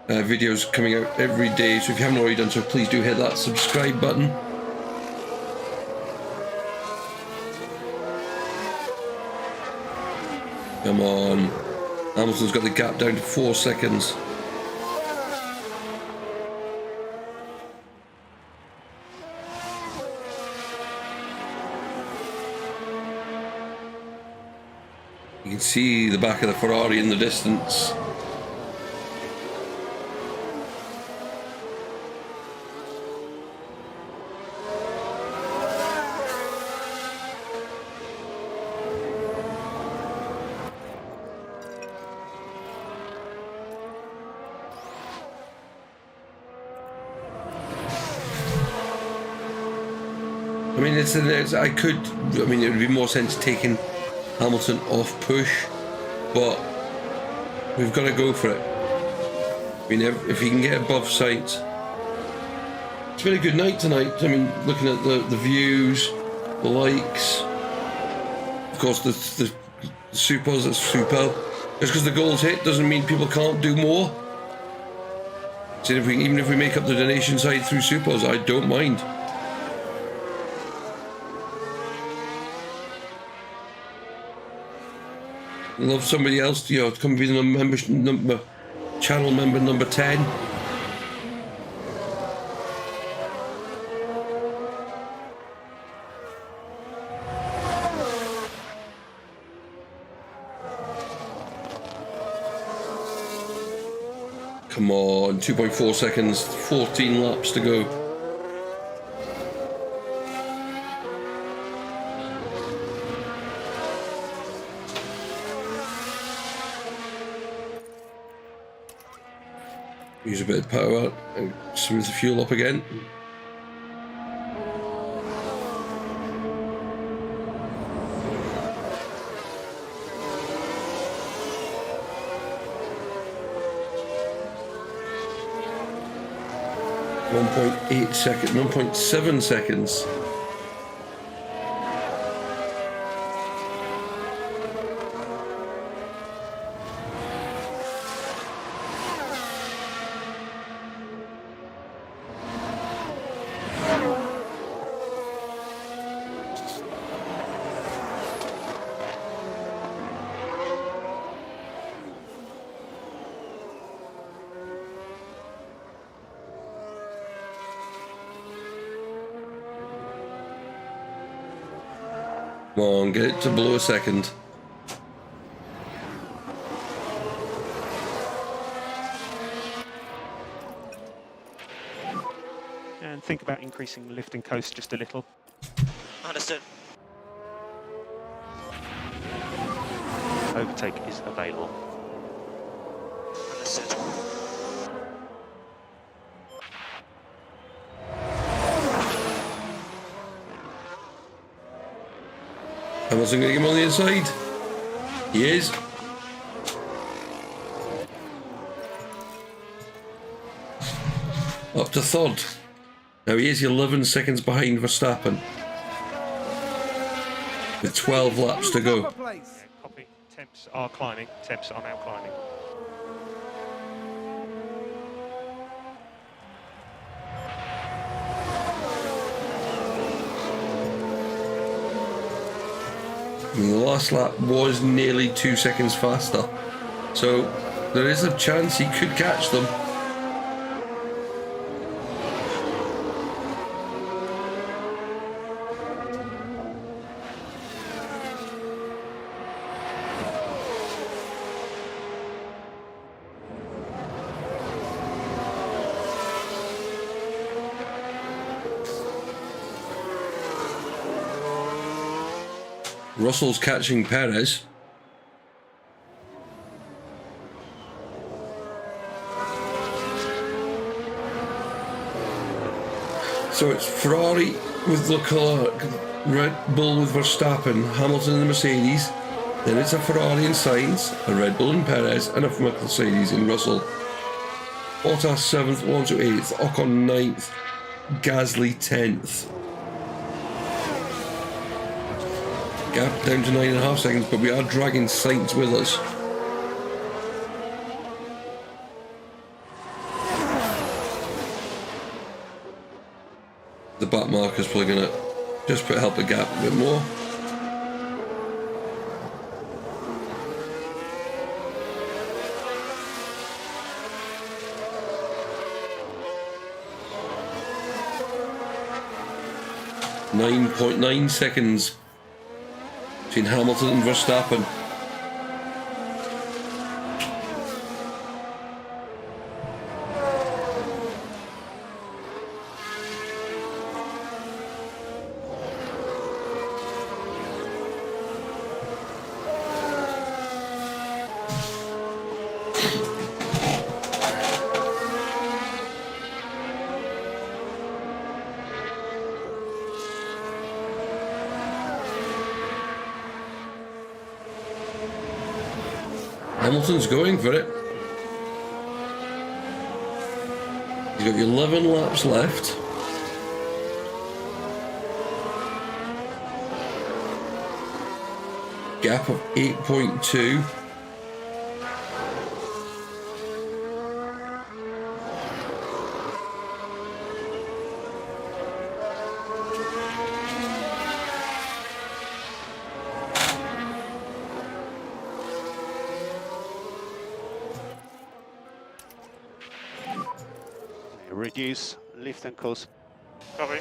Videos coming out every day, so if you haven't already done so, please do hit that subscribe button. Come on. Hamilton's got the gap down to 4 seconds. You can see the back of the Ferrari in the distance. I mean, it would be more sense taking Hamilton off push, but we've got to go for it. I mean, if he can get above Sainz. It's been a good night tonight. I mean, looking at the views, the likes, of course the supers, that's super. Just because the goal's hit doesn't mean people can't do more. So even if we make up the donation side through supers, I don't mind. Love somebody else, to come be the channel member number 10. Come on, 2.4 seconds, 14 laps to go. Use a bit of power and smooth the fuel up again. .8 seconds, 1.7 seconds. Come on, get it to below a second. And think about increasing lift and coast just a little. Understood. Overtake is available. Understood. Hamilton going to get him on the inside. He is. Up to third. Now he is 11 seconds behind Verstappen. With 12 laps to go. Upper place. Yeah, copy. Temps are climbing. Temps are now climbing. I mean, the last lap was nearly 2 seconds faster. So there is a chance he could catch them. Russell's catching Perez. So it's Ferrari with Leclerc, Red Bull with Verstappen, Hamilton and the Mercedes. Then it's a Ferrari and Sainz, a Red Bull and Perez, and a Mercedes and Russell. Bottas 7th, Alonso 8th, Ocon 9th, Gasly 10th. Gap down to 9.5 seconds, but we are dragging Sainz with us. The back marker's probably going to just help the gap a bit more. .9 seconds between Hamilton and Verstappen. Hamilton's going for it. You've got 11 laps left. Gap of 8.2. Reduce, lift and coast. Copy.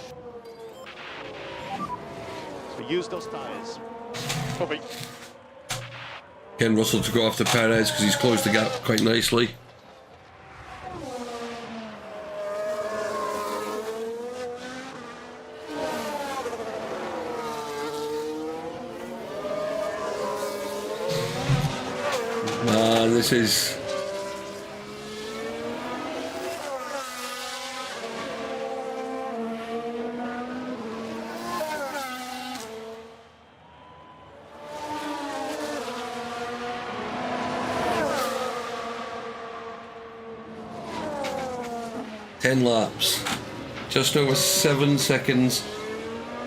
So use those tires. Copy. Ken Russell to go after Perez because he's closed the gap quite nicely. Man, this is... ...10 laps, just over 7 seconds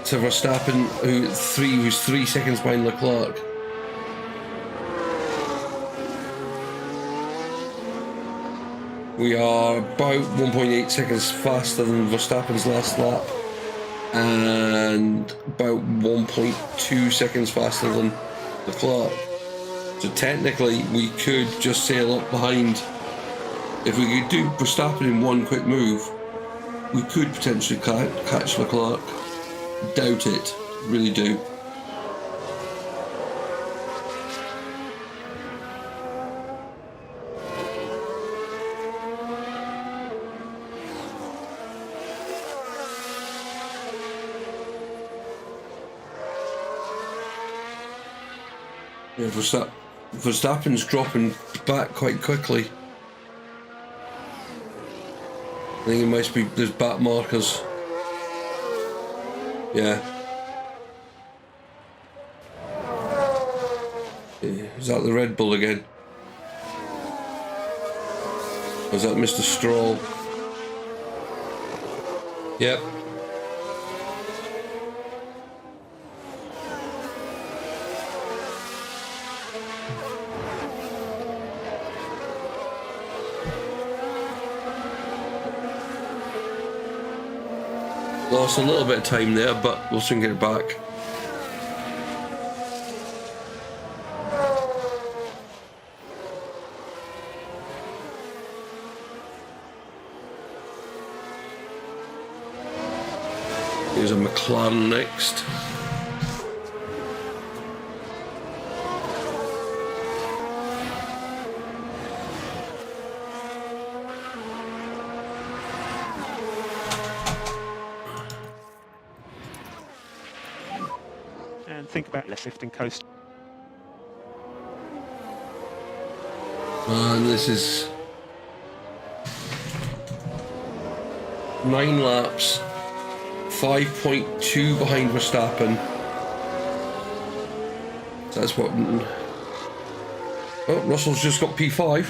to Verstappen, who's 3 seconds behind Leclerc. We are about 1.8 seconds faster than Verstappen's last lap, and about 1.2 seconds faster than Leclerc. So technically, we could just sail up behind. If we could do Verstappen in one quick move, we could potentially catch Leclerc. Doubt it, really do. Yeah, Verstappen's dropping back quite quickly. I think it must be, there's back markers. Yeah. Is that the Red Bull again? Or is that Mr. Stroll? Yep. Lost a little bit of time there, but we'll soon get it back. Here's a McLaren next. And think about left lifting coast. And this is 9 laps, 5.2 behind Verstappen. So that's what. Oh, Russell's just got P5.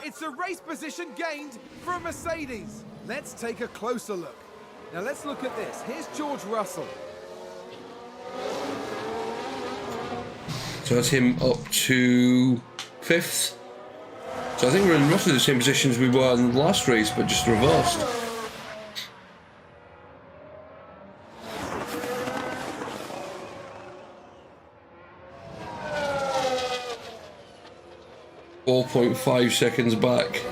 It's a race position gained for a Mercedes. Let's take a closer look. Now let's look at this. Here's George Russell. So that's him up to 5th. So I think we're in roughly the same positions we were in the last race, but just reversed. .5 seconds back.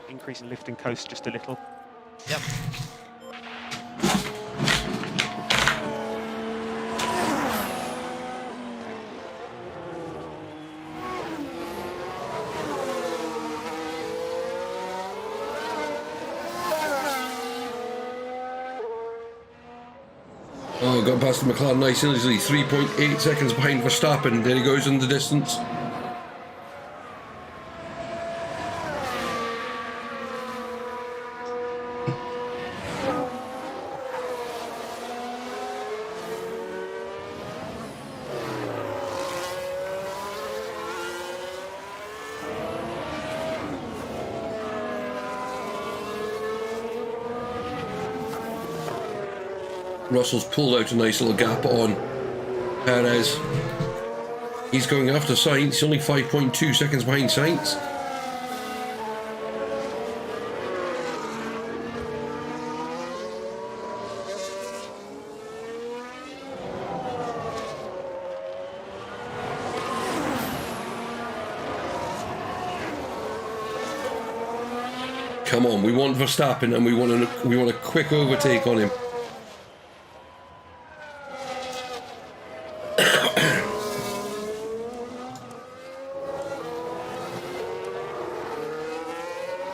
Increase in lifting coast just a little. Yep. Oh, got past the McLaren nice and easily. 3.8 seconds behind Verstappen. There he goes in the distance. Russell's pulled out a nice little gap on Perez. He's going after Sainz. He's only 5.2 seconds behind Sainz. Come on, we want Verstappen and we want a quick overtake on him.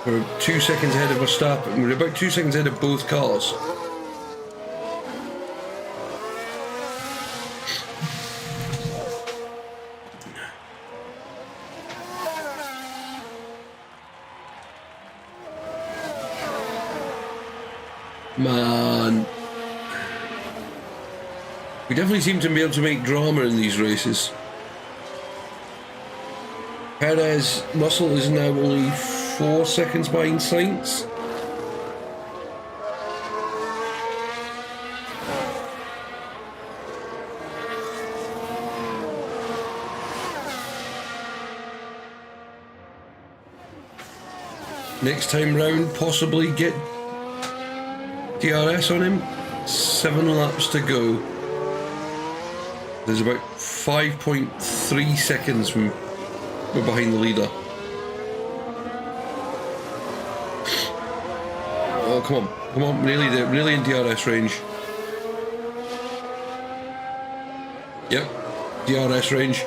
We're 2 seconds ahead of Verstappen. We're about 2 seconds ahead of both cars. Man. We definitely seem to be able to make drama in these races. Perez, Russell is now only 4 seconds behind Sainz. Next time round, possibly get DRS on him. 7 laps to go. There's about 5.3 seconds from we're behind the leader. Oh, come on, nearly there, really in DRS range. Yep, DRS range.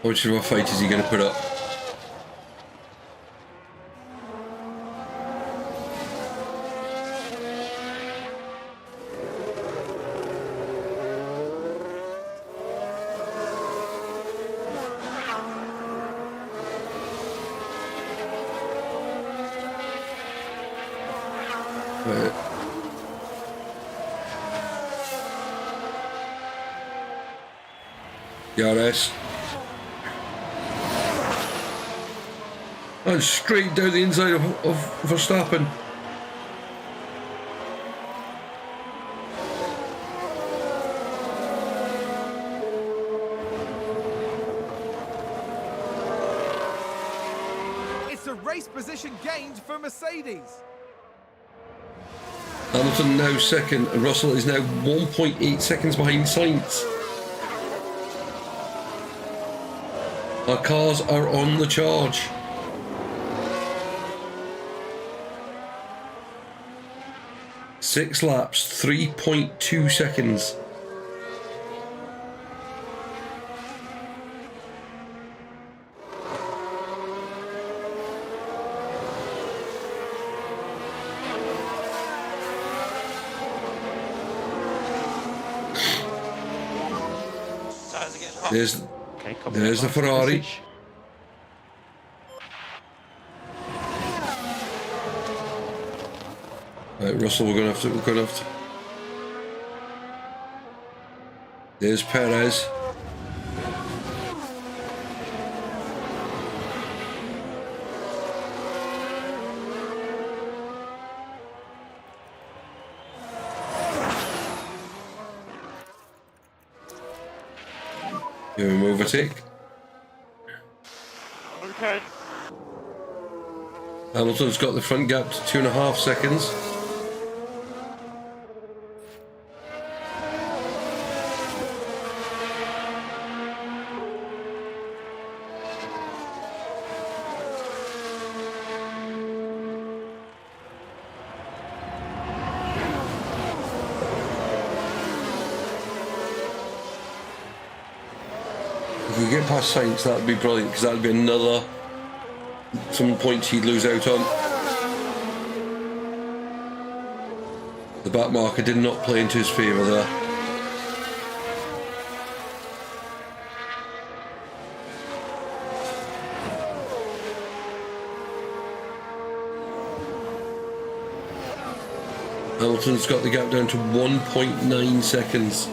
How much of a fight is he going to put up? DRS. And straight down the inside of Verstappen. It's a race position gained for Mercedes. Hamilton now second, and Russell is now 1.8 seconds behind Sainz. Our cars are on the charge. Six laps, 3.2 seconds. Tires are getting hot. There's the Ferrari. Right, Russell, we're gonna have to. There's Perez. Give him overtake. Okay. Hamilton's got the front gap to 2.5 seconds. If we get past Sainz, that would be brilliant, because that would be another some points he'd lose out on. The back marker did not play into his favour there. Hamilton's got the gap down to 1.9 seconds.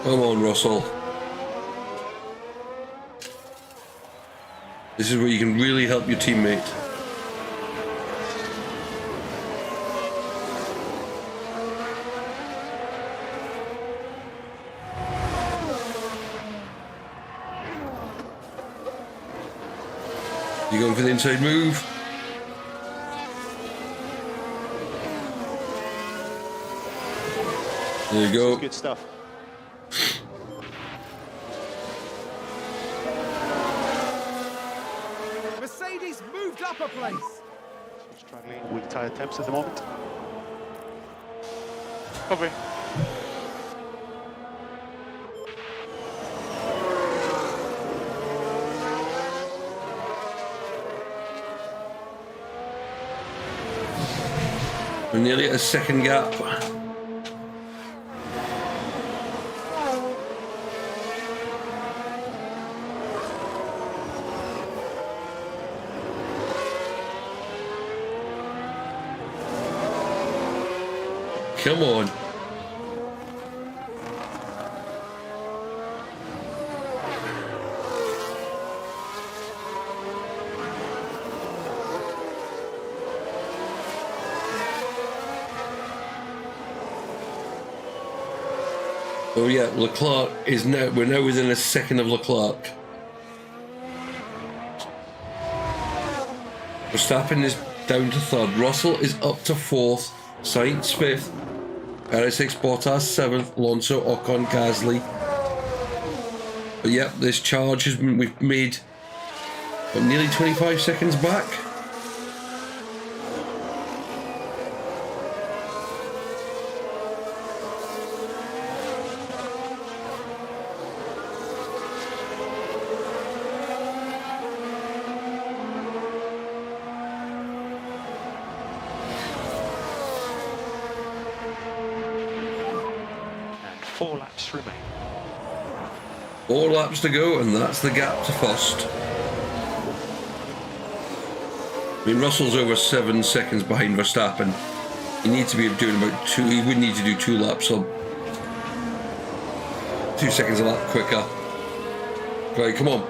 Come on, Russell. This is where you can really help your teammate. You going for the inside move? There you go. Good stuff. Mercedes moved up a place. Struggling with tyre temps at the moment. Copy. We're nearly at a second gap. Come on. Oh yeah, Leclerc is now, we're now within a second of Leclerc. Verstappen is down to third. Russell is up to fourth. Sainz fifth. RS6 Bottas seventh. Alonso, Ocon, Gasly. But yep, this charge has been, we've made nearly 25 seconds back. And 4 laps remain. 4 laps to go, and that's the gap to first. I mean, Russell's over 7 seconds behind Verstappen. He needs to be doing about 2. He would need to do 2 laps, so 2 seconds a lap quicker. Right, come on.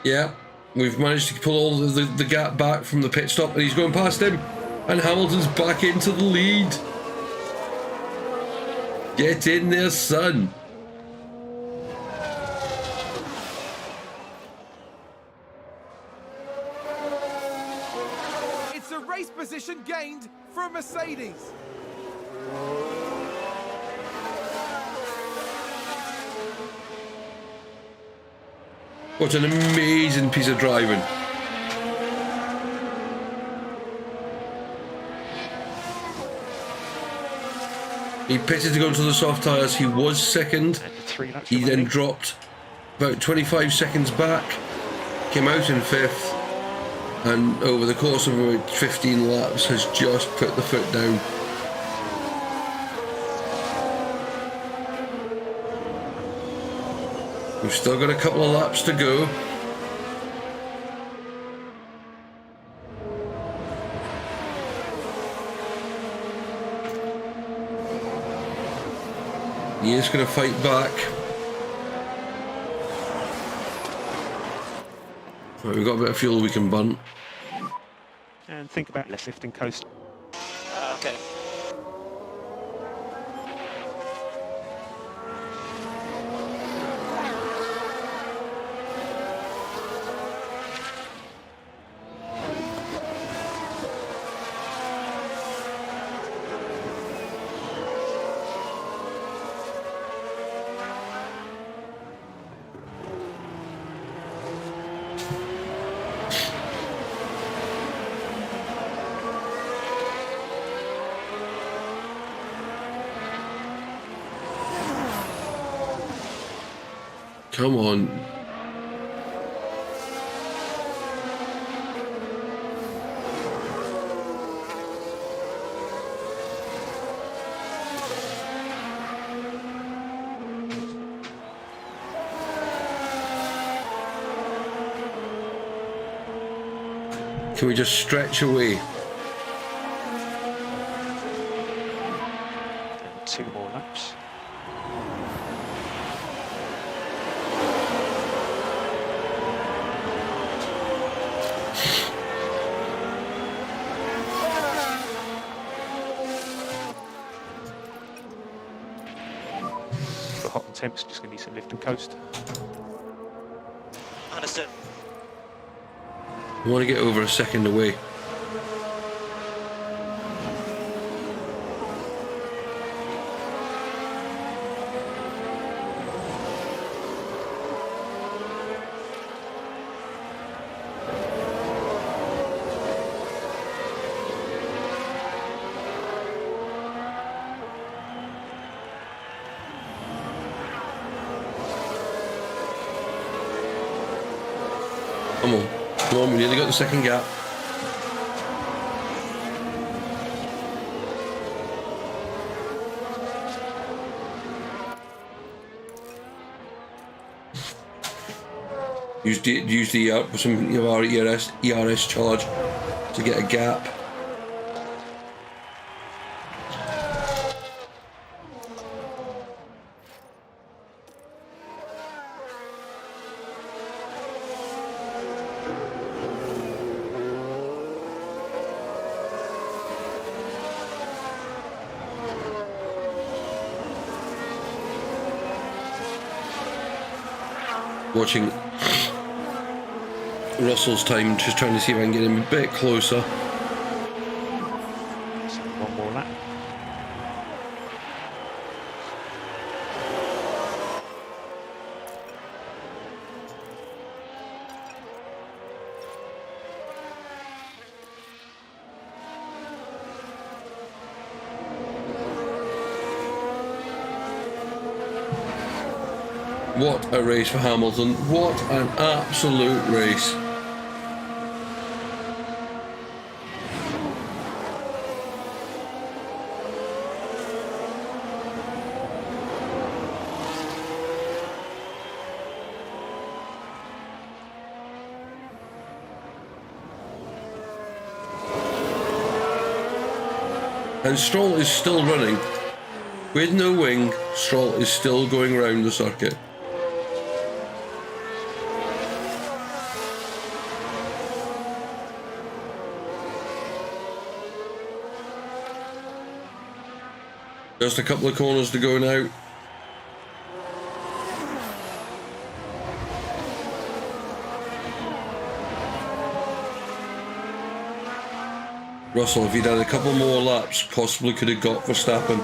Yeah, we've managed to pull all the gap back from the pit stop, and he's going past him. And Hamilton's back into the lead. Get in there, son. It's a race position gained for a Mercedes. What an amazing piece of driving. He pitted to go into the soft tyres. He was second. And 3 laps He then remaining. dropped about 25 seconds back. Came out in 5th. And over the course of about 15 laps has just put the foot down. We've still got a couple of laps to go. He is going to fight back. Right, we've got a bit of fuel we can burn. And think about less lifting coast. Okay. Come on. Can we just stretch away? And 2 more laps. For hot and temps, just going to need some lift and coast. Understood. I want to get over a second away. Come on, we nearly got the second gap. Use the some our ERS charge to get a gap. Watching Russell's time, just trying to see if I can get him a bit closer. So one more lap. What a race for Hamilton. What an absolute race. And Stroll is still running. With no wing, Stroll is still going around the circuit. Just a couple of corners to go now. Russell, if he'd had a couple more laps, possibly could have got Verstappen.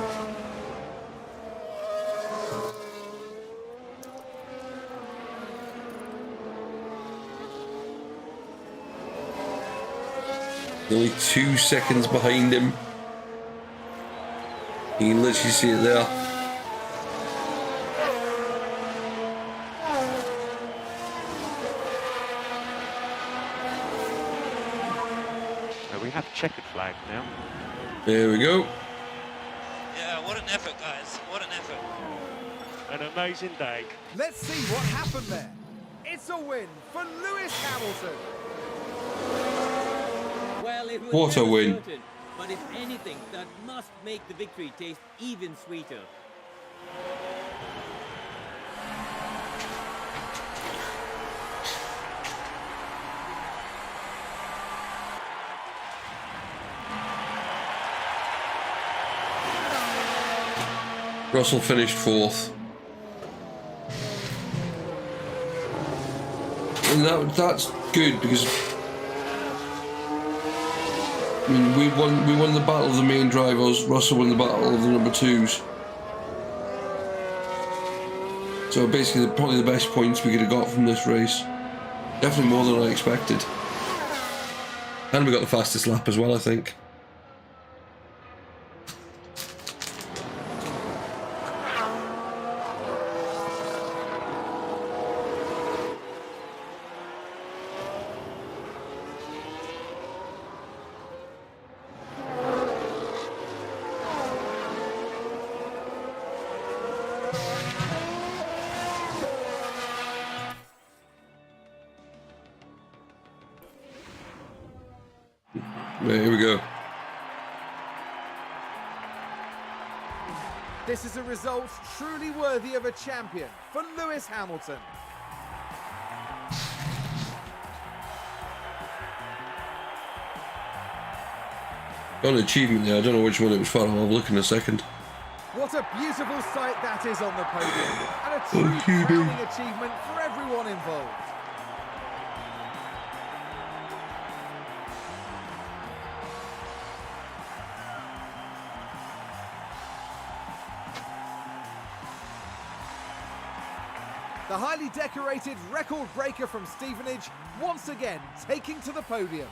Only 2 seconds behind him. You can literally see it there. So we have checkered flag now. There we go. Yeah, what an effort, guys. What an effort. An amazing day. Let's see what happened there. It's a win for Lewis Hamilton. Well, it was What a never win. certain, but if anything, that must make the victory taste even sweeter. Russell finished 4th. And that's good because I mean we won the battle of the main drivers, Russell won the battle of the number 2s. So basically probably the best points we could have got from this race. Definitely more than I expected. And we got the fastest lap as well, I think. Here we go. This is a result truly worthy of a champion for Lewis Hamilton. Got an achievement there, I don't know which one it was for, I'll have a look in a second. What a beautiful sight that is on the podium, and a true crowning achievement for everyone involved. The highly decorated record breaker from Stevenage once again taking to the podium.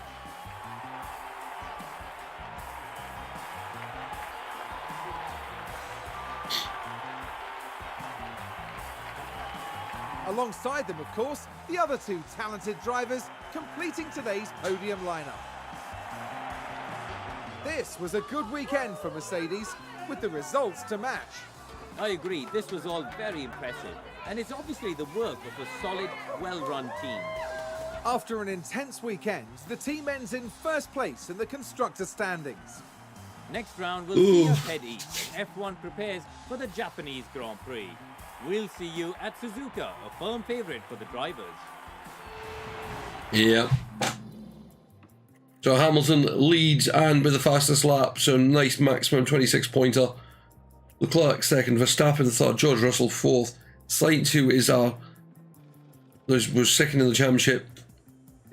Alongside them, of course, the other 2 talented drivers completing today's podium lineup. This was a good weekend for Mercedes, with the results to match. I agree, this was all very impressive, and it's obviously the work of a solid, well-run team. After an intense weekend, the team ends in first place in the constructor standings. Next round will see us head east as F1 prepares for the Japanese Grand Prix. We'll see you at Suzuka, a firm favourite for the drivers. Yeah. So Hamilton leads and with the fastest lap, so nice maximum 26 pointer. Leclerc second, Verstappen third, George Russell fourth. Sainz, who is was second in the championship,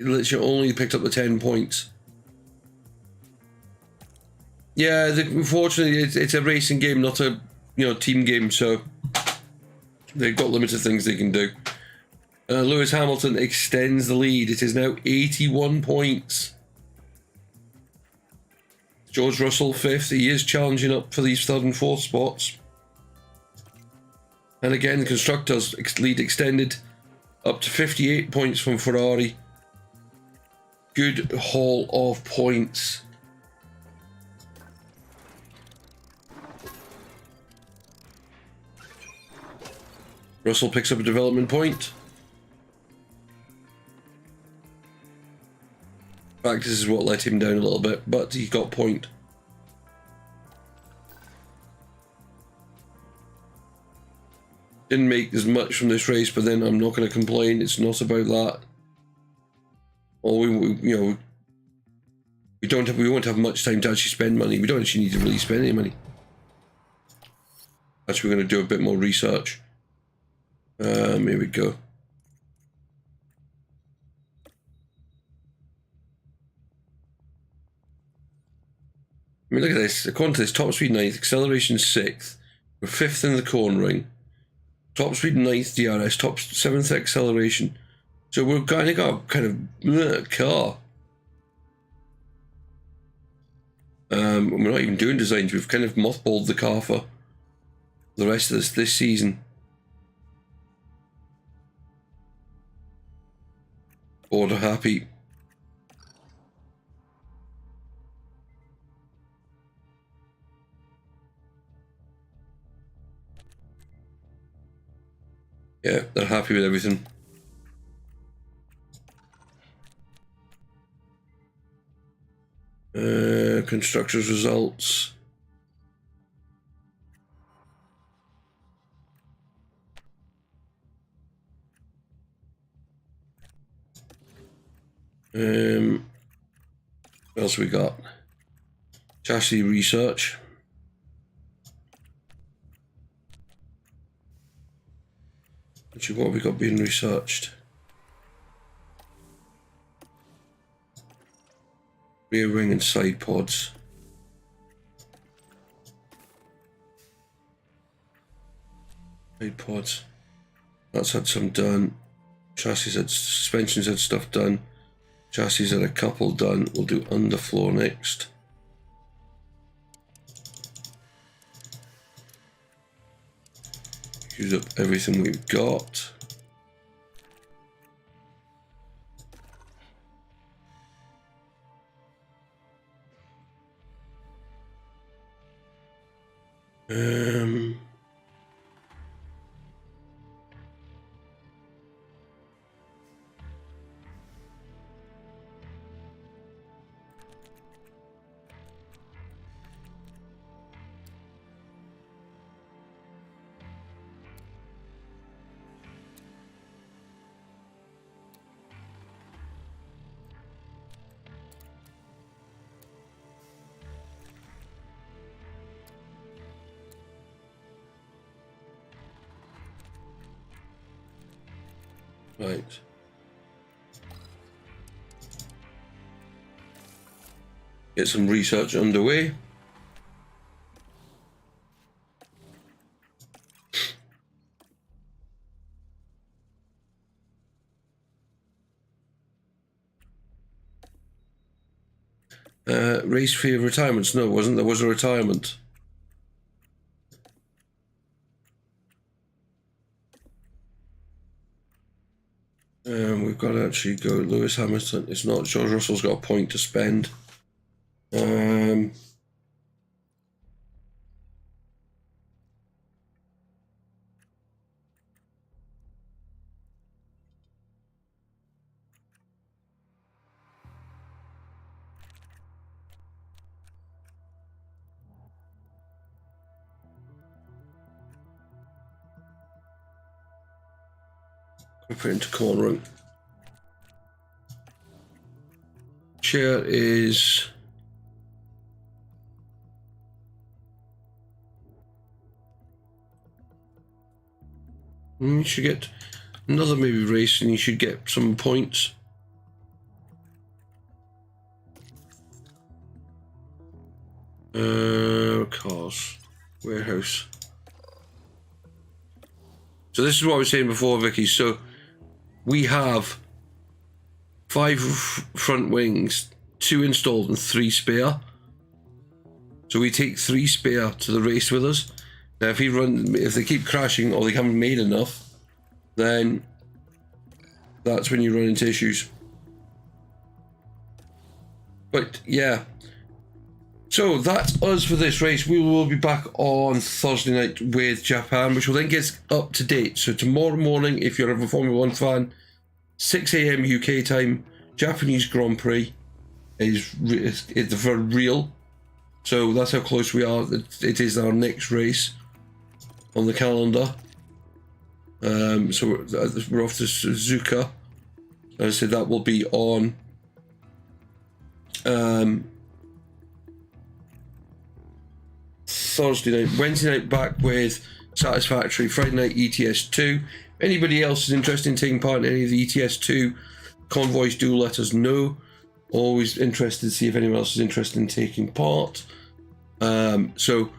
literally only picked up the 10 points. Yeah, unfortunately, it's a racing game, not a team game, so they've got limited things they can do. Lewis Hamilton extends the lead. It is now 81 points. George Russell fifth. He is challenging up for these third and fourth spots. And again, the constructors lead extended up to 58 points from Ferrari. Good haul of points. Russell picks up a development point. In fact, this is what let him down a little bit, but he got point. Didn't make as much from this race, but then I'm not going to complain. It's not about that. Or we won't have much time to actually spend money. We don't actually need to really spend any money. Actually, we're going to do a bit more research. Here we go. I mean, look at this. According to this, top speed 9th, acceleration 6th. We're 5th in the cornering. Top speed 9th DRS, top 7th acceleration. So we're kind of got kind of car. We're not even doing designs. We've kind of mothballed the car for the rest of this season. Order happy. Yeah, they're happy with everything. Constructors results. What else we got? Chassis research. Actually, what have we got being researched? Rear wing and side pods. Side pods. That's had some done. Chassis had suspensions had stuff done. Chassis had a couple done. We'll do underfloor next. Use up everything we've got. Right. Get some research underway. Race fee of retirements? No, it wasn't. There was a retirement. We've got to actually go Lewis Hamilton. It's not. George Russell's got a point to spend. We put it into cornering. Chair is you should get another maybe race and you should get some points. Cars. Warehouse. So this is what I was saying before, Vicky. So we have 5 front wings, 2 installed and 3 spare. So we take 3 spare to the race with us. Now if they keep crashing or they haven't made enough, then that's when you run into issues. But yeah. So that's us for this race. We will be back on Thursday night with Japan, which will then get us up to date. So tomorrow morning, if you're a Formula 1 fan, 6 AM UK time, Japanese Grand Prix is for real. So that's how close we are. It is our next race on the calendar. So we're off to Suzuka. As I said, that will be on Thursday night. Wednesday night back with Satisfactory. Friday night ETS2. Anybody else is interested in taking part in any of the ETS2 convoys, do let us know. Always interested to see if anyone else is interested in taking part. So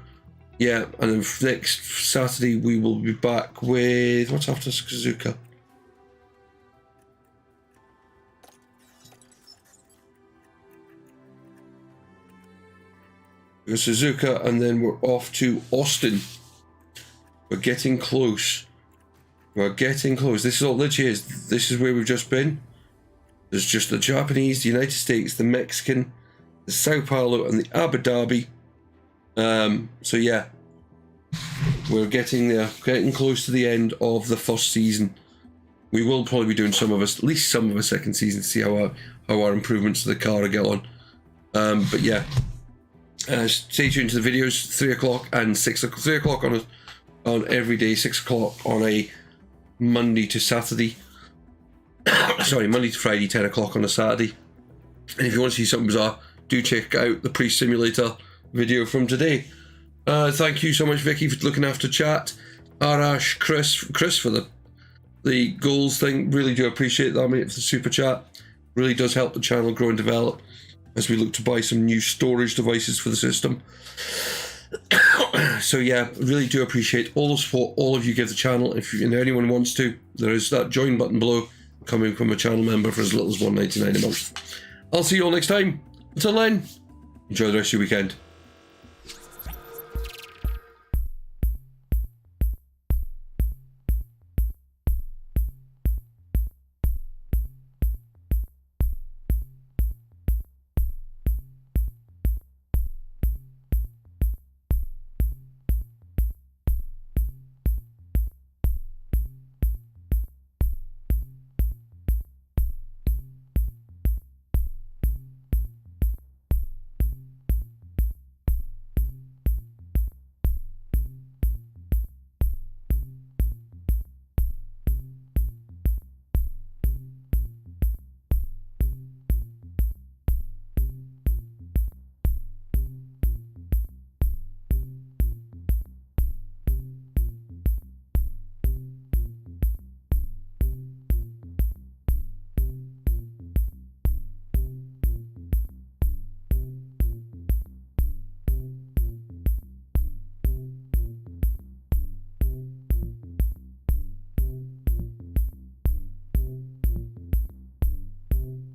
yeah, and then next Saturday we will be back with what's after Suzuka. Suzuka, and then we're off to Austin. We're getting close. We're getting close. This is all literally is. This is where we've just been. There's just the Japanese, the United States, the Mexican, the Sao Paulo, and the Abu Dhabi. So yeah, we're getting there, getting close to the end of the first season. We will probably be doing some of us, at least some of a second season, to see how our improvements to the car get on. But yeah. Stay tuned to the videos. 3 o'clock and 6 o'clock. 3 o'clock on every day. 6 o'clock on a Monday to Saturday. Sorry, Monday to Friday. 10 o'clock on a Saturday. And if you want to see something bizarre, do check out the Prix Simulator video from today. Thank you so much, Vicky, for looking after chat. Arash, Chris for the goals thing. Really do appreciate that, mate. For the super chat, really does help the channel grow and develop as we look to buy some new storage devices for the system. So yeah, really do appreciate all the support all of you give the channel. If anyone wants to, there is that join button below, coming from a channel member for as little as $1.99 a month. I'll see you all next time. Until then, enjoy the rest of your weekend.